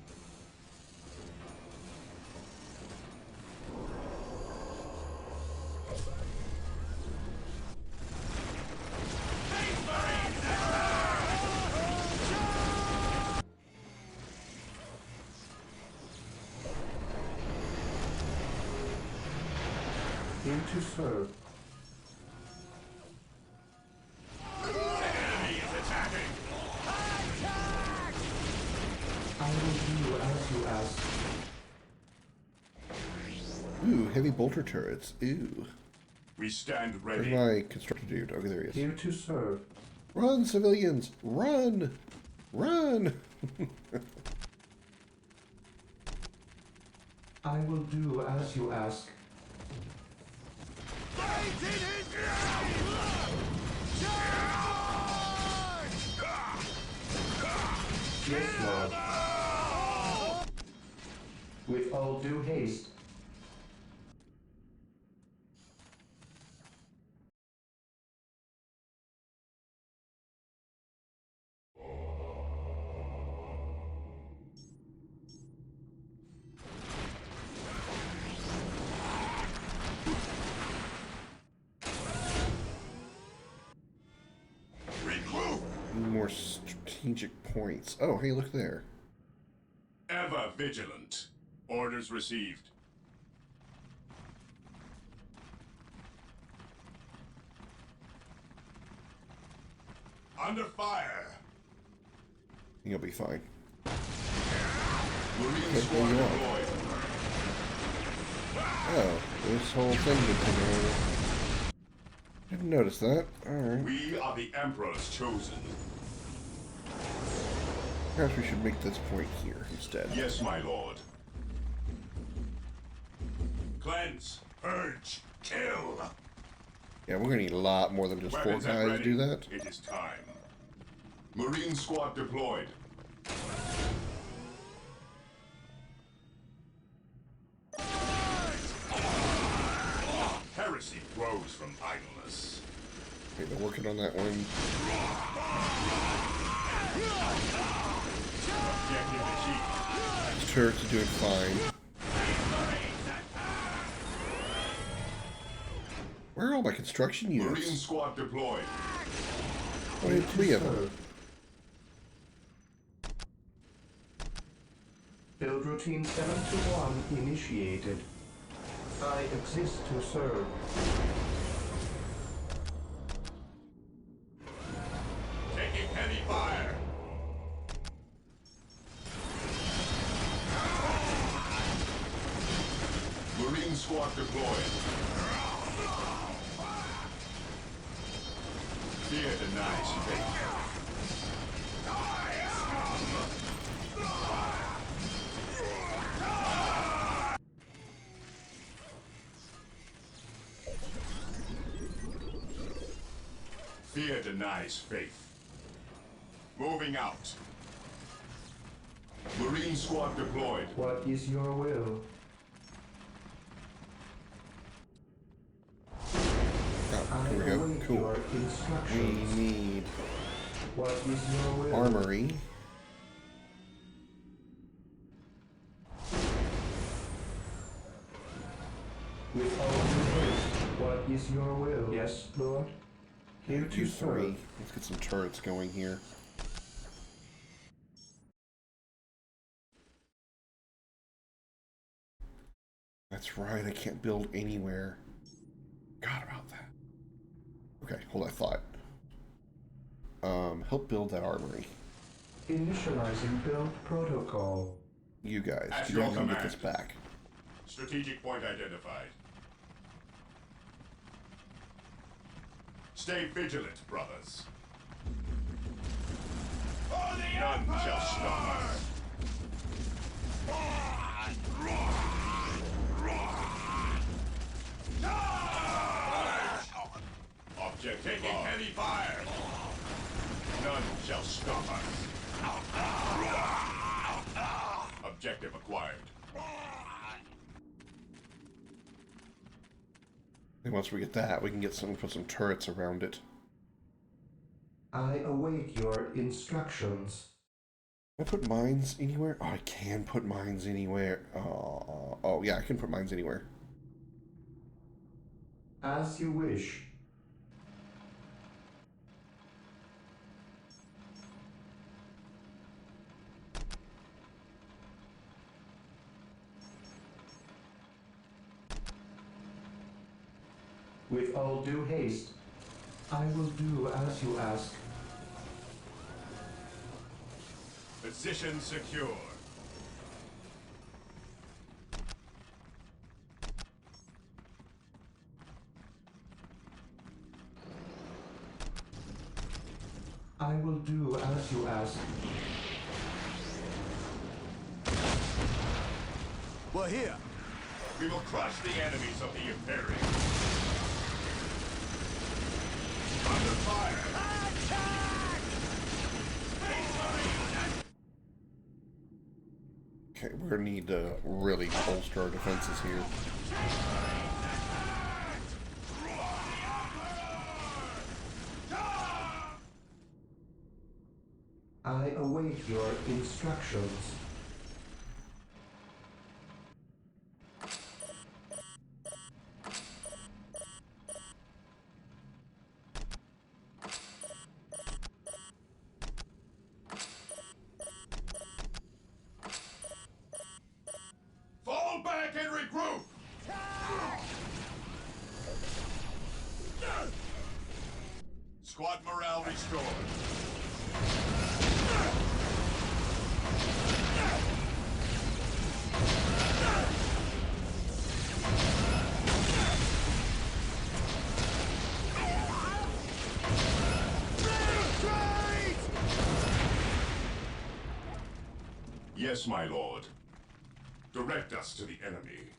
Here to serve. Enemy is attacking. I will do as you ask. Ooh, heavy bolter turrets. Ooh. We stand Where's ready. my constructor dude? Okay, there he is. Here to serve. Run, civilians! Run! Run! I will do as you ask. Yes, Lord. With all due haste. Regroup. More strategic points. Oh, hey, look there. Ever vigilant. Orders received. Under fire. You'll be fine. Marine Okay, squad there you are. deployed. Oh, this whole thing did come over. Didn't notice that. Alright. We are the Emperor's chosen. Perhaps we should make this point here instead. Yes, my lord. Cleanse, purge, kill. Yeah, we're gonna need a lot more than just four Weapons at guys to ready. do that. It is time. Marine squad deployed. Heresy grows from idleness. Okay, they're working on that one. Objective achieved. These turrets are doing fine. Where are all my construction Marine units? squad deployed. Only three of them. Build routine 721 initiated. I exist to serve. Taking heavy fire. Marine squad deployed. Fear denies faith. Fear denies faith. Moving out. Marine squad deployed. What is your will? Oh, I here we go. await Cool. your We instructions. need What is your will? armory. With all due haste, what is your will? Yes, Lord. Here to 2, 3. serve. Let's get some turrets going here. That's right, I can't build anywhere. Forgot about that. Okay, hold on, I thought. Help build that armory. Initializing build protocol. You guys, At you're your gonna come get command. this back. Strategic point identified. Stay vigilant, brothers. None shall stop us. Object taking heavy fire. None shall stop us. Objective acquired. And once we get that, we can get put some turrets around it. I await your instructions. Can I put mines anywhere? Oh, I can put mines anywhere. Oh yeah, I can put mines anywhere. As you wish. With all due haste, I will do as you ask. Position secure. I will do as you ask. We're here. We will crush the enemies of the Imperium. Under fire! Okay, we're gonna need to really bolster our defenses here. I await your instructions. Fall back and regroup! Squad morale restored. Yes, my lord. Direct us to the enemy.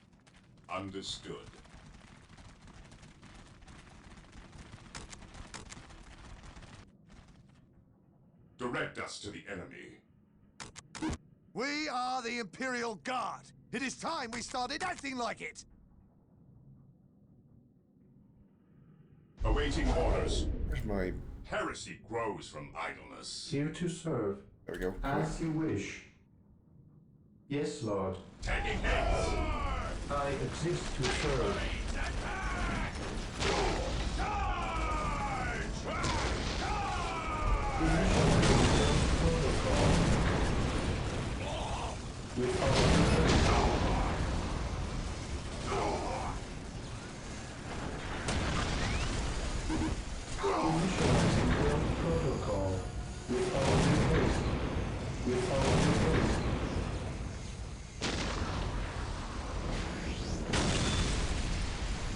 Understood. Direct us to the enemy. We are the Imperial Guard. It is time we started acting like it. Awaiting orders. Where's my... Heresy grows from idleness. Here to serve. There we go. As you wish. Yes, Lord. Taking hits. I exist to serve. Protocol. With all initializing build protocol. With all due haste. With all due haste.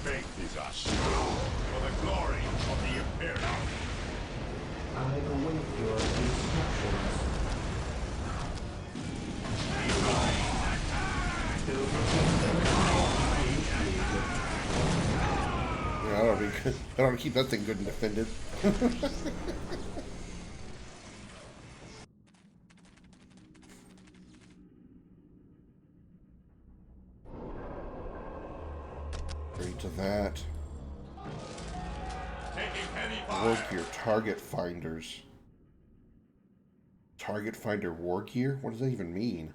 Faith is our shield for the glory of the Imperium. I await your instructions. Yeah, that'll be I don't keep that thing good and defended. Agree to that. War gear, target finders. Target finder war gear? What does that even mean?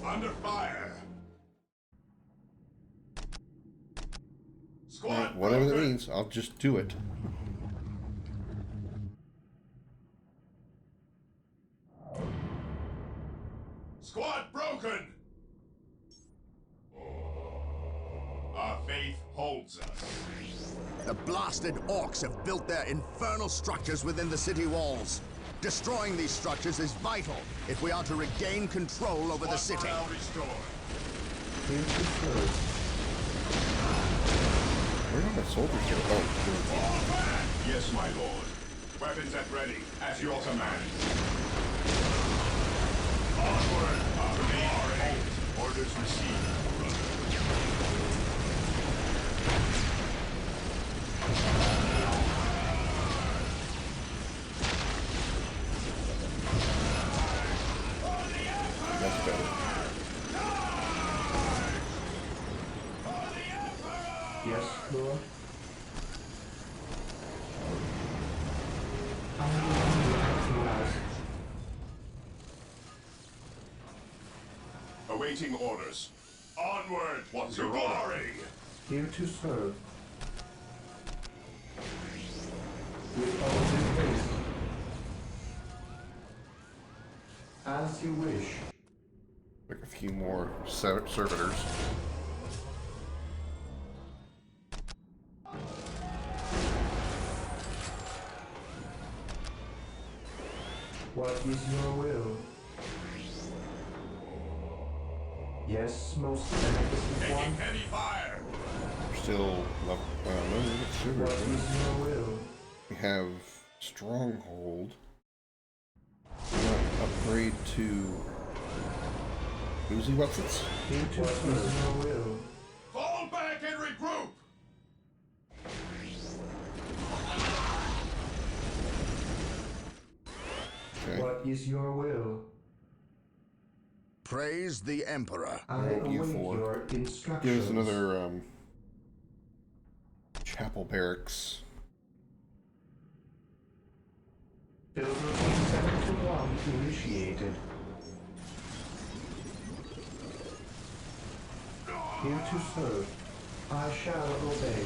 Under fire. Squad Whatever that broken. means, I'll just do it. Squad broken. Our faith holds us. The blasted orcs have built their infernal structures within the city walls. Destroying these structures is vital if we are to regain control over the city. Morale restored. Where are my soldiers here? Oh, Fall back! Yes, my lord. Weapons at ready, at your command. Onward! Orders received. that's better. Yes, Lord. How many do you have to ask? Awaiting orders. Onward! What's your glory? Here to serve. With all due haste. As you wish. Like a few more servitors. What is your will? Yes, most beneficent Taking one. heavy fire. We're still level. No, we get sugar. What is your will? We have stronghold. We want upgrade to Uzi weapons. Here to serve. What is your will? Fall back and regroup. Okay. What is your will? Praise the Emperor. I What await you for? your instructions. Give us another chapel barracks. Build routine 7 to 1 initiated. Here to serve. I shall obey.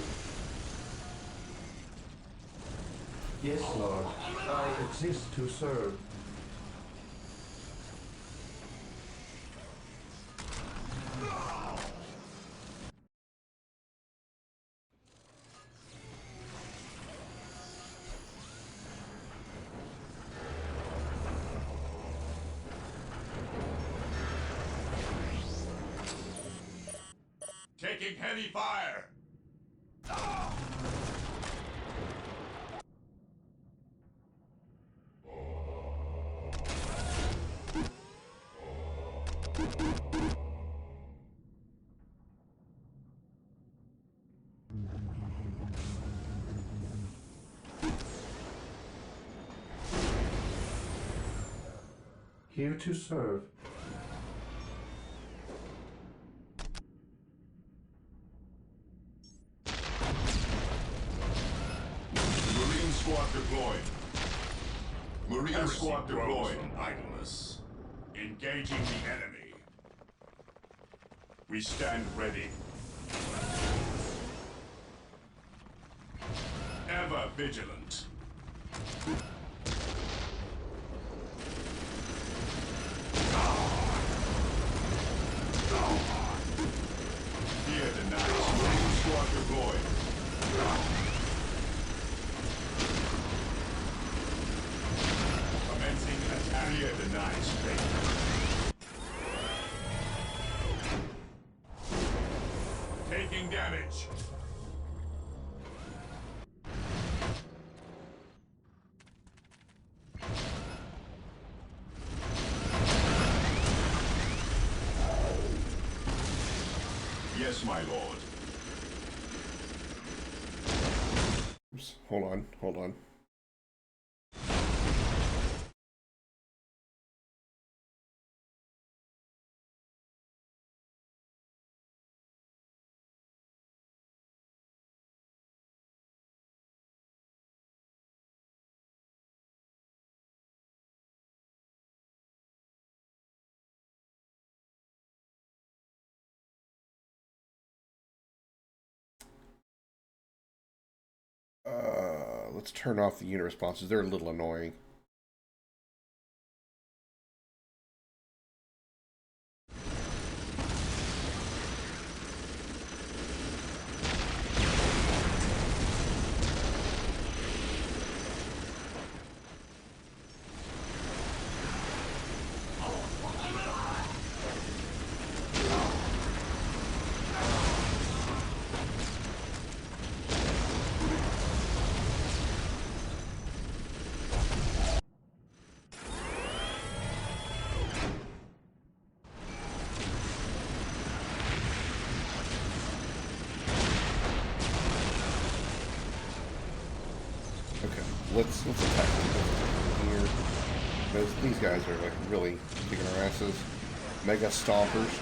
Yes, Lord. I exist to serve. Taking heavy fire. Here to serve. Marine squad deployed. Marine squad deployed. Idleness. Engaging the enemy. We stand ready. Ever vigilant. Fear denied. Marine squad deployed. Commencing attack. Fear denied. Taking damage. Yes, my lord. Oops, hold on, hold on. Let's turn off the unit responses. They're a little annoying. Let's attack them here. Because these guys are like really kicking our asses. Mega stompers.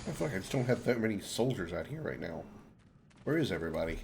I feel like I just don't have that many soldiers out here right now. Where is everybody?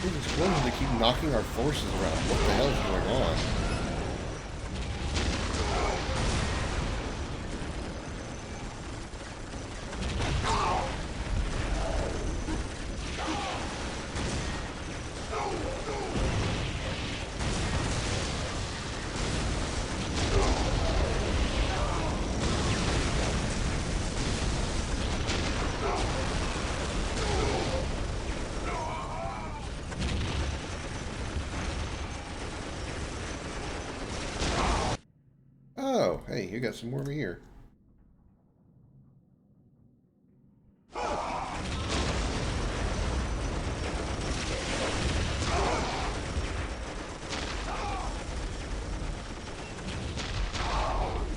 These explosions, they keep knocking our forces around. What the hell is going on? Oh, hey, you got some more over here.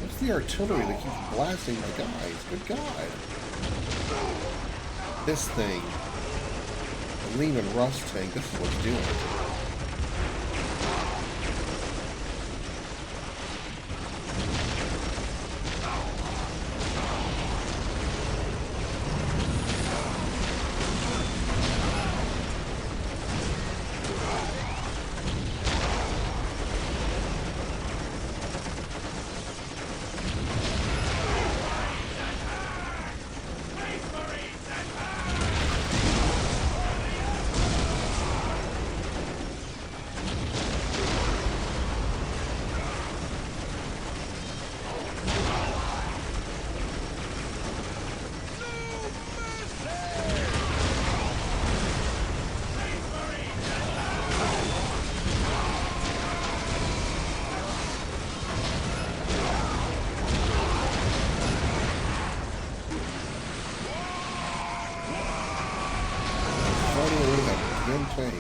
What's the artillery that keeps blasting my guys? Good God. This thing. The Lean and Rust tank, this is what's doing it. Grim tank.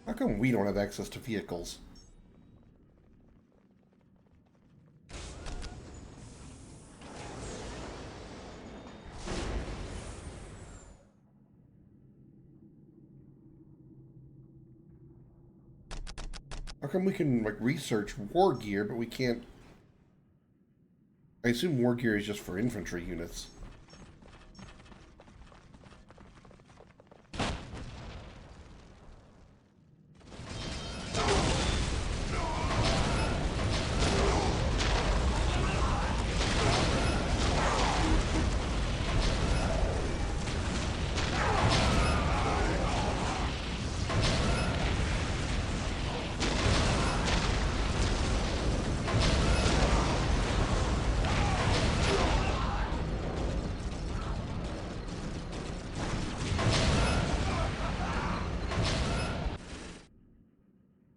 How come we don't have access to vehicles? How come we can, like, research war gear, but we can't... I assume war gear is just for infantry units.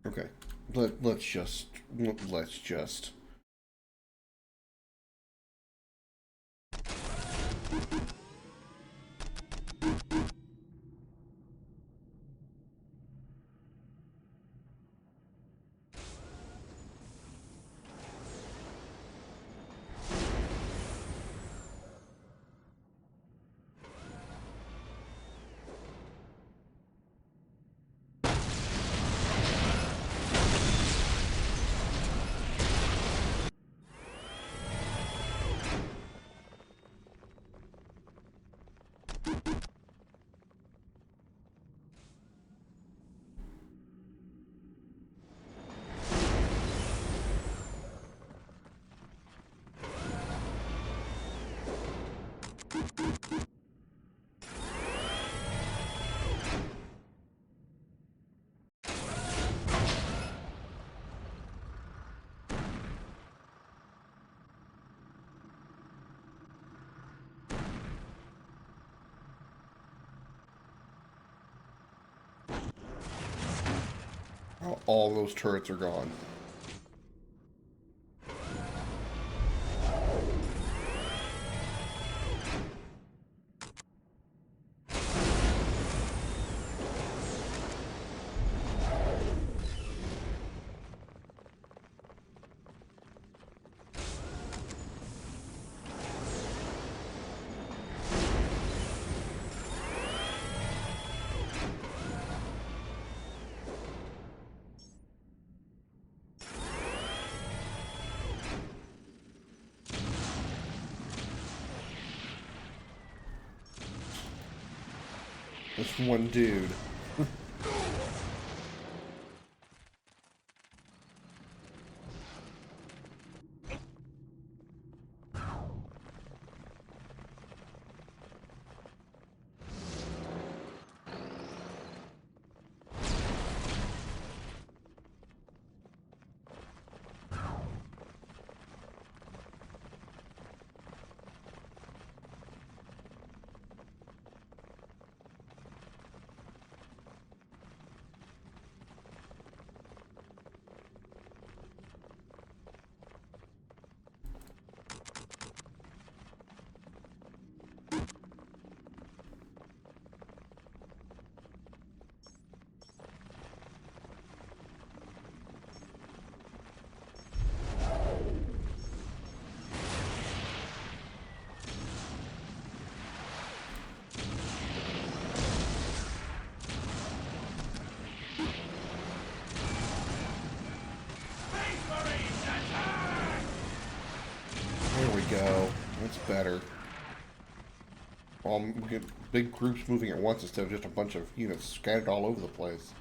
Okay, let's just. All those turrets are gone. This one dude. go. That's better. We get big groups moving at once instead of just a bunch of units scattered all over the place.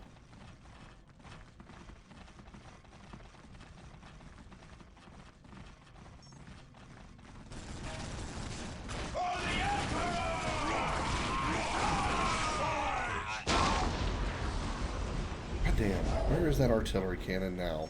God damn, where is that artillery cannon now?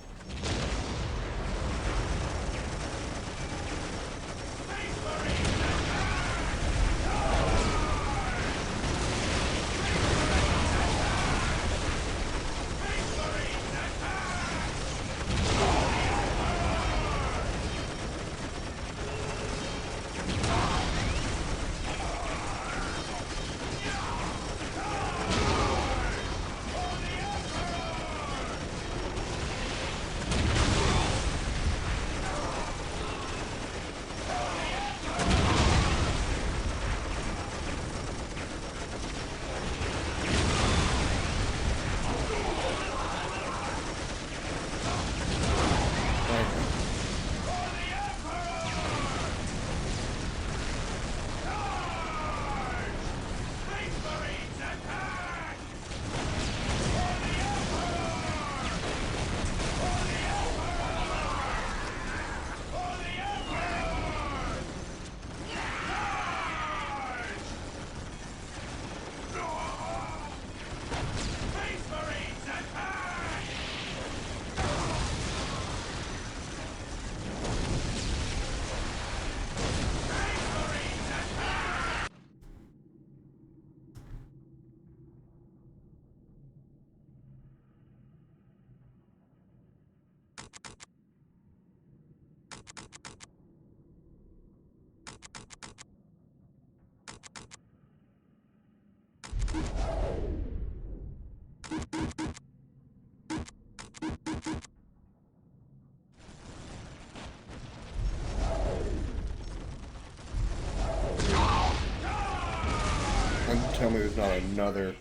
And tell me there's not another.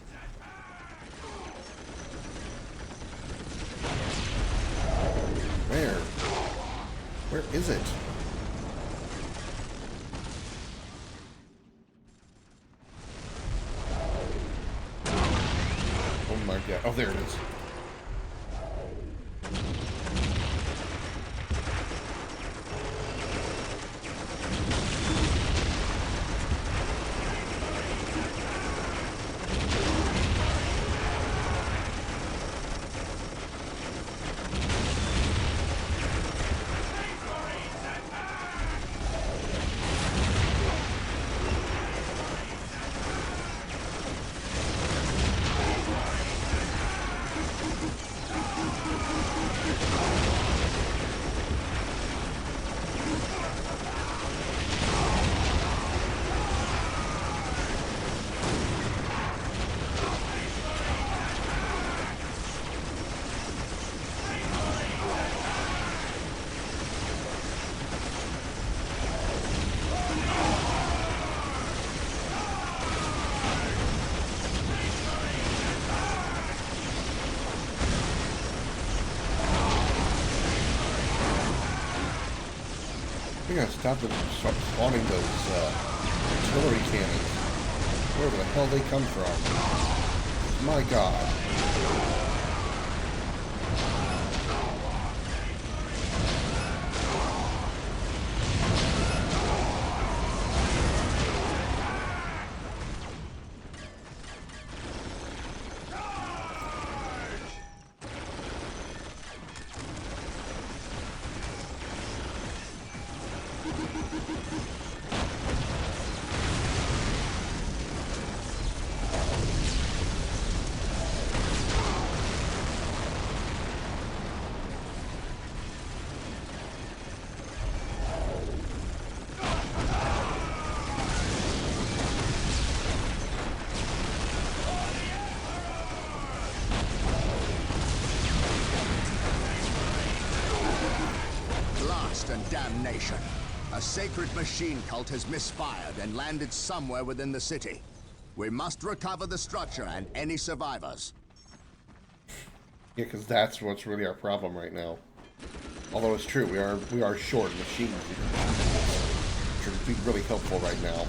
Where? Where is it? Oh my god. Oh, there it is. I gotta stop them from spawning those artillery cannons. Wherever the hell they come from. My god. And damnation. A sacred machine cult has misfired and landed somewhere within the city. We must recover the structure and any survivors. Yeah, because that's what's really our problem right now. Although it's true, we are short machines. archers would be really helpful right now.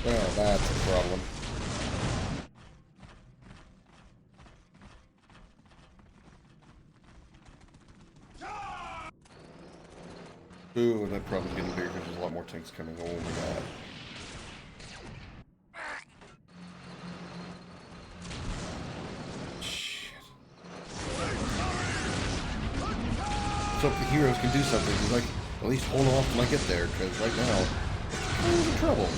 Well, that's a problem. Ooh, that problem's getting bigger because there's a lot more tanks coming. Oh my god. Shit. Let's hope the heroes can do something. He's like, at least hold off till I get there, because right now, I'm in trouble.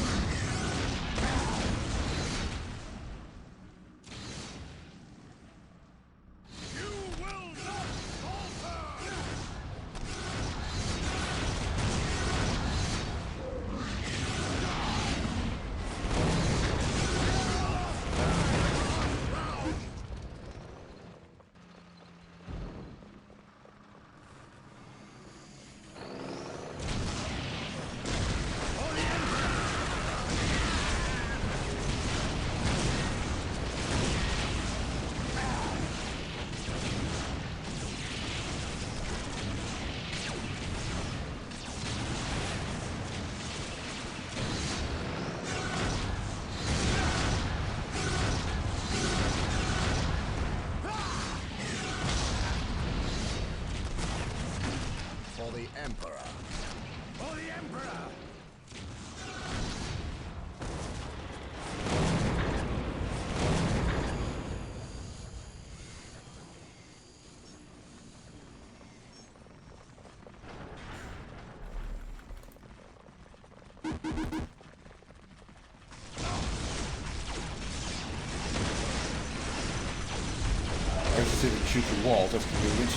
For the Emperor. For the Emperor! I have to see if we can shoot through walls. That's convenient.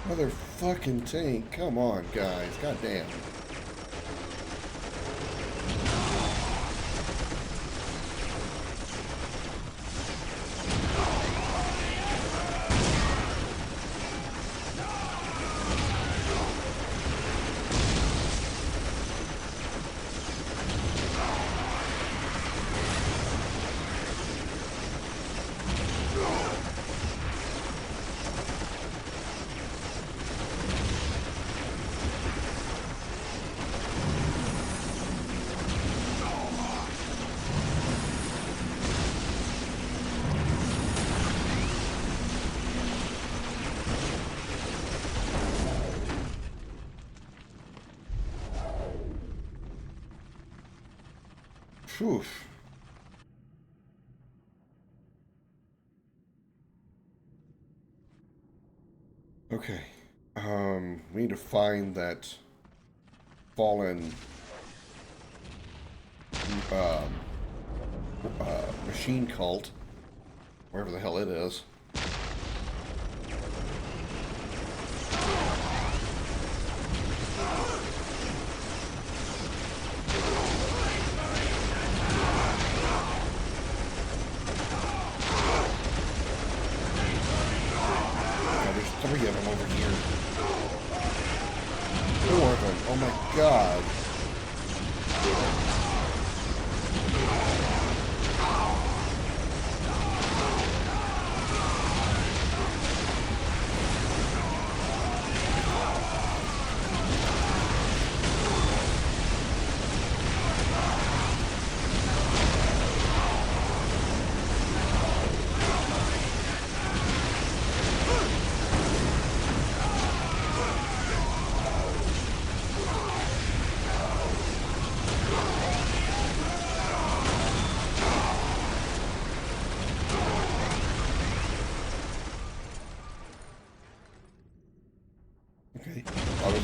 Another fucking tank. Come on, guys. God damn. Phew. Okay. We need to find that fallen machine cult, wherever the hell it is.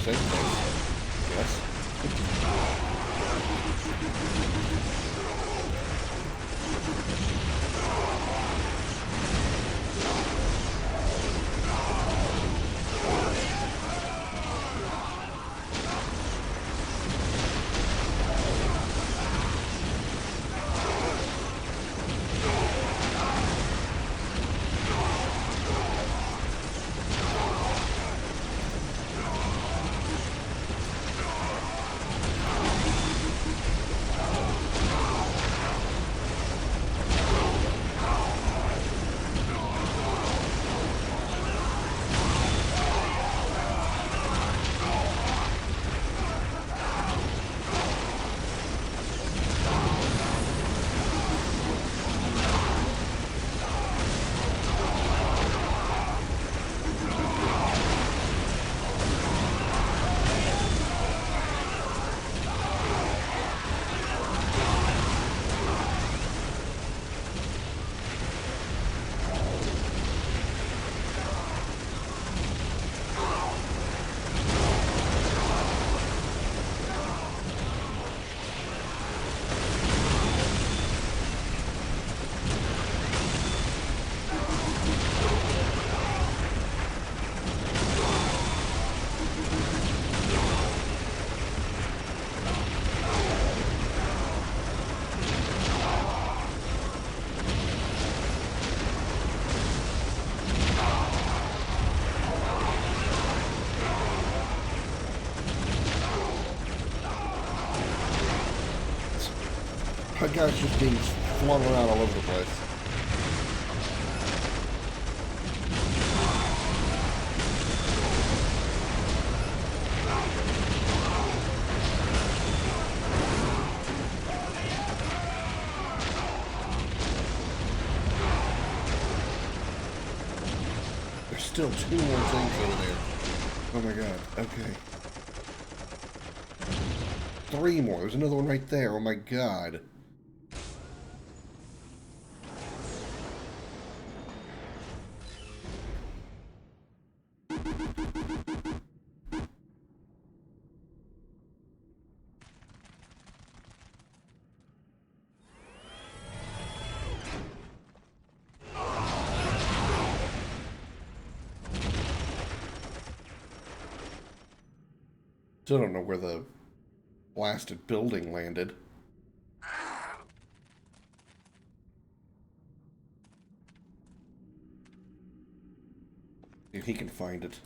same place. Yes. That guy's just being flung around all over the place. There's still 2 more things over there. Oh my god. Okay. 3 more. There's another one right there. Oh my god. Still don't know where the blasted building landed. If he can find it.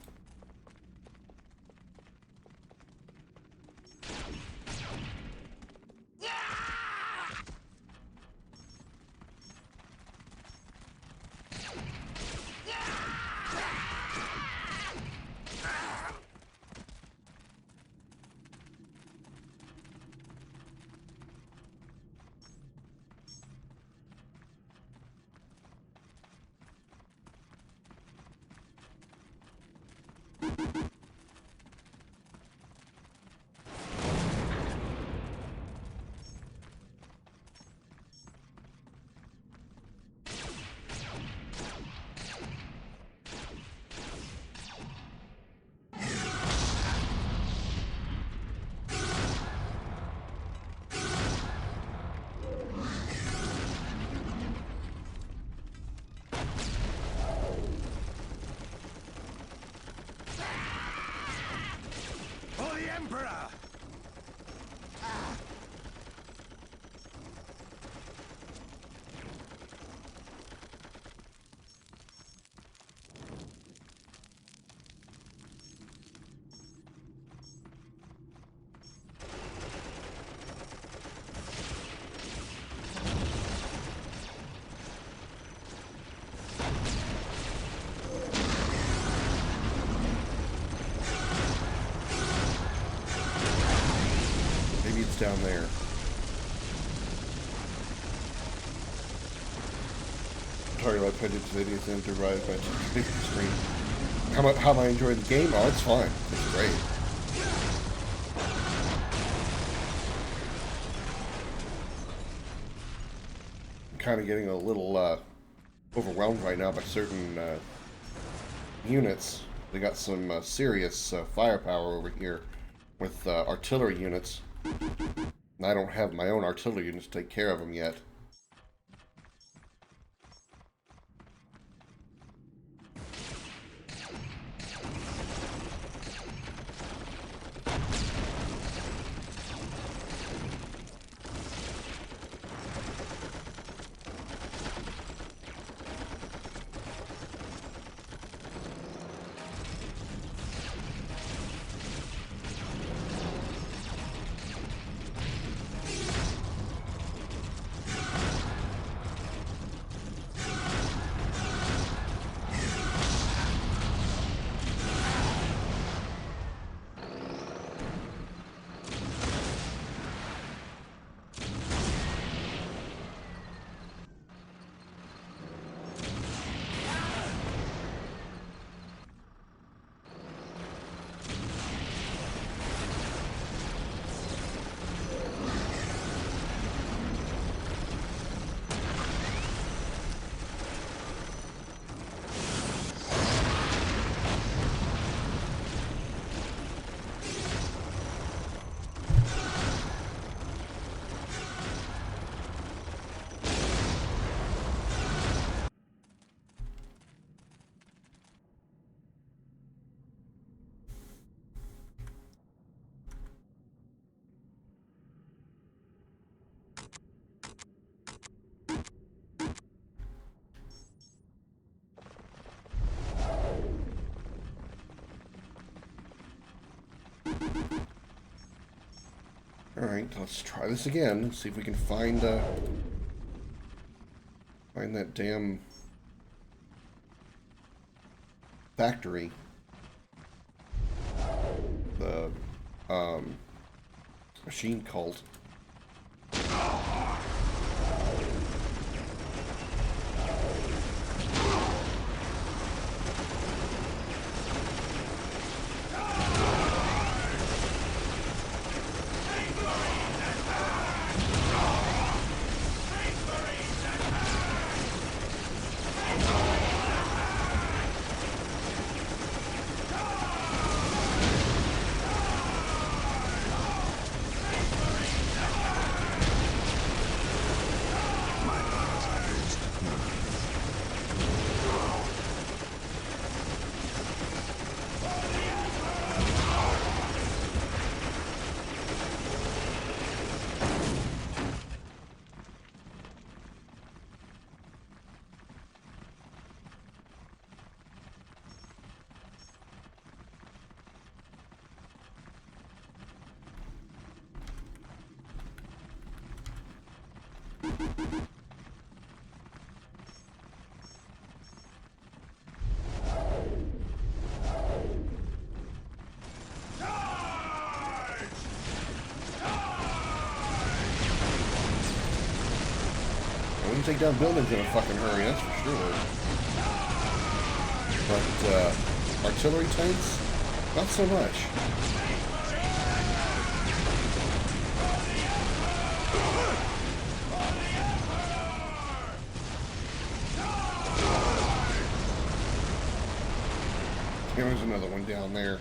Emperor! Down there. Talking about Predator Cities and derived by stream. How am I enjoying the game? Oh, it's fine. It's great. I'm kind of getting a little overwhelmed right now by certain units. They got some serious firepower over here with artillery units. And I don't have my own artillery units to take care of them yet. Alright, let's try this again. See if we can find that damn factory. The machine cult. Take down buildings in a fucking hurry, that's for sure. But artillery tanks, not so much. There's another one down there.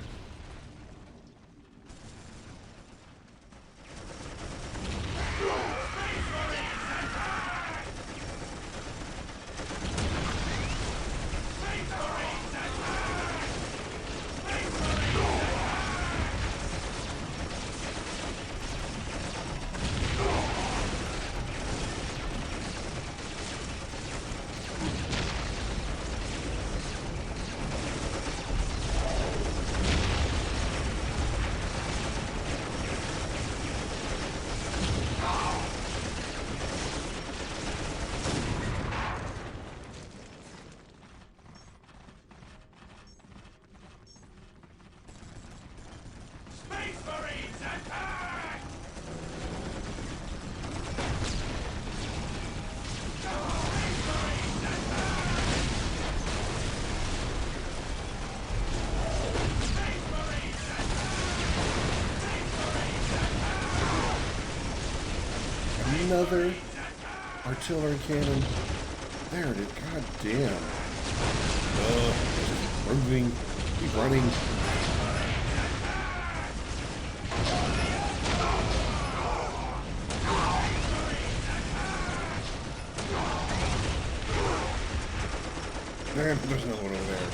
Another artillery cannon. There it is. God damn. Just moving. Keep running. There's no one over there.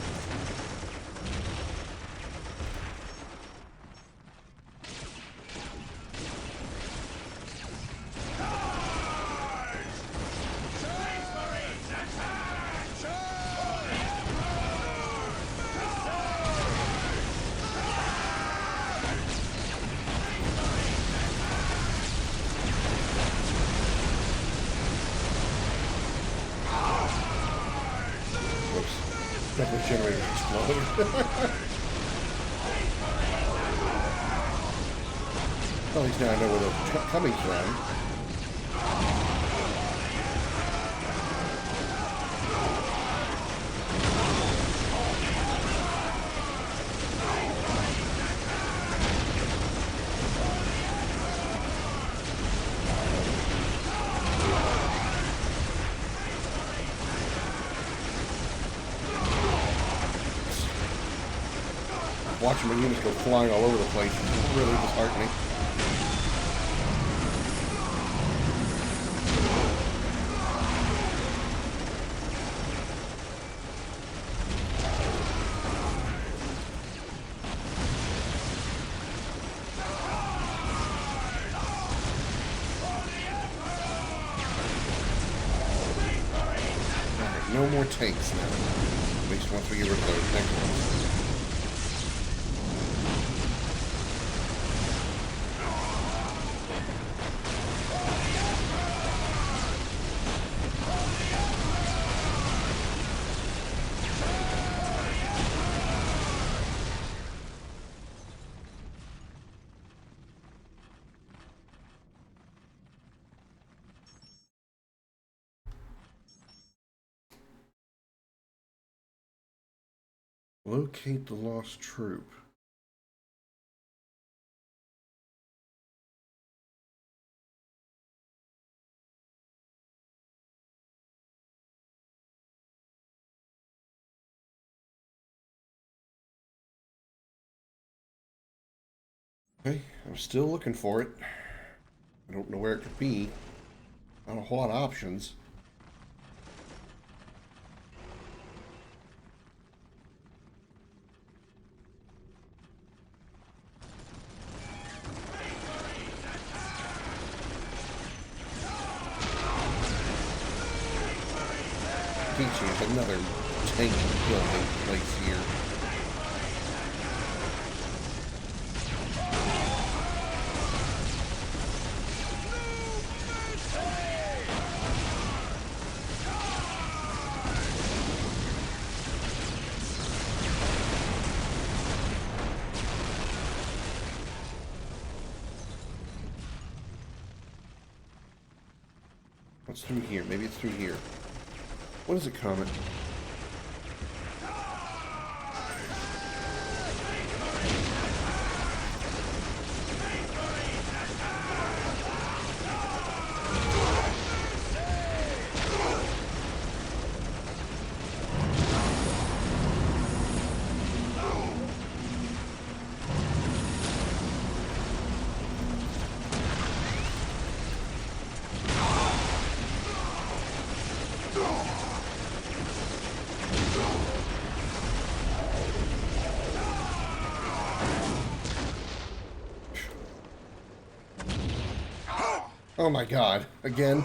Definitely generator exploded. At least now I know where they're coming from. Watching my units go flying all over the place is really disheartening. Alright, no more tanks now. At least once we get rid of those next ones. Locate the lost troop. Okay, I'm still looking for it. I don't know where it could be. Not a whole lot of options. There's another tank building place here. What's through here? Maybe it's through here. What is it, Comet? Oh my god, again?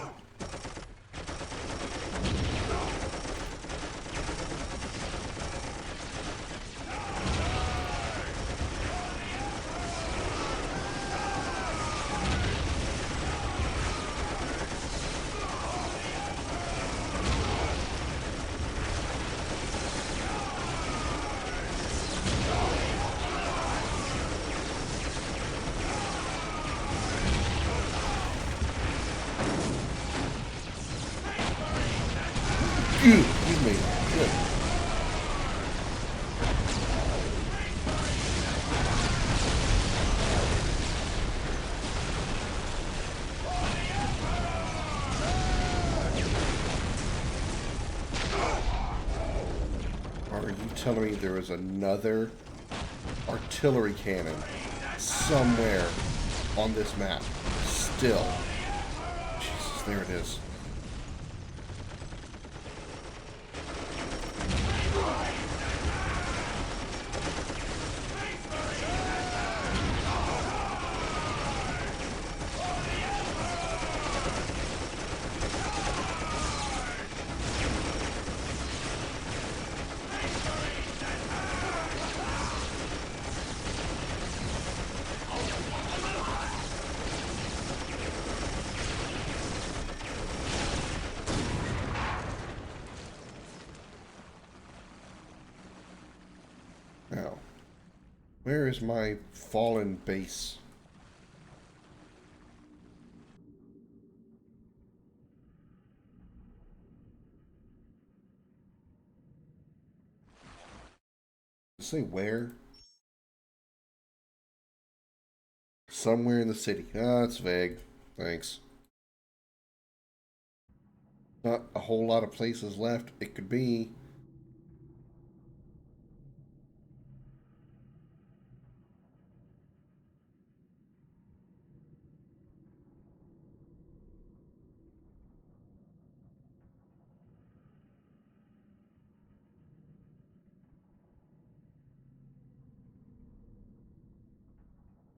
Excuse me. Good. Are you telling me there is another artillery cannon somewhere on this map? Still. Jesus, there it is. Now, where is my fallen base? Say where? Somewhere in the city. Ah, it's vague. Thanks. Not a whole lot of places left. It could be.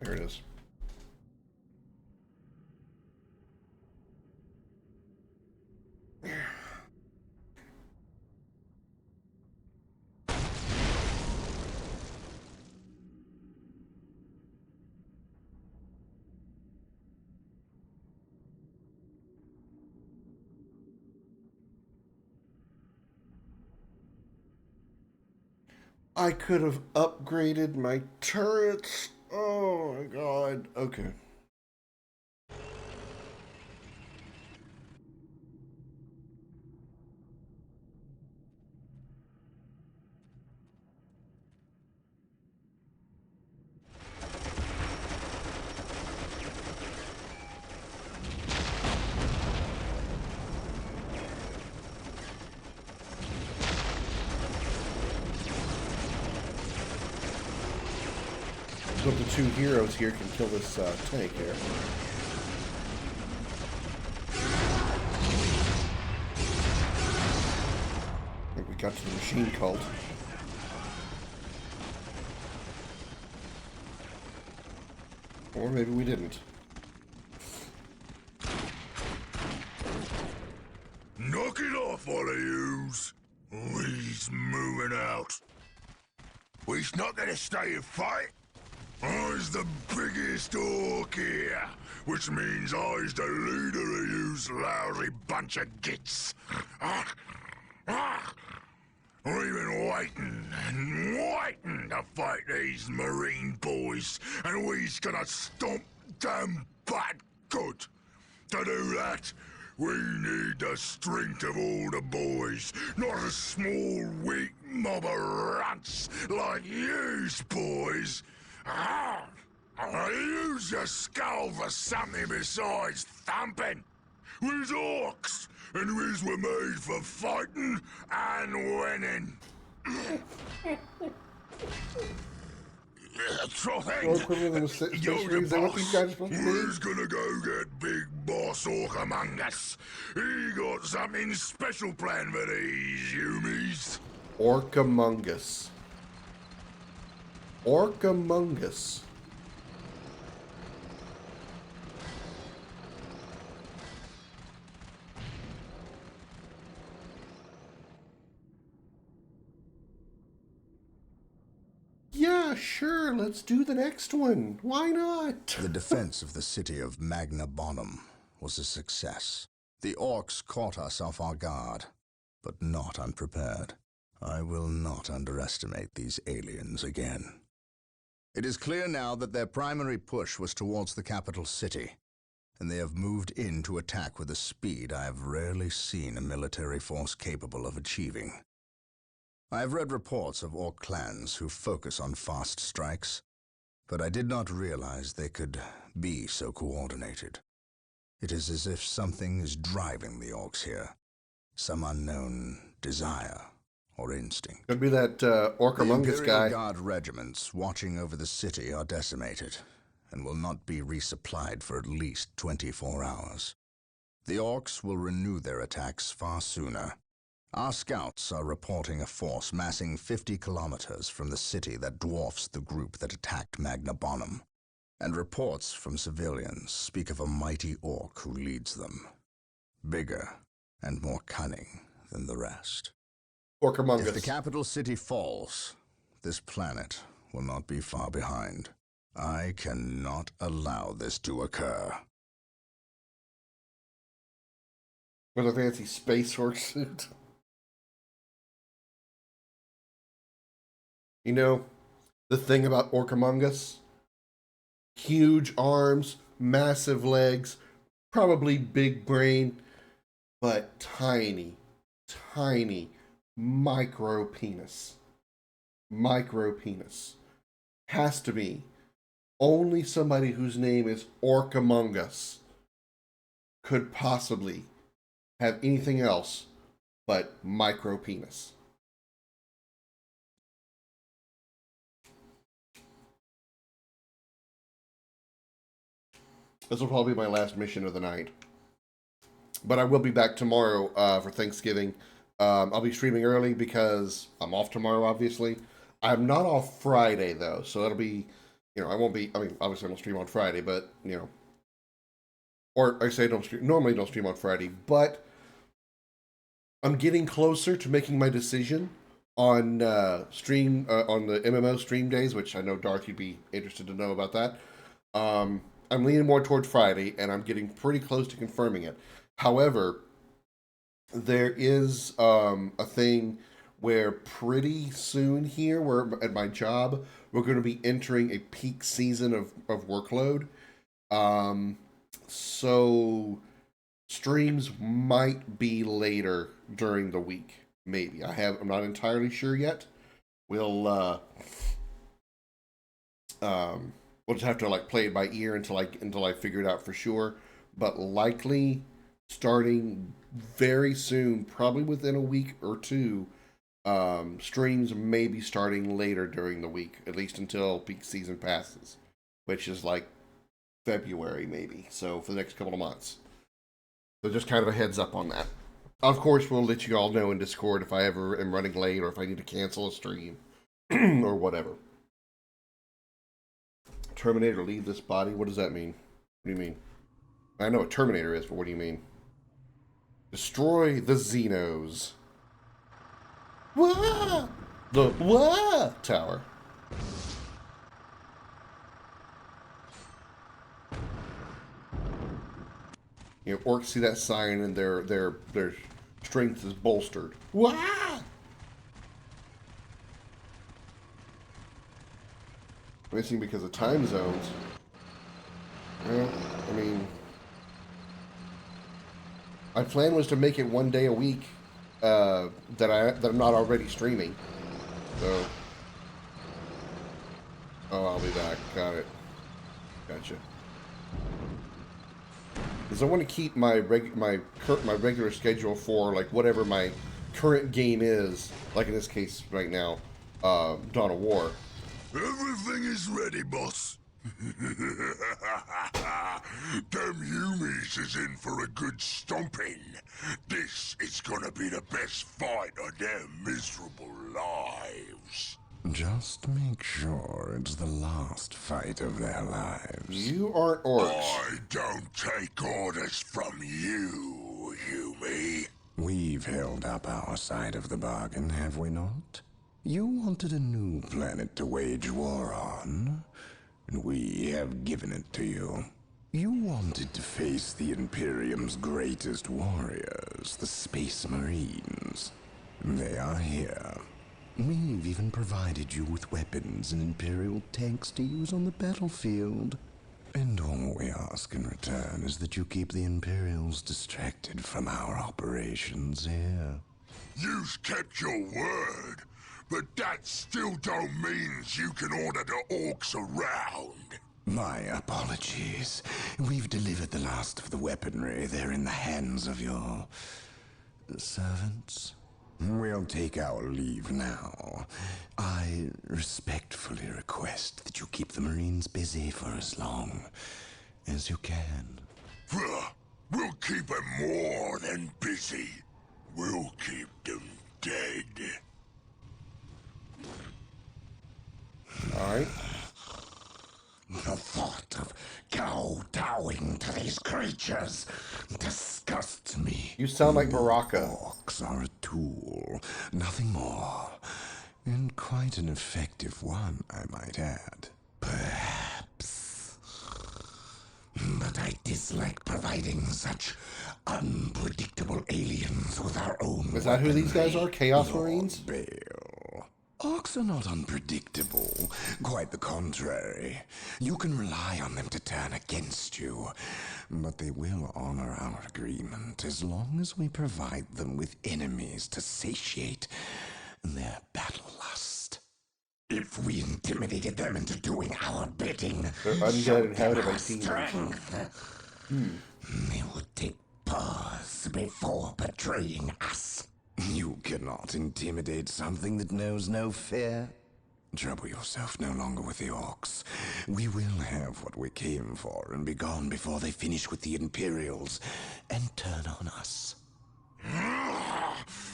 There it is. I could have upgraded my turrets. Oh my god. Okay. But the two heroes here can kill this tank here. I think we got to the machine cult. Or maybe we didn't. Knock it off, all of yous. We's moving out. We's not gonna stay and fight. I's the biggest orc here, which means I's the leader of yous lousy bunch of gits. We've been waiting and waiting to fight these marine boys, and we's gonna stomp them butt good. To do that, we need the strength of all the boys, not a small, weak mob of runts like yous boys. Use your skull for something besides thumping. We's orcs, and we's were made for fighting and winning. Who's gonna go get Big Boss Orc among us? He got something special planned for these humies. Orc among us. Orc among us. Yeah, sure, let's do the next one. Why not? The defense of the city of Magna Bonum was a success. The orcs caught us off our guard, but not unprepared. I will not underestimate these aliens again. It is clear now that their primary push was towards the capital city, and they have moved in to attack with a speed I have rarely seen a military force capable of achieving. I have read reports of orc clans who focus on fast strikes, but I did not realize they could be so coordinated. It is as if something is driving the orcs here, some unknown desire or instinct. Could be that The Orcamungus Imperial guy. Guard regiments watching over the city are decimated and will not be resupplied for at least 24 hours. The Orcs will renew their attacks far sooner. Our scouts are reporting a force massing 50 kilometers from the city that dwarfs the group that attacked Magna Bonum. And reports from civilians speak of a mighty Orc who leads them. Bigger and more cunning than the rest. Orcamungus. If the capital city falls, this planet will not be far behind. I cannot allow this to occur. With a fancy space orc suit. You know, the thing about Orcamungus? Huge arms, massive legs, probably big brain, but tiny, tiny, micro penis. Micro penis. Has to be. Only somebody whose name is Orcamungus could possibly have anything else but micro penis. This will probably be my last mission of the night. But I will be back tomorrow for Thanksgiving. I'll be streaming early because I'm off tomorrow, obviously. I'm not off Friday, though, so it'll be, you know, I won't be, I mean, obviously I don't stream on Friday, but, you know, or I say normally don't stream on Friday, but I'm getting closer to making my decision on on the MMO stream days, which I know Darth, you'd be interested to know about that. I'm leaning more toward Friday, and I'm getting pretty close to confirming it. However, there is a thing where pretty soon here, where at my job, we're going to be entering a peak season of workload. So streams might be later during the week. Maybe. I'm not entirely sure yet. We'll just have to play it by ear until I figure it out for sure. But likely starting very soon, probably within a week or two, streams may be starting later during the week, at least until peak season passes, which is February maybe. So for the next couple of months. So just kind of a heads up on that. Of course, we'll let you all know in Discord if I ever am running late or if I need to cancel a stream or whatever. Terminator, leave this body? What does that mean? What do you mean? I know what Terminator is, but what do you mean? Destroy the Xenos. Wah! The Wah! Tower. You know, orcs see that sign and their strength is bolstered. Wah! Missing because of time zones. Well, I mean, my plan was to make it one day a week that I'm not already streaming. So, oh, I'll be back. Got it. Gotcha. Because I want to keep my regular schedule for whatever my current game is. Like in this case right now, Dawn of War. Everything is ready, boss. Them Humies is in for a good stomping. This is gonna be the best fight of their miserable lives. Just make sure it's the last fight of their lives. You aren't orcs. I don't take orders from you, Humie. We've held up our side of the bargain, have we not? You wanted a new planet to wage war on, and we have given it to you. You wanted to face the Imperium's greatest warriors, the Space Marines. They are here. We've even provided you with weapons and Imperial tanks to use on the battlefield. And all we ask in return is that you keep the Imperials distracted from our operations here. You've kept your word, but that still don't mean you can order the orcs around. My apologies. We've delivered the last of the weaponry. They're in the hands of your servants. We'll take our leave now. I respectfully request that you keep the Marines busy for as long as you can. We'll keep them more than busy. We'll keep them dead. Alright. The thought of kowtowing to these creatures disgusts me. You sound like Baraka. Orcs are a tool, nothing more. And quite an effective one, I might add. Perhaps. But I dislike providing such unpredictable aliens with our own. Is that who these guys are? Chaos Lord Marines? Bale. Orcs are not unpredictable. Quite the contrary. You can rely on them to turn against you. But they will honor our agreement as long as we provide them with enemies to satiate their battle lust. If we intimidated them into doing our bidding, They're undead inhabited by demons. strength, they would take pause before betraying us. You cannot intimidate something that knows no fear. Trouble yourself no longer with the orcs. We will have what we came for and be gone before they finish with the Imperials and turn on us.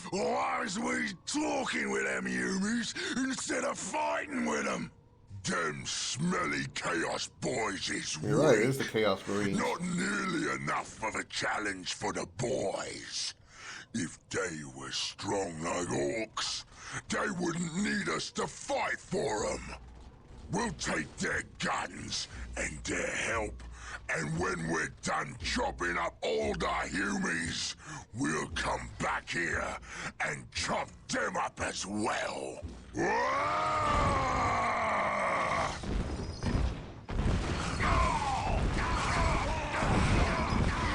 Why is we talking with them humies instead of fighting with them? Them smelly Chaos boys is You're right, it weak. is the Chaos Marines. Not nearly enough of a challenge for the boys. If they were strong like orcs, they wouldn't need us to fight for them. We'll take their guns and their help, and when we're done chopping up all the humies, we'll come back here and chop them up as well.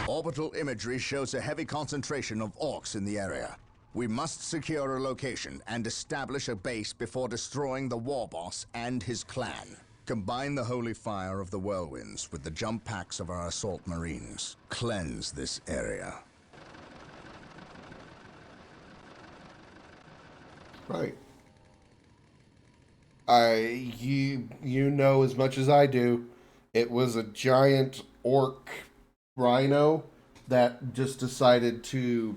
Orbital imagery shows a heavy concentration of orcs in the area. We must secure a location and establish a base before destroying the war boss and his clan. Combine the holy fire of the whirlwinds with the jump packs of our assault marines. Cleanse this area. Right. You know as much as I do. It was a giant orc rhino that just decided to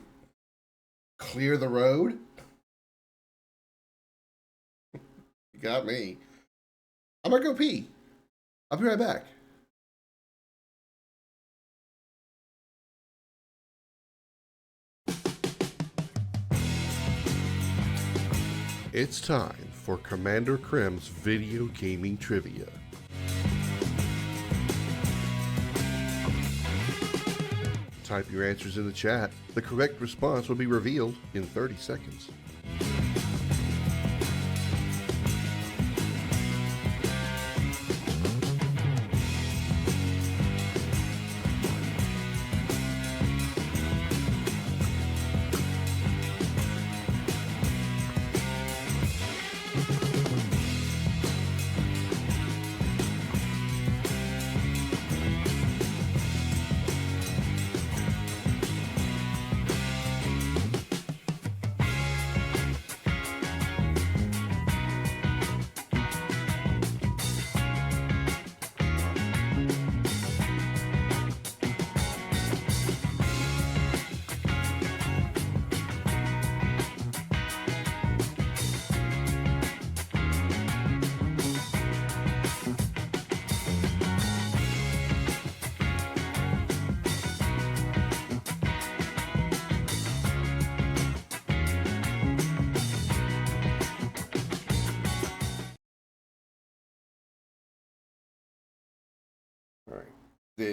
clear the road. You got me. I'm gonna go pee. I'll be right back. It's time for Commander Krim's video gaming trivia. Type your answers in the chat. The correct response will be revealed in 30 seconds.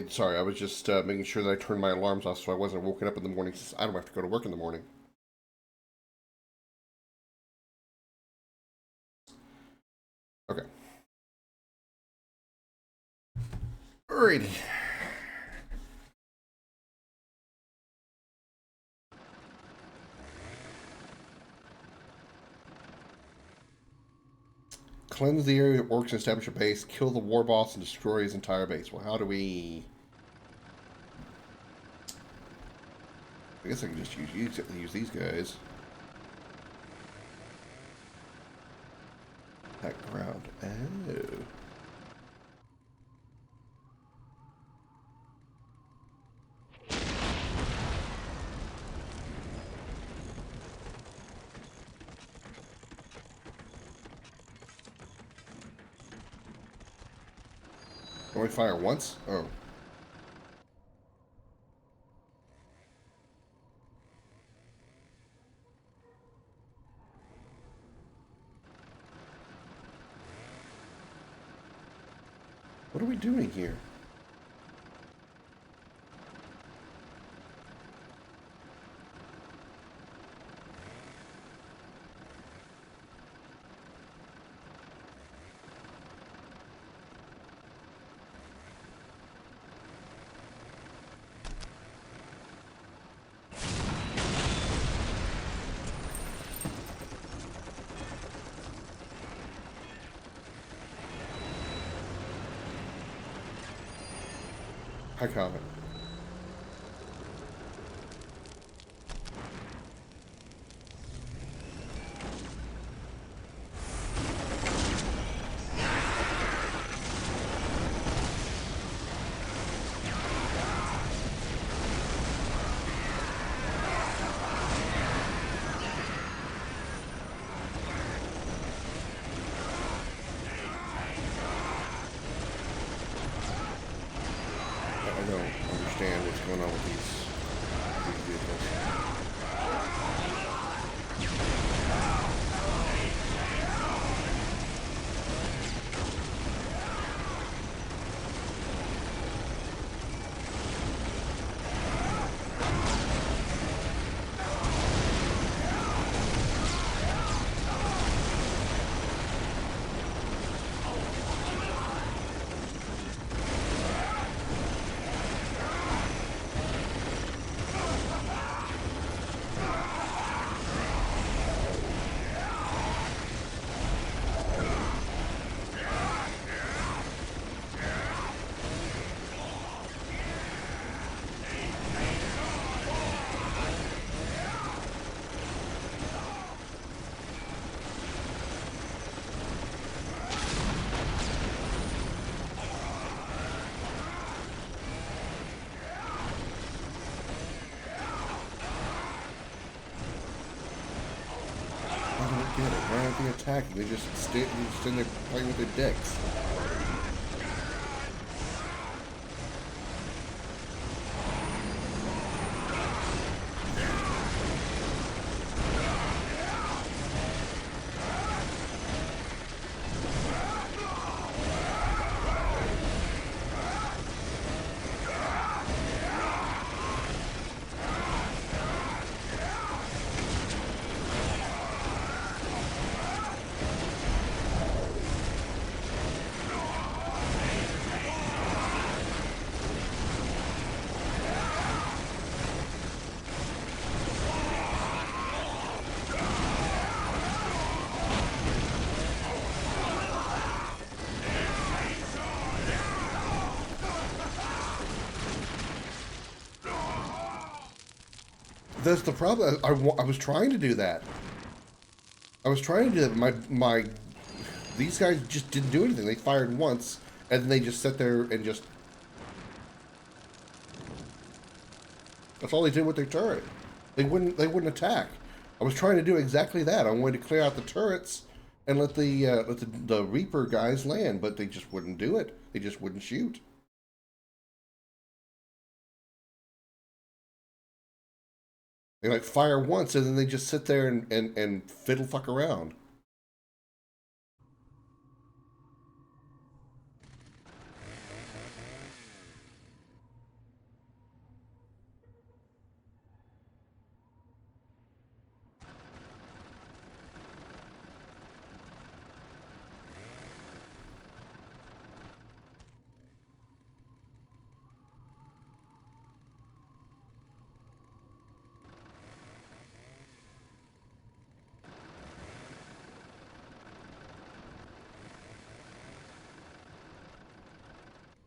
Sorry, I was just making sure that I turned my alarms off so I wasn't woken up in the morning since I don't have to go to work in the morning. Okay. Alrighty. Cleanse the area of orcs and establish a base. Kill the war boss and destroy his entire base. Well, how do we... I guess I can just use these guys. Background. Oh. Only fire once? Oh. What are we doing here? Hi, comment. I don't understand what's going on with these vehicles. Get it. Why aren't they attacking? They just stand there playing with their dicks. That's the problem. I was trying to do that. I was trying to do that. These guys just didn't do anything. They fired once, and then they just sat there and just... That's all they did with their turret. They wouldn't attack. I was trying to do exactly that. I wanted to clear out the turrets and let the Reaper guys land, but they just wouldn't do it. They just wouldn't shoot. They like fire once, and then they just sit there and fiddle fuck around.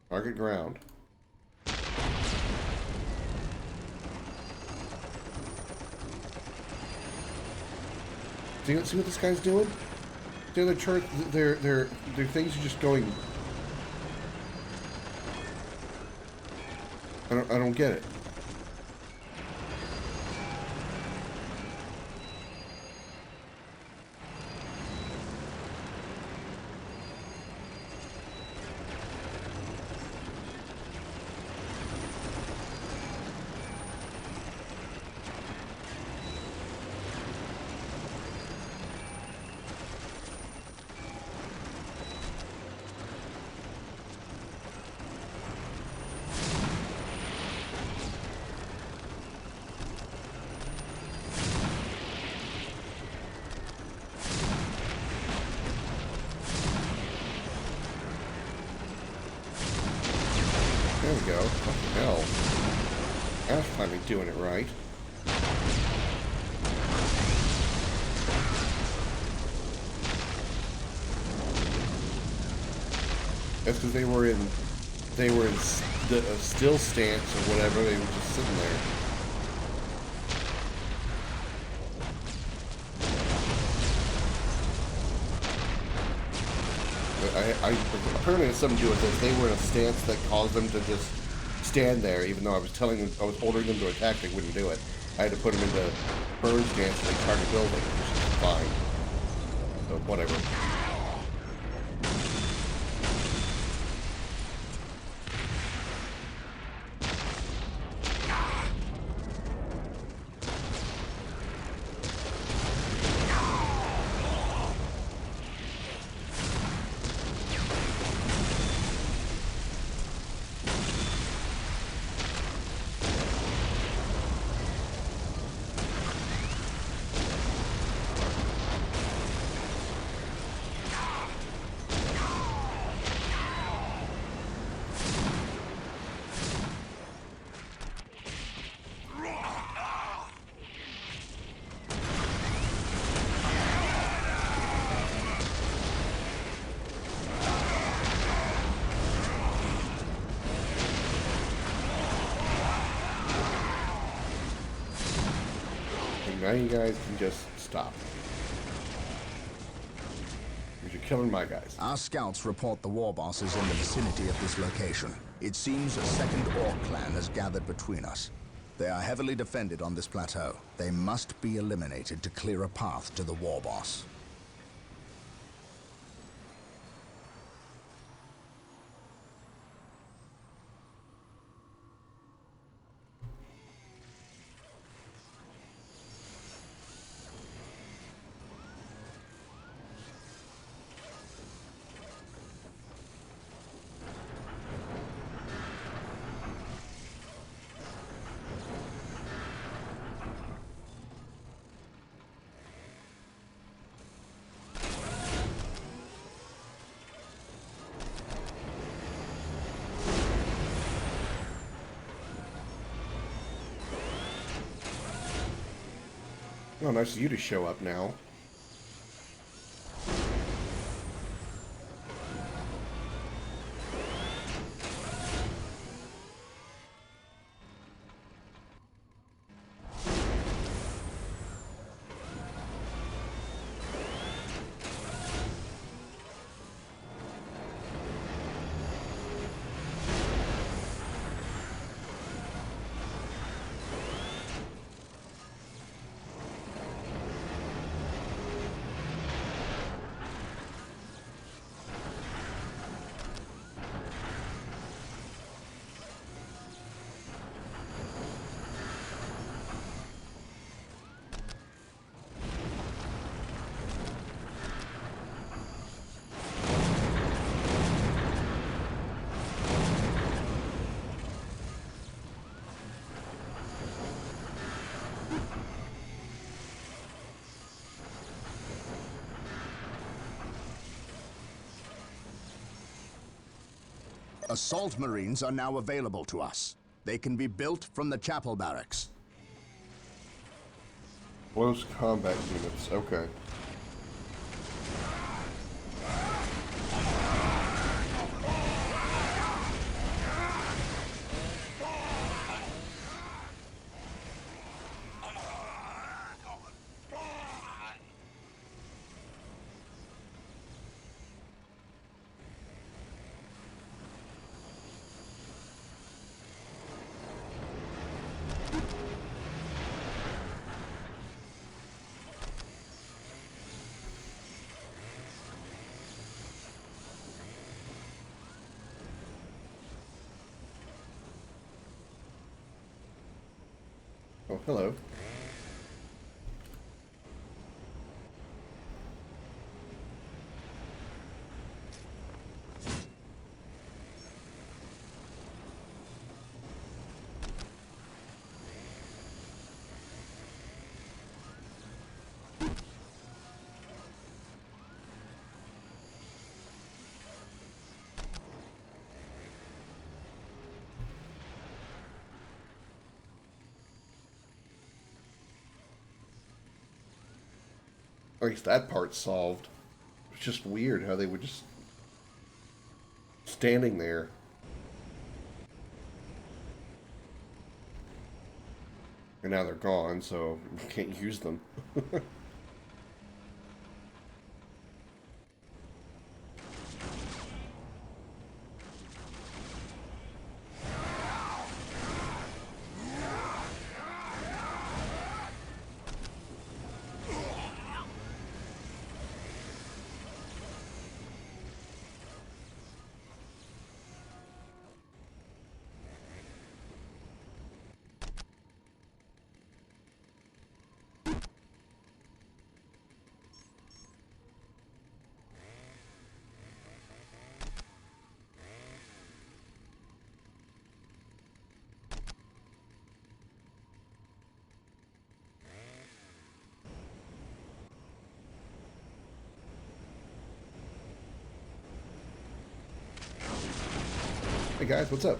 Target ground. See what this guy's doing? The church, their things are just going. I don't get it. There we go. Fucking hell. I was finally doing it right. That's because they were in the still stance or whatever. They were just sitting there. Apparently it has something to do with this. They were in a stance that caused them to just stand there, even though I was ordering them to attack, they wouldn't do it. I had to put them into burn stance and they target building, which is fine. So whatever. Now you guys can just stop. You're killing my guys. Our scouts report the war boss is in the vicinity of this location. It seems a second orc clan has gathered between us. They are heavily defended on this plateau. They must be eliminated to clear a path to the war boss. Oh, nice of you to show up now. Assault Marines are now available to us. They can be built from the chapel barracks. Close combat units, okay. Oh, hello. At least that part's solved. It's just weird how they were just standing there. And now they're gone, so you can't use them. Hey guys, what's up?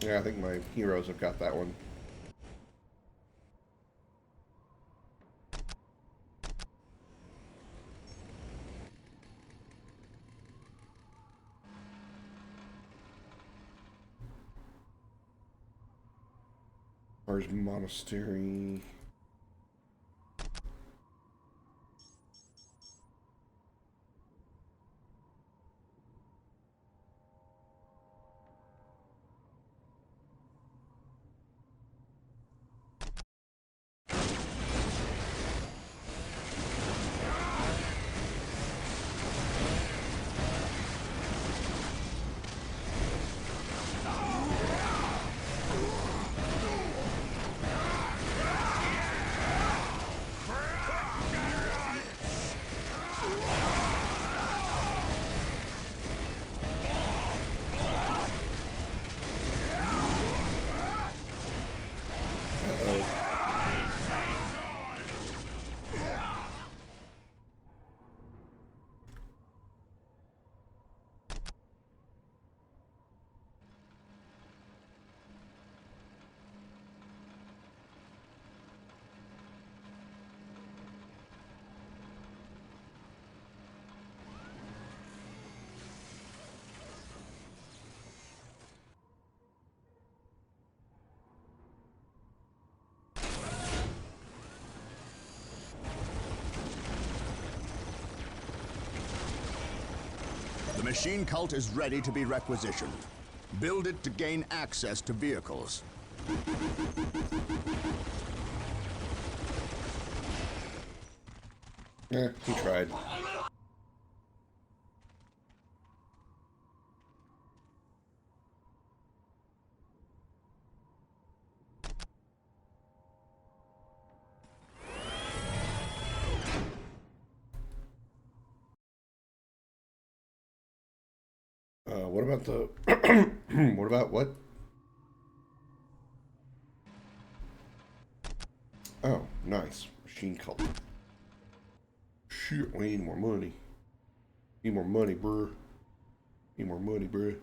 Yeah, I think my heroes have got that one. Where's Monastery? The machine cult is ready to be requisitioned. Build it to gain access to vehicles. Yeah, he tried. What about the... what about what? Oh, nice. Machine cult. Shit, we need more money. Need more money, bruh. Need more money, bruh.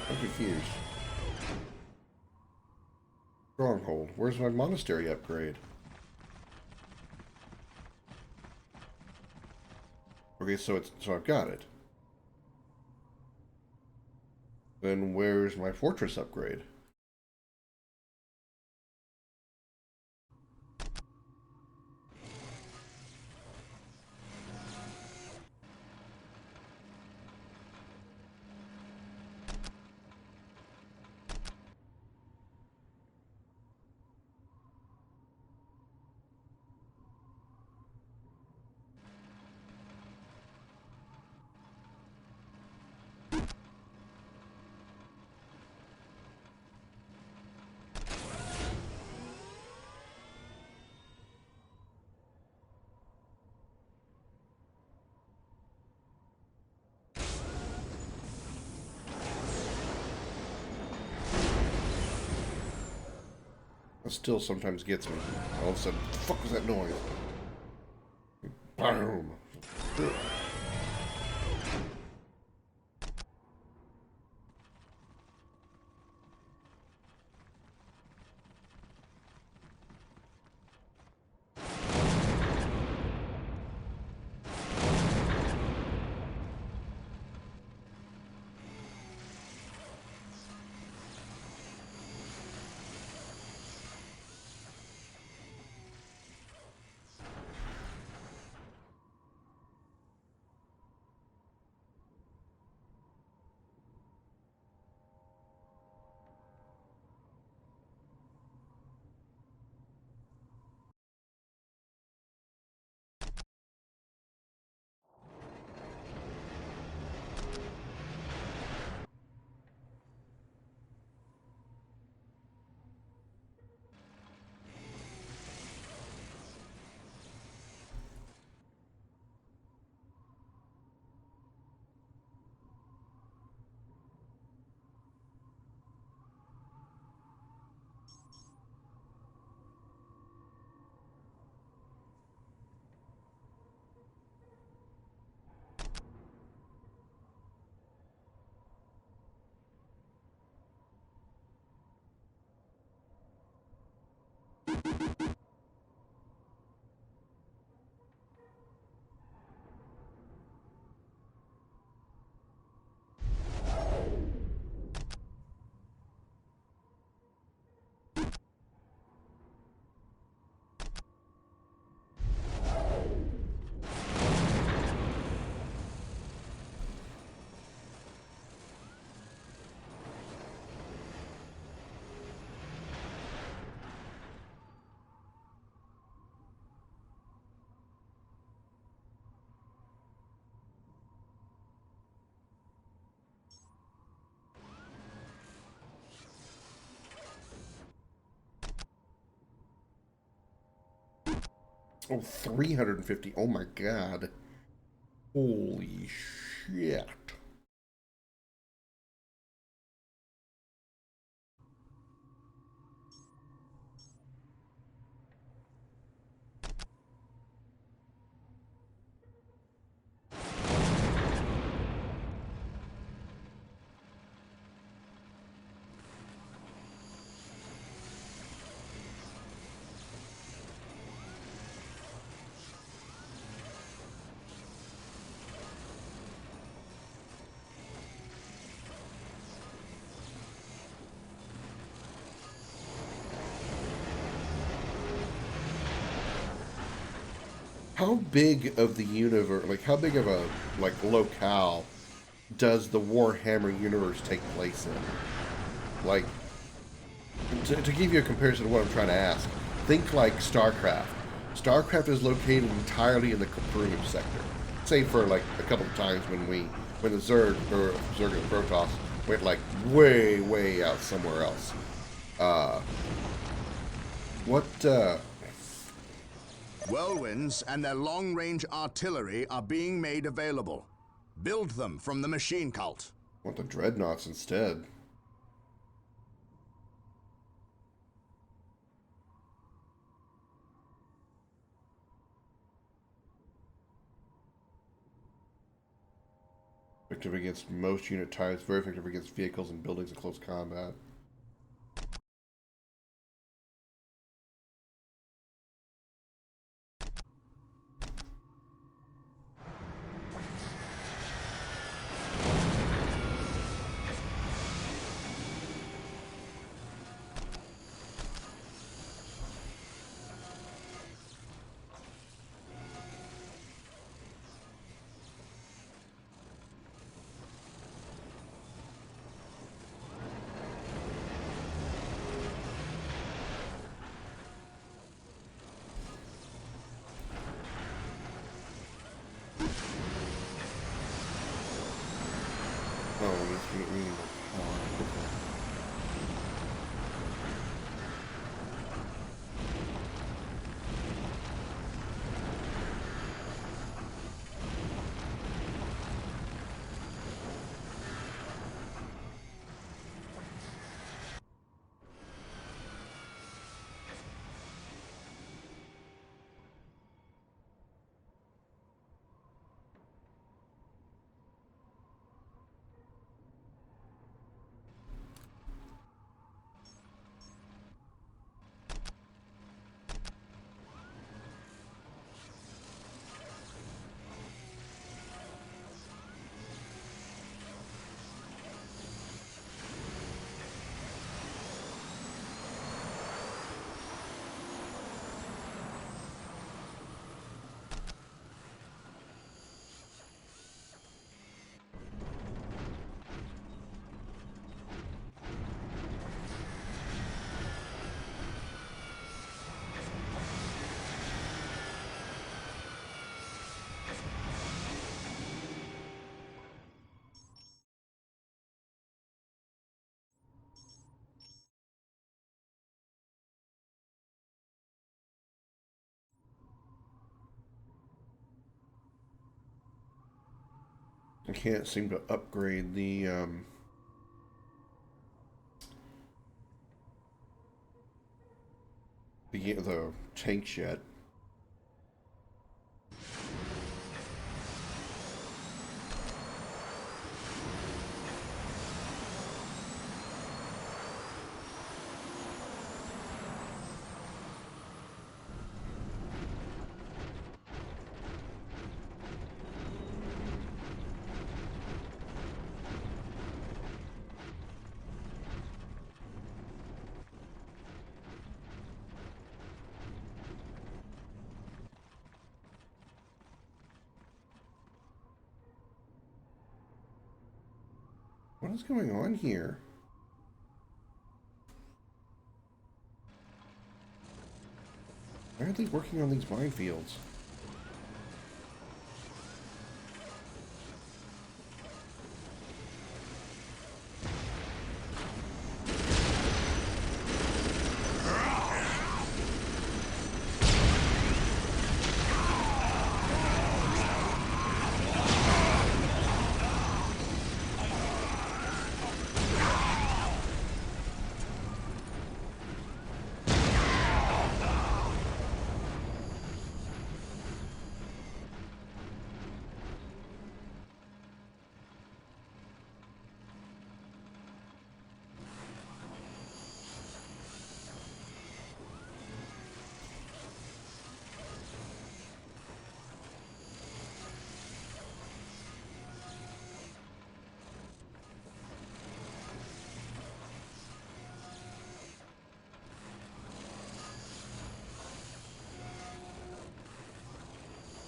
I'm confused. Stronghold. Where's my monastery upgrade? Okay, so I've got it. Then where's my fortress upgrade? That still sometimes gets me. All of a sudden, what the fuck was that noise? Boom. Oh, 350. Oh my god. Holy shit. how big of the universe, like how big of a like locale does the Warhammer universe take place in? Like, to give you a comparison to what I'm trying to ask, think like StarCraft. StarCraft is located entirely in the Krim sector, save for like a couple of times when the Zerg and Protoss went like way out somewhere else. Whirlwinds and their long-range artillery are being made available. Build them from the machine cult. I want the dreadnoughts instead. Effective against most unit types, very effective against vehicles and buildings in close combat. I can't seem to upgrade the tanks yet. What is going on here? Why are they working on these minefields?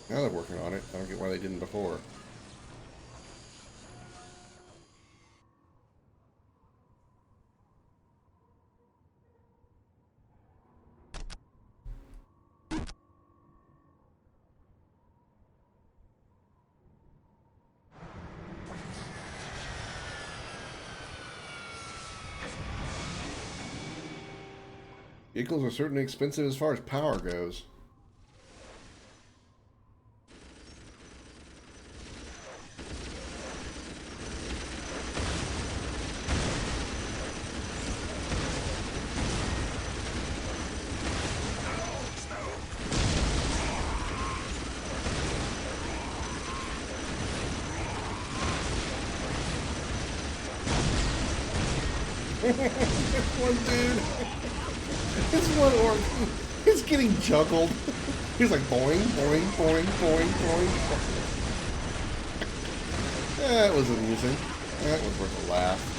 Now they're working on it. I don't get why they didn't before. Vehicles are certainly expensive as far as power goes. One dude. This one orc is getting juggled. He's like boing, boing, boing, boing, boing. That was amusing. That was worth a laugh.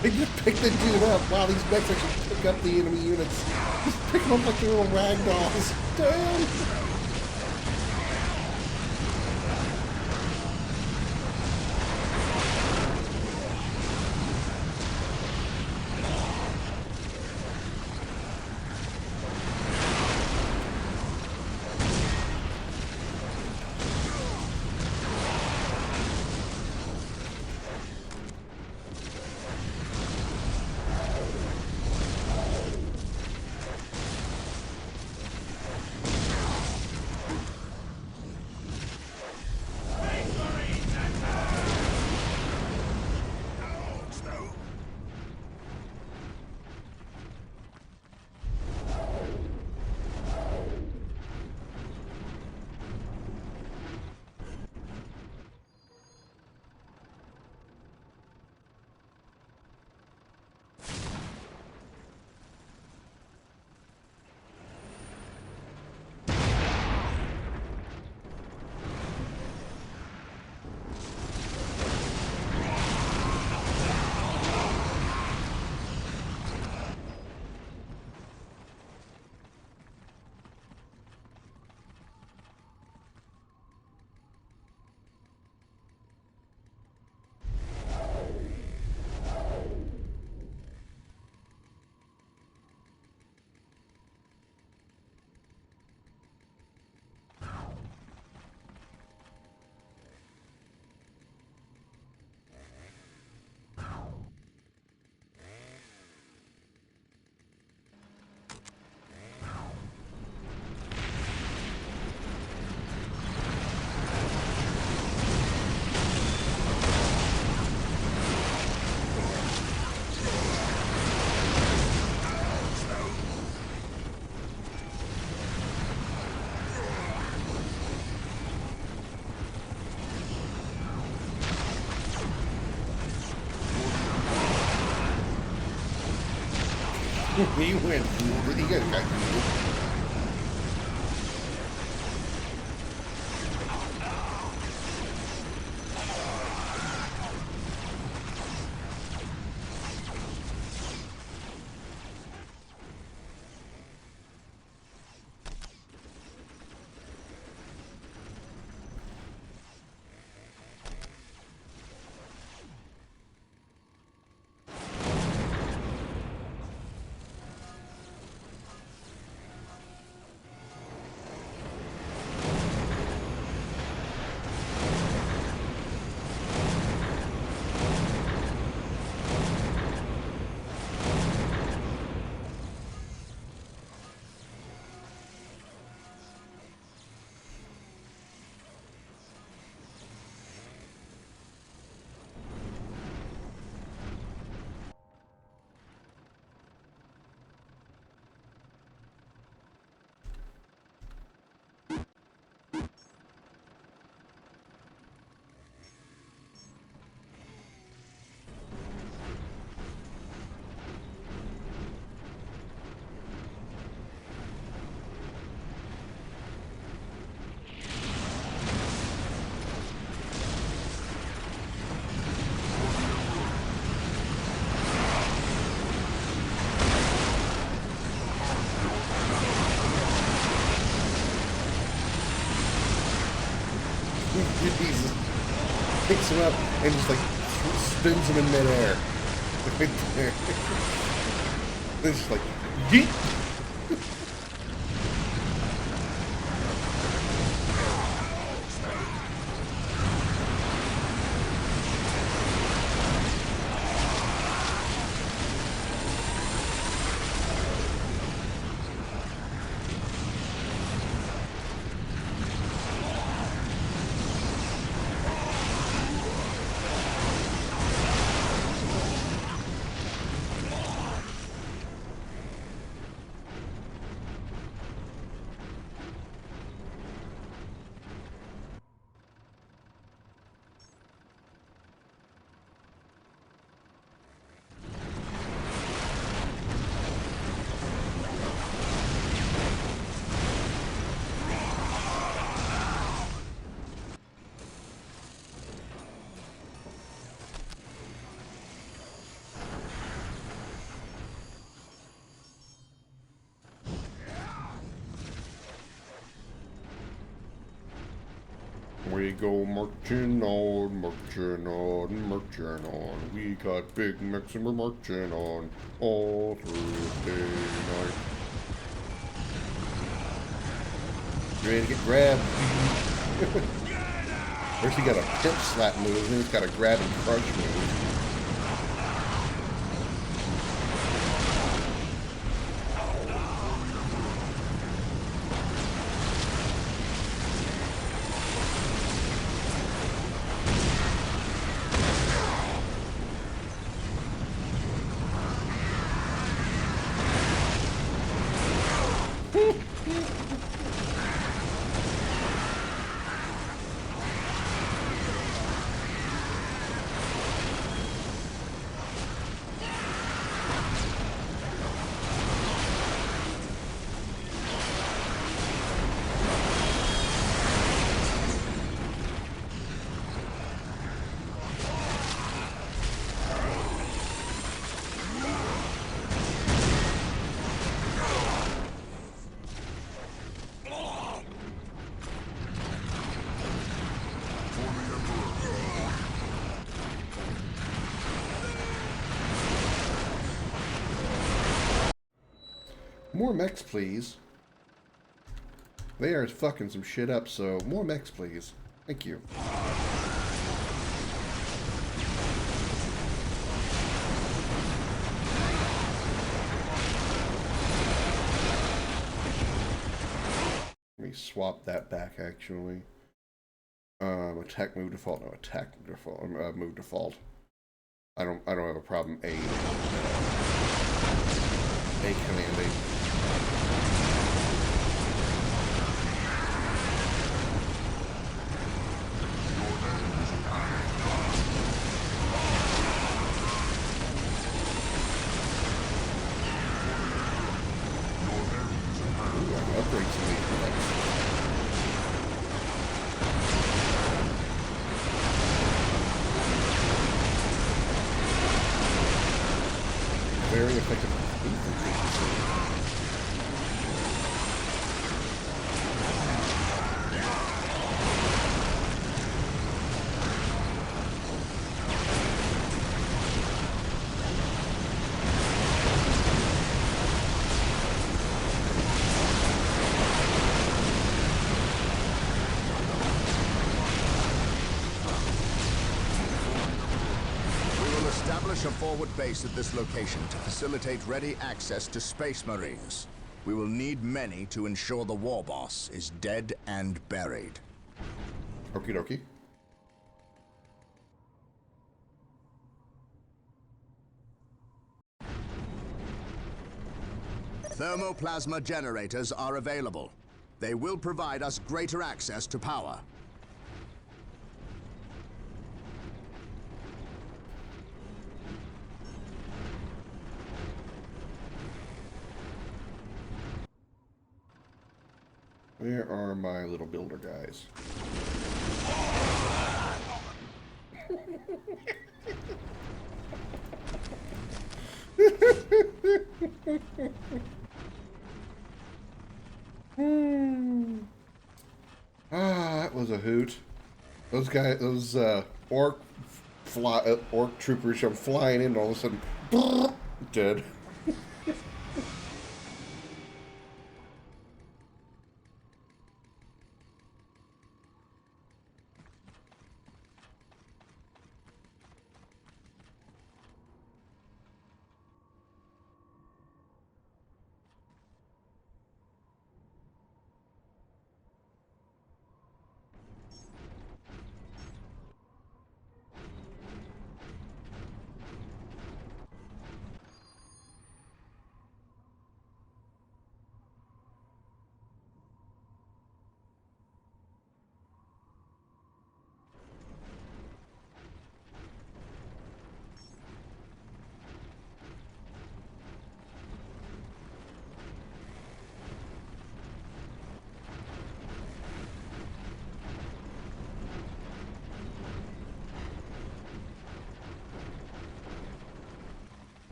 They just pick the dude up. Wow, these mechs actually pick up the enemy units. Just pick them up like they're little rag dolls. Damn! He went pretty good. Jesus. Picks him up and just like spins him in midair. Right there. It's just like, yeet! We go marching on, marching on, marching on. We got big mix and we're marching on all through the day night. You ready to get grabbed? First he got a pimp slap move, then he's got a grab and crush move. More mechs, please. They are fucking some shit up, so more mechs, please. Thank you. Let me swap that back, actually. Attack move default. No, attack default. Move default. I don't have a problem. A command A. Very effective infantry. Establish a forward base at this location to facilitate ready access to Space Marines. We will need many to ensure the war boss is dead and buried. Okie dokie. Thermoplasma generators are available. They will provide us greater access to power. Where are my little builder guys? Ah, that was a hoot. those orc troopers come flying in, all of a sudden, dead.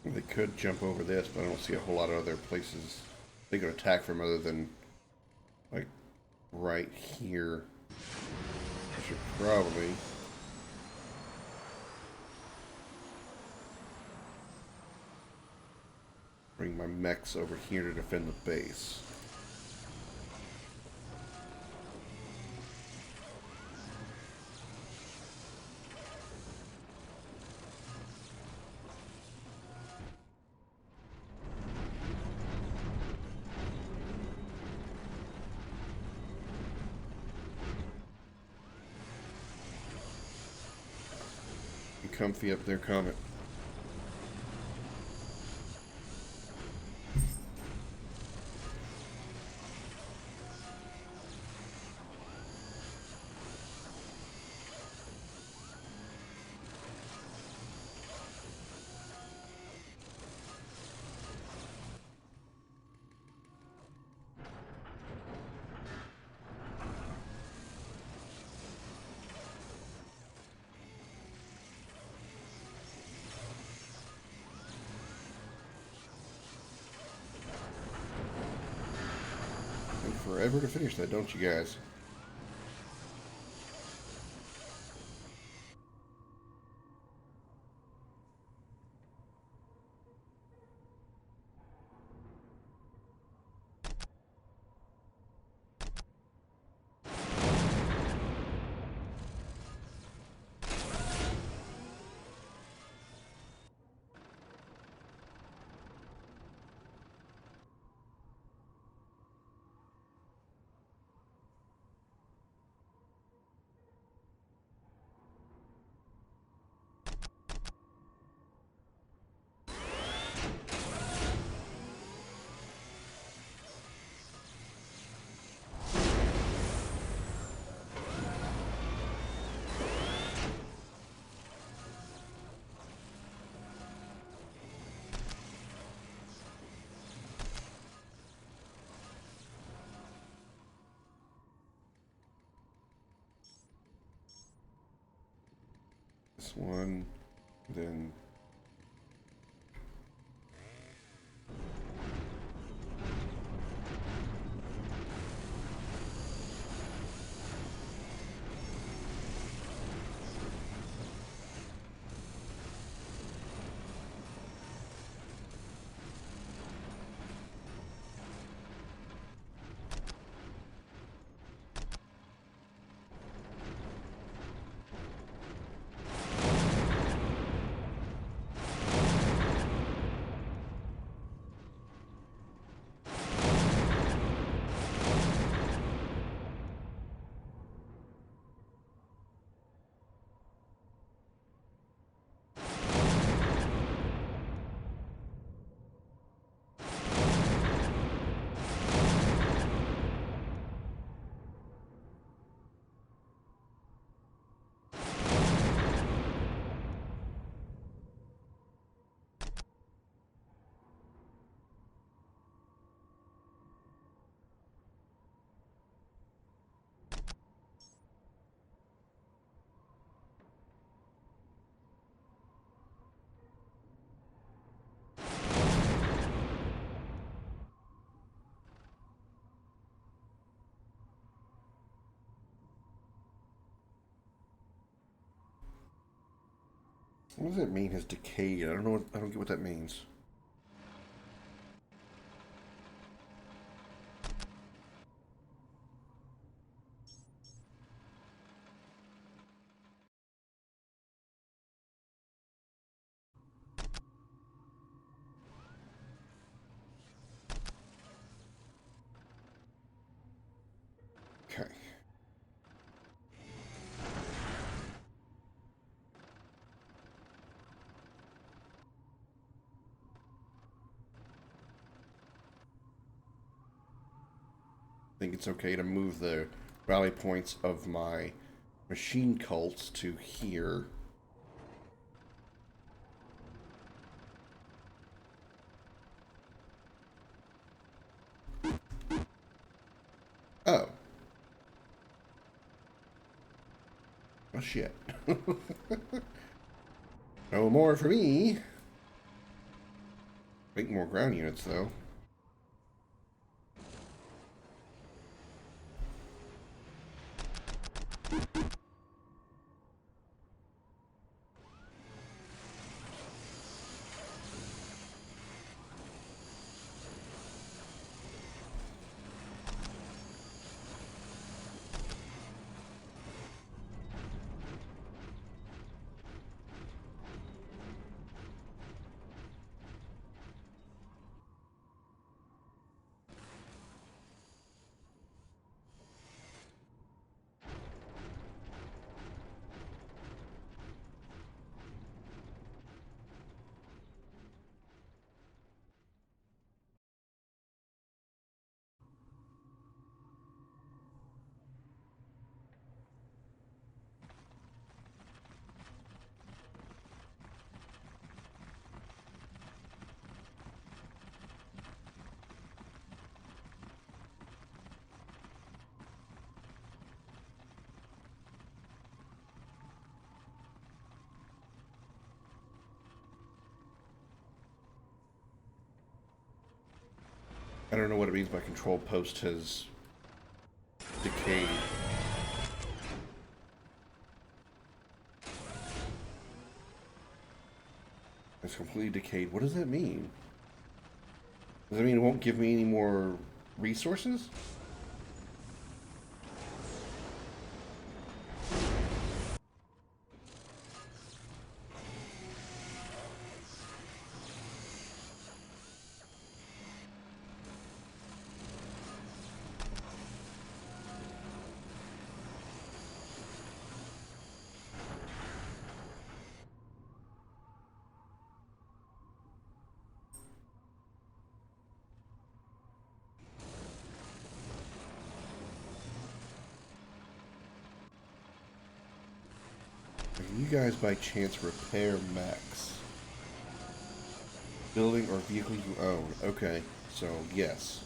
They could jump over this, but I don't see a whole lot of other places they could attack from other than, like, right here. I should probably... bring my mechs over here to defend the base. Comfy up there, Comet. Forever to finish that, don't you guys? This one, then What does it mean, has decayed? I don't know. I don't get what that means. Okay. I think it's okay to move the rally points of my machine cults to here. Oh. Oh shit. No more for me. Make more ground units though. I don't know what it means by control post has decayed. It's completely decayed. What does that mean? Does that mean it won't give me any more resources? Are you guys by chance repair mechs? Building or vehicle you own. Okay, so yes.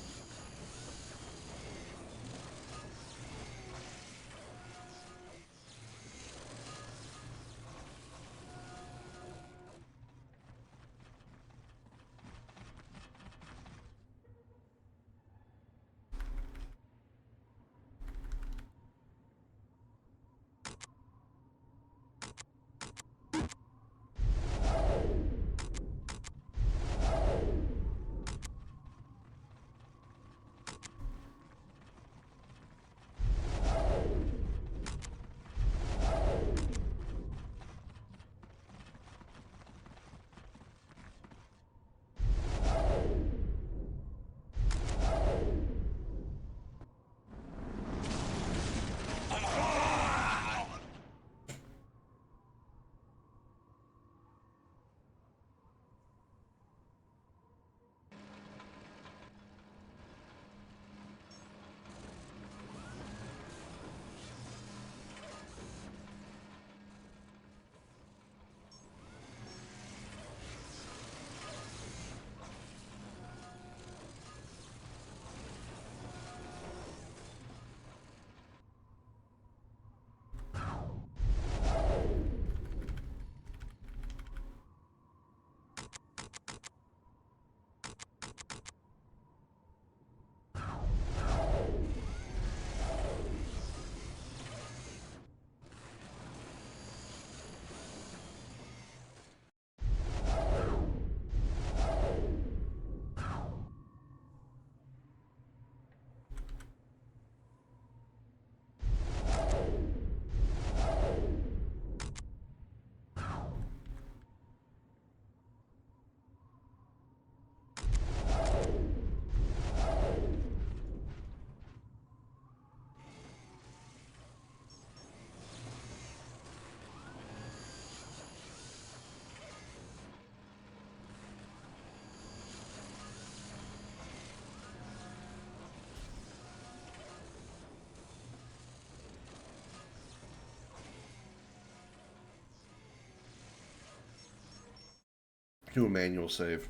Do a manual save.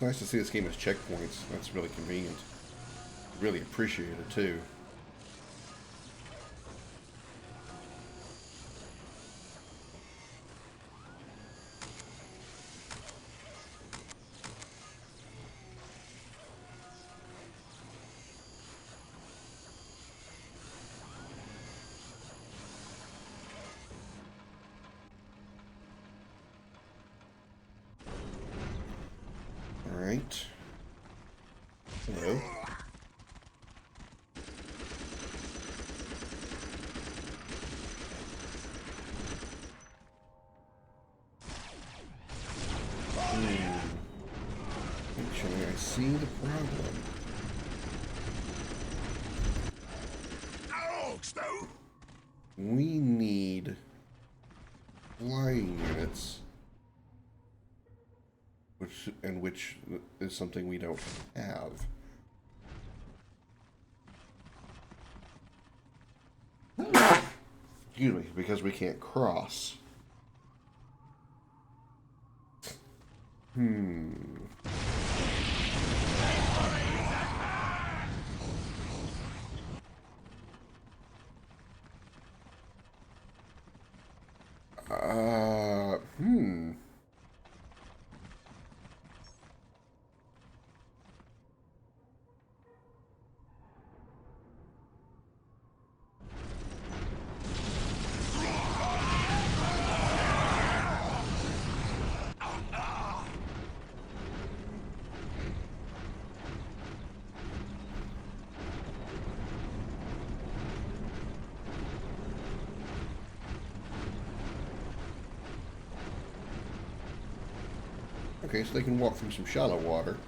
Nice to see this game has checkpoints. That's really convenient. Really appreciate it too. All right. Hello. Actually, I see the problem. We need flying units, which is something we don't have. Excuse me, because we can't cross. Hmm. Okay, so they can walk through some shallow water.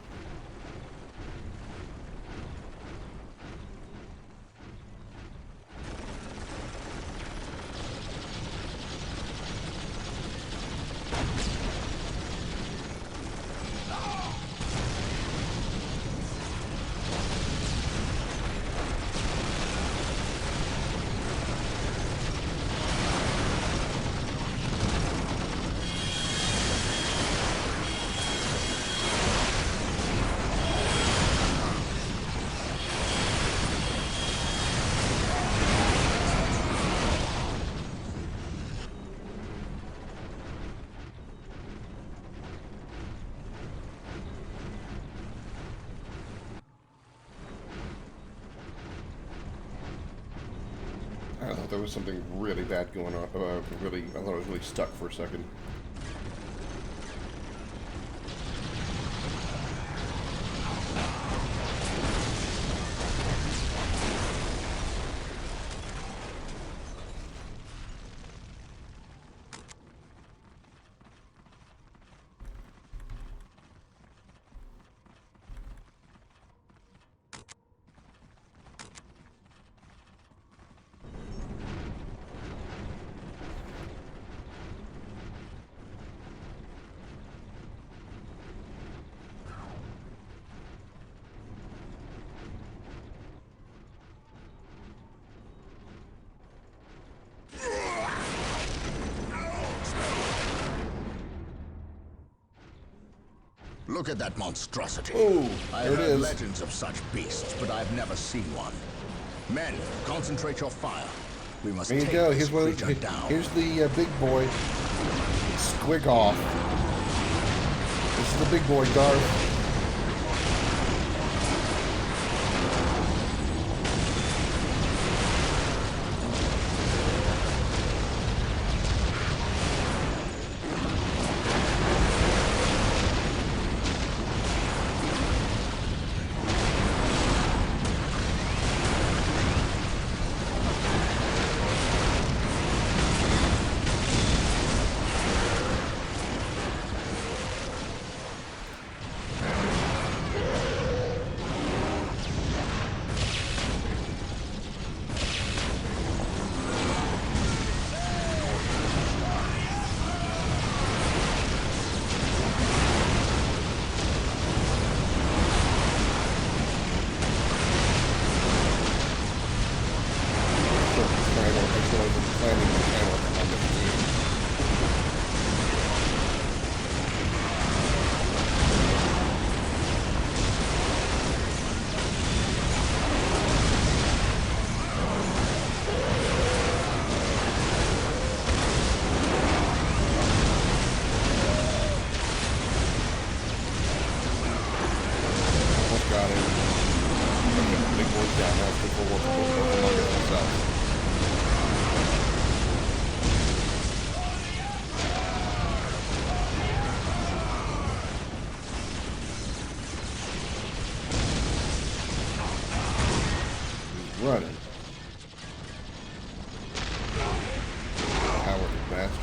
I thought there was something really bad going on. I thought I was really stuck for a second. Look at that monstrosity. Oh, I there it heard is. legends of such beasts, but I've never seen one. Men, concentrate your fire. We must There you take go. this Here's creature down. Here's the big boy. Squig off. This is the big boy, Garth.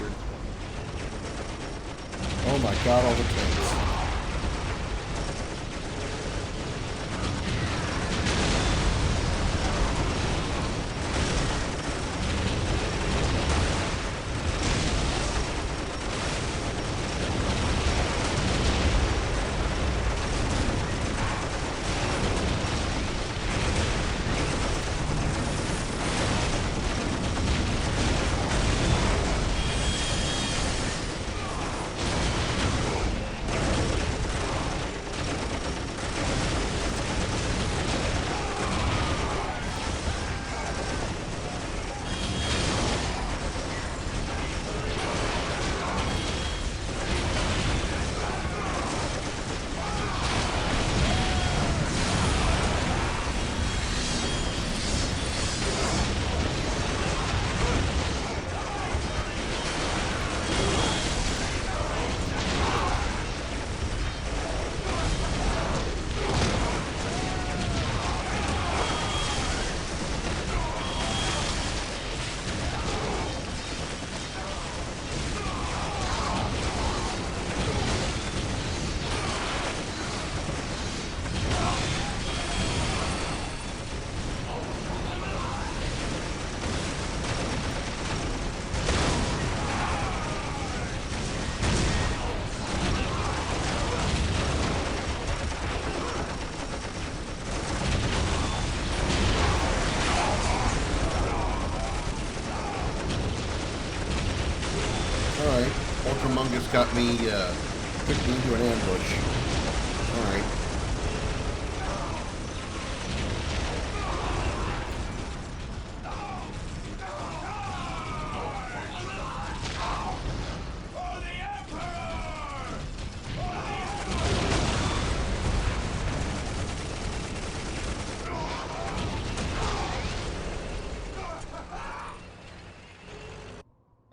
bastard. Oh my god, all the tanks. Alright, Ultramungus got me, took me into an ambush. Alright.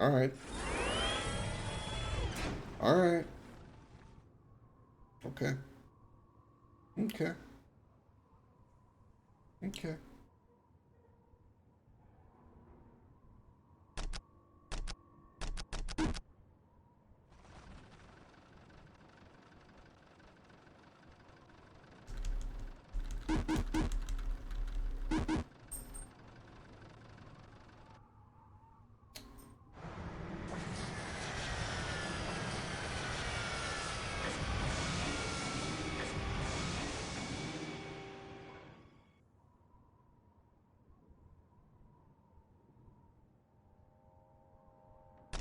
Alright. Alright. Okay. Okay. Okay.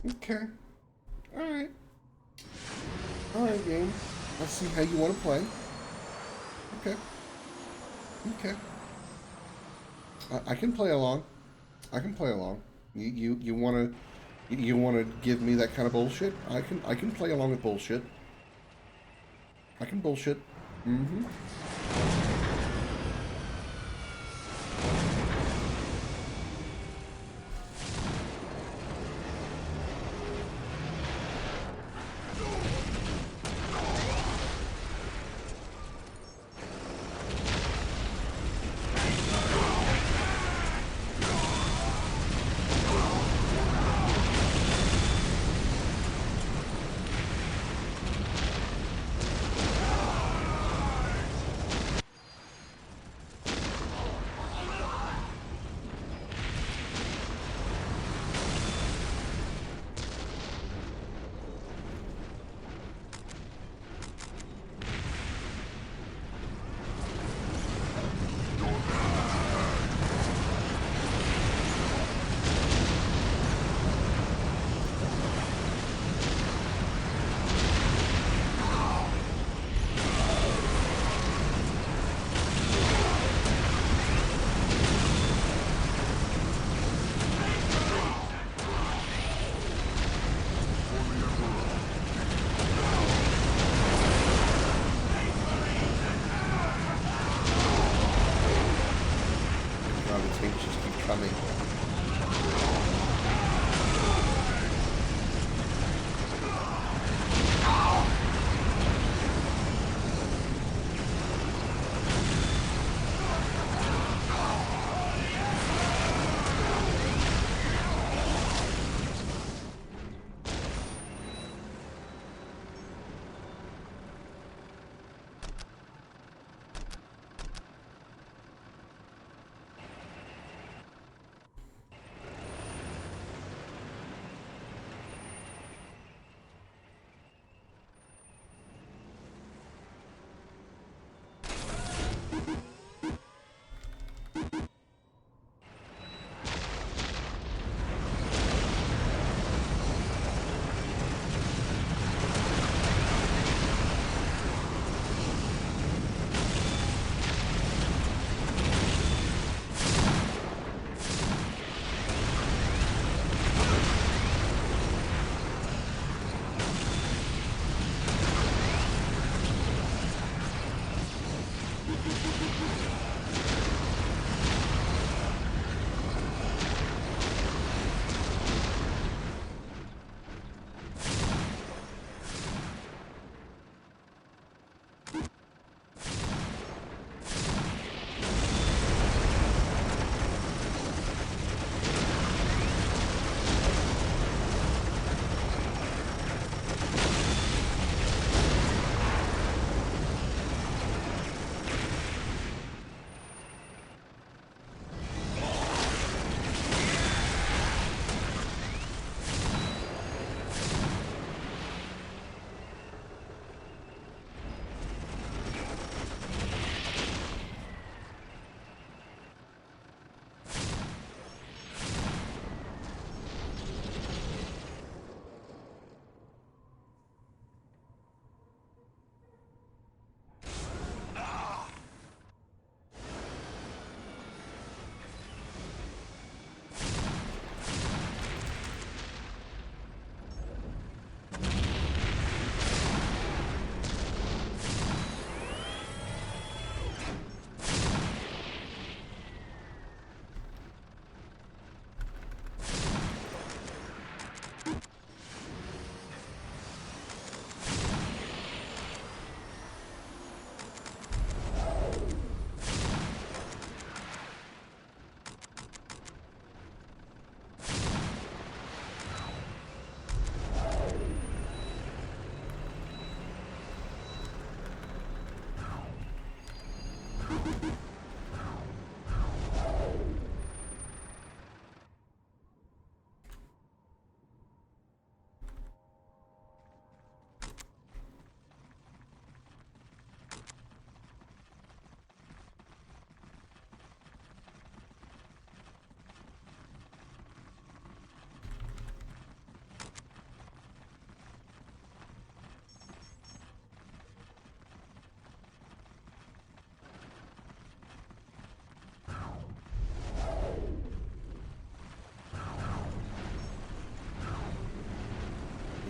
Okay. Alright. Alright, game. I see how you want to play. Okay. Okay. I can play along. I can play along. You wanna give me that kind of bullshit? I can play along with bullshit. I can bullshit. Mm-hmm.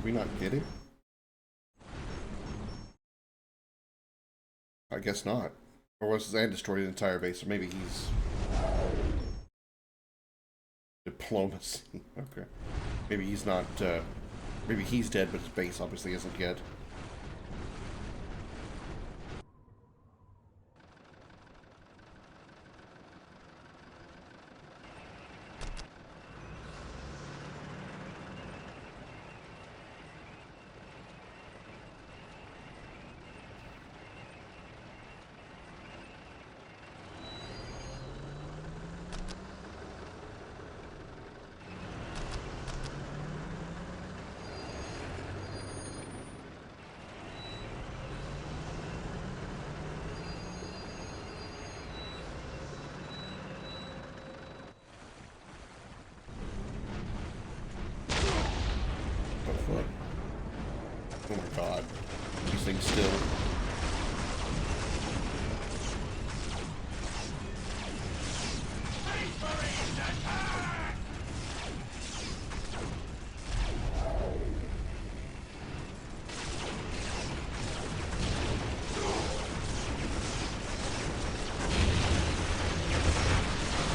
we not get him? I guess not. Or was Zan destroyed the entire base? Or maybe he's... Diplomacy. Okay. Maybe he's not, maybe he's dead, but his base obviously isn't yet. Oh my god. These things still.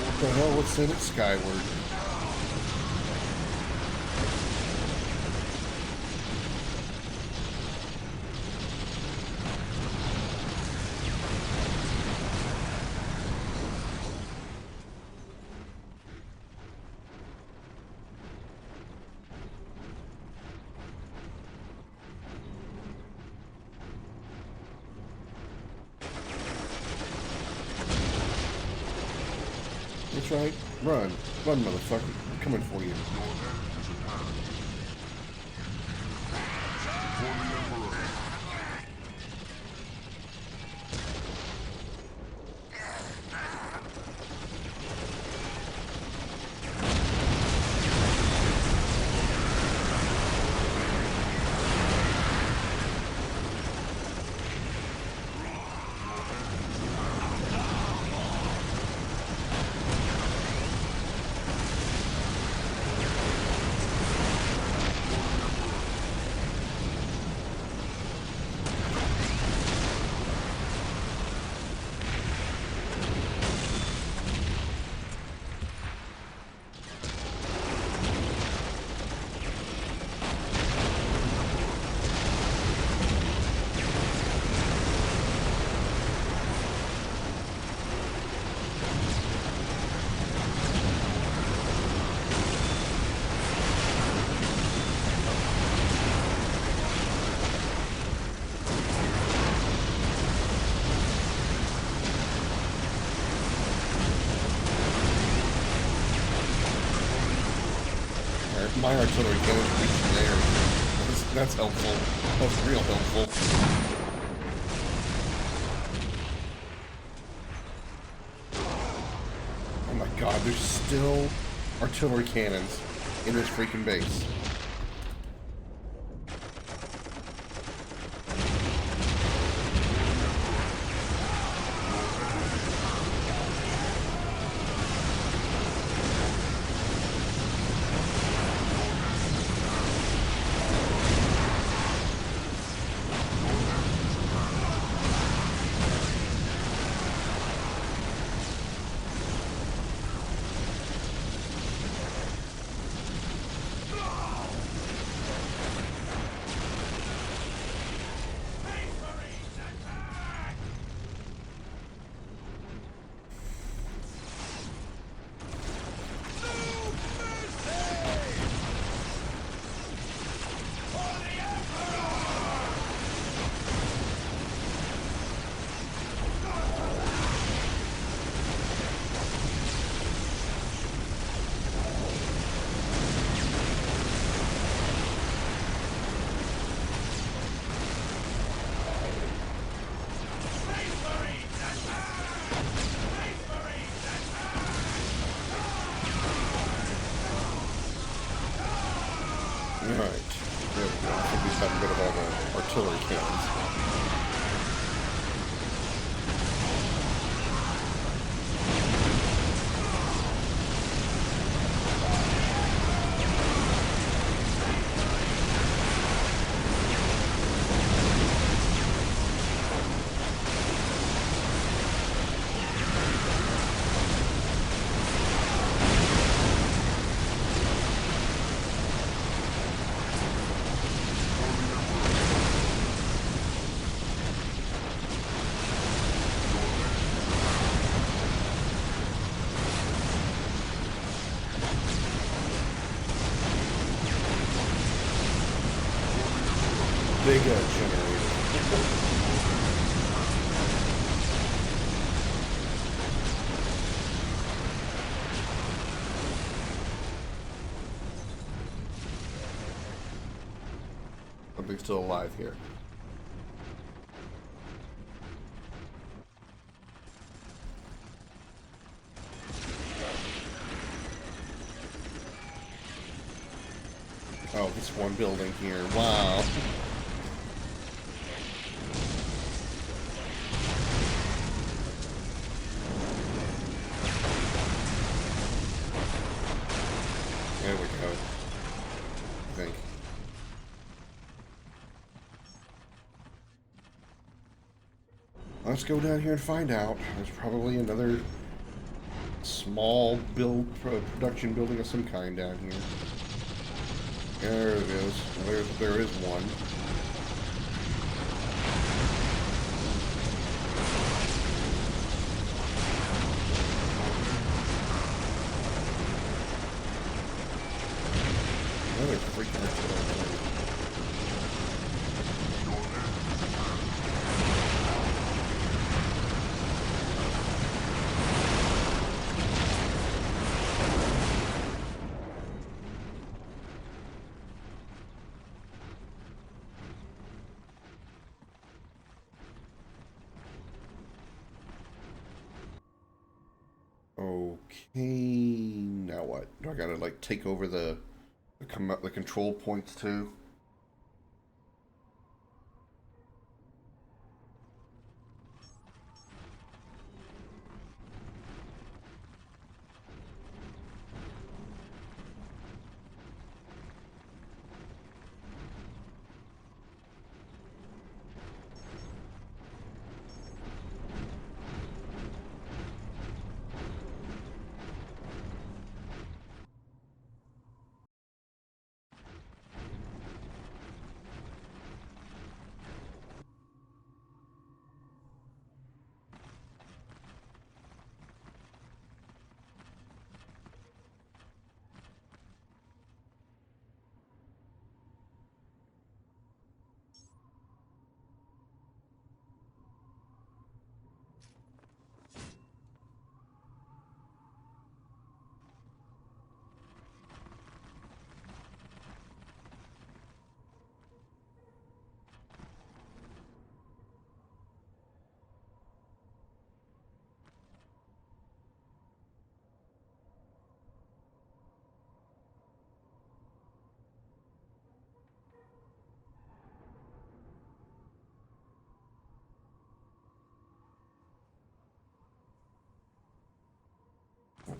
What the hell? Let's send it skyward. That's right. Run. Run, motherfucker. I'm coming for you. My artillery cannons reach there. That's helpful. That's real helpful. Oh my god, there's still artillery cannons in this freaking base. Artillery cannons. big generator. Something's still alive here. Oh, this one building here. Wow. There we go. I think. Let's go down here and find out. There's probably another small production building of some kind down here. There it is. There is one. Another freaking artillery. Okay, now what? Do I gotta like take over the control points too?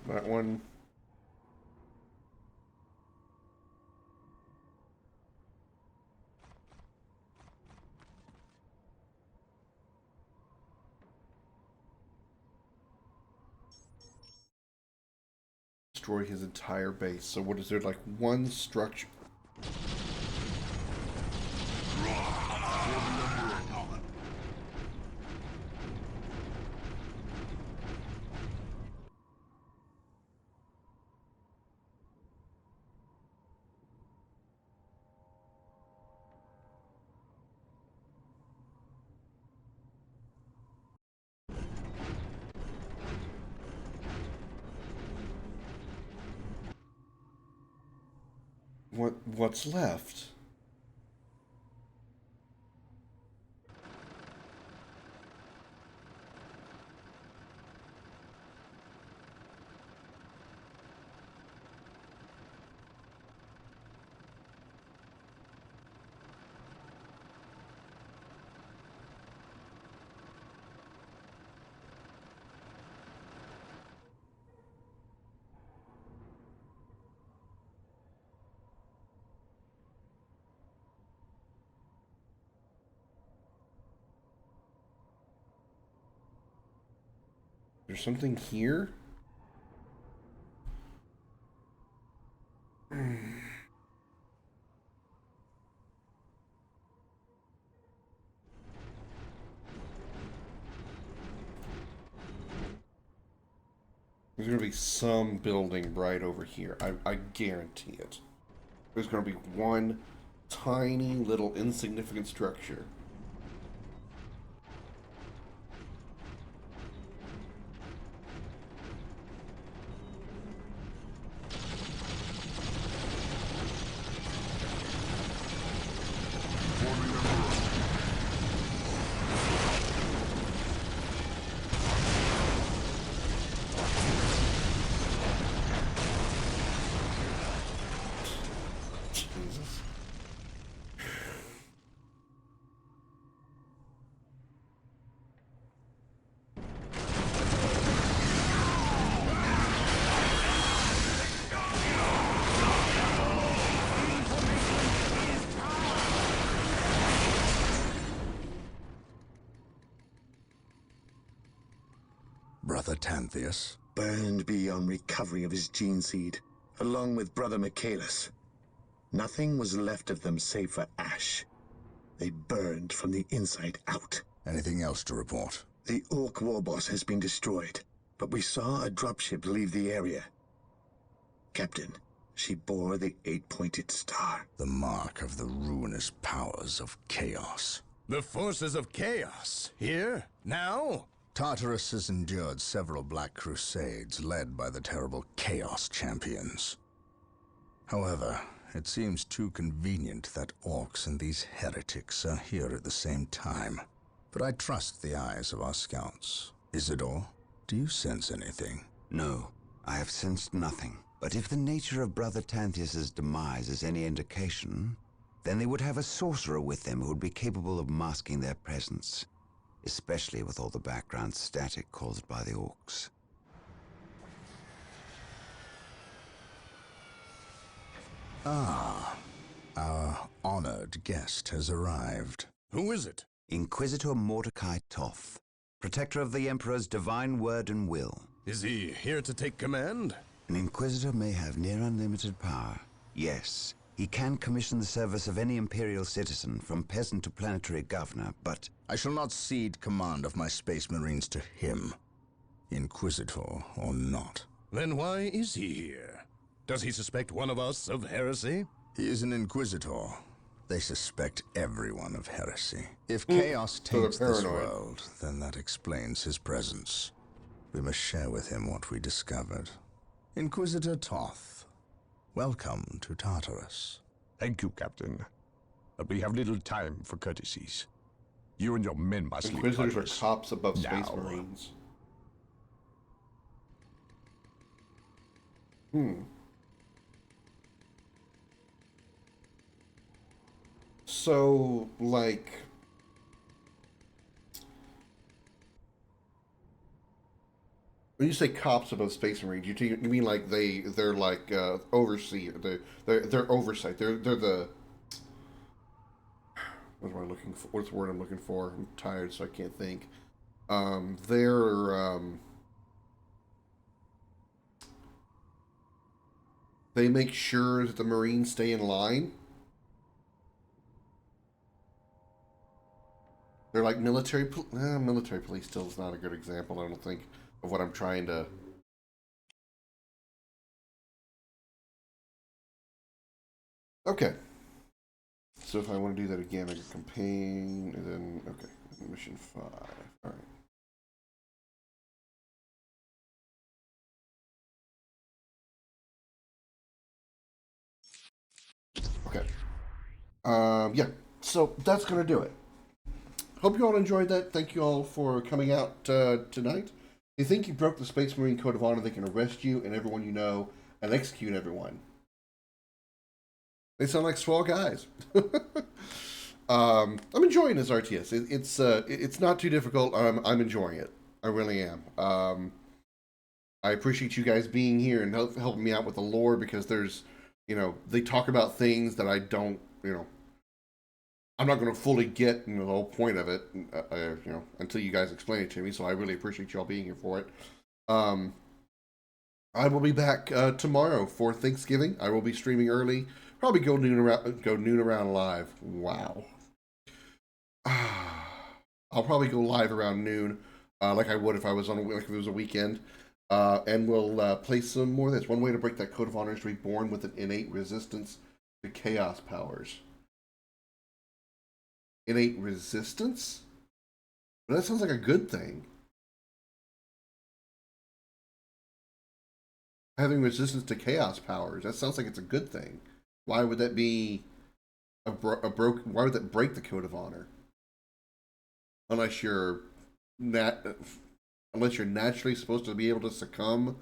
That one. Destroy his entire base. So what is there, like one structure? What's left? There's something here? There's going to be some building right over here. I guarantee it. There's going to be one tiny little insignificant structure. Jesus. Brother Tantheus? Burned beyond recovery of his gene seed, along with Brother Michaelis. Nothing was left of them save for ash. They burned from the inside out. Anything else to report? The Orc warboss has been destroyed, but we saw a dropship leave the area. Captain, she bore the 8-pointed star. The mark of the ruinous powers of chaos. The forces of chaos? Here? Now? Tartarus has endured several Black Crusades led by the terrible Chaos Champions. However, it seems too convenient that orcs and these heretics are here at the same time. But I trust the eyes of our scouts. Isidore, do you sense anything? No, I have sensed nothing. But if the nature of Brother Tantheus's demise is any indication, then they would have a sorcerer with them who would be capable of masking their presence, especially with all the background static caused by the orcs. Ah, our honored guest has arrived. Who is it? Inquisitor Mordecai Toth, protector of the Emperor's divine word and will. Is he here to take command? An Inquisitor may have near unlimited power. Yes, he can commission the service of any Imperial citizen, from peasant to planetary governor, but I shall not cede command of my Space Marines to him, Inquisitor or not. Then why is he here? Does he suspect one of us of heresy? He is an Inquisitor. They suspect everyone of heresy. If chaos taints this world, then that explains his presence. We must share with him what we discovered. Inquisitor Toth, welcome to Tartarus. Thank you, Captain. But we have little time for courtesies. You and your men must leave Inquisitors Tartarus are cops above Space now. Marines. So, like, when you say cops above Space Marines, you mean like they're like overseer, they're oversight. They're the, what am I looking for? What's the word I'm looking for? I'm tired, so I can't think. They make sure that the Marines stay in line. They're like military police still is not a good example, I don't think, of what I'm trying to... Okay. So if I want to do that again, I can campaign, and then, okay, mission 5. Alright. Okay. Yeah, so that's going to do it. Hope you all enjoyed that. Thank you all for coming out tonight. If you think you broke the Space Marine Code of Honor, they can arrest you and everyone you know and execute everyone. They sound like swell guys. I'm enjoying this RTS. It's not too difficult. I'm enjoying it. I really am. I appreciate you guys being here and helping me out with the lore, because there's, they talk about things that I don't, I'm not going to fully get the whole point of it, until you guys explain it to me. So I really appreciate y'all being here for it. I will be back tomorrow for Thanksgiving. I will be streaming early. Probably go noon around live. Wow. I'll probably go live around noon, like I would if I was if it was a weekend. And we'll play some more of this. One way to break that Code of Honor is to be born with an innate resistance to chaos powers. innate resistance? But that sounds like a good thing. Having resistance to chaos powers, that sounds like it's a good thing. Why would that be why would that break the code of honor? Unless you're naturally supposed to be able to succumb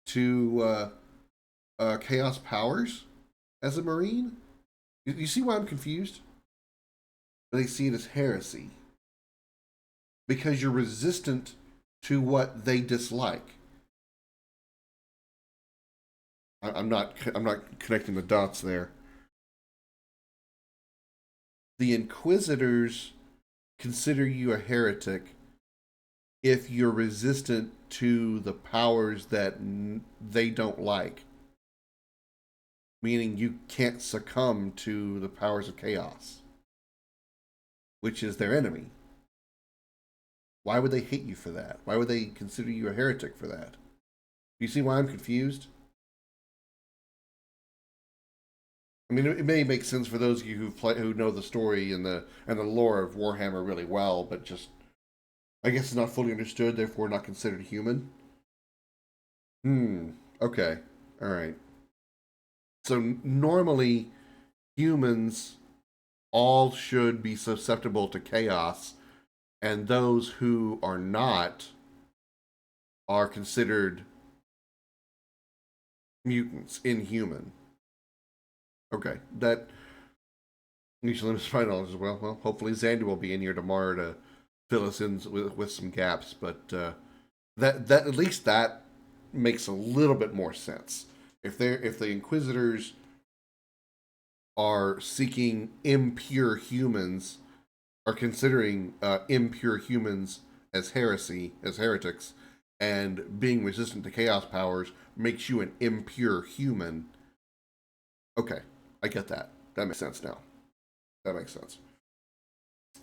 to chaos powers as a Marine? You see why I'm confused? They see it as heresy. Because you're resistant to what they dislike. I'm not connecting the dots there. The Inquisitors consider you a heretic if you're resistant to the powers that they don't like. Meaning you can't succumb to the powers of chaos, which is their enemy. Why would they hate you for that? Why would they consider you a heretic for that? You see why I'm confused? I mean, it may make sense for those of you who know the story and the lore of Warhammer really well, but just, I guess it's not fully understood, therefore not considered human. Okay. All right. So normally, humans all should be susceptible to chaos, and those who are not are considered mutants, inhuman. Okay, that usually limits my knowledge as well. Well, hopefully Xander will be in here tomorrow to fill us in with some gaps, but that at least that makes a little bit more sense. If the Inquisitors are seeking impure humans, are considering impure humans as heresy, as heretics, and being resistant to chaos powers makes you an impure human. Okay, I get that. That makes sense now. That makes sense.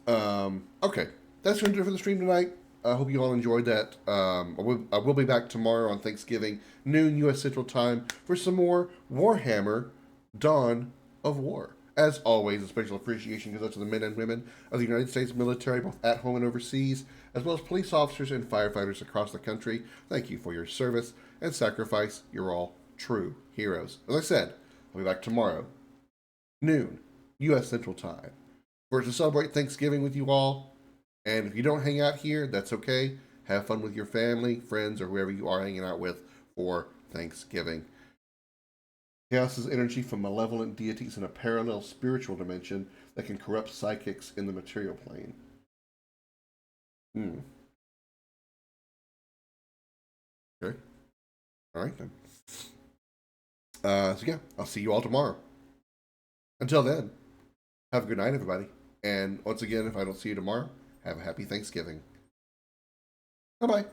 Okay, that's going to do it for the stream tonight. I hope you all enjoyed that. I will be back tomorrow on Thanksgiving, noon U.S. Central Time, for some more Warhammer Dawn of War. As always, a special appreciation goes out to the men and women of the United States military, both at home and overseas, as well as police officers and firefighters across the country. Thank you for your service and sacrifice. You're all true heroes. As I said, I'll be back tomorrow, noon U.S. Central Time, for to celebrate Thanksgiving with you all. And if you don't hang out here, that's okay. Have fun with your family, friends, or whoever you are hanging out with for Thanksgiving. Chaos is energy from malevolent deities in a parallel spiritual dimension that can corrupt psychics in the material plane. Okay. All right, then. So yeah, I'll see you all tomorrow. Until then, have a good night, everybody. And once again, if I don't see you tomorrow, have a happy Thanksgiving. Bye-bye.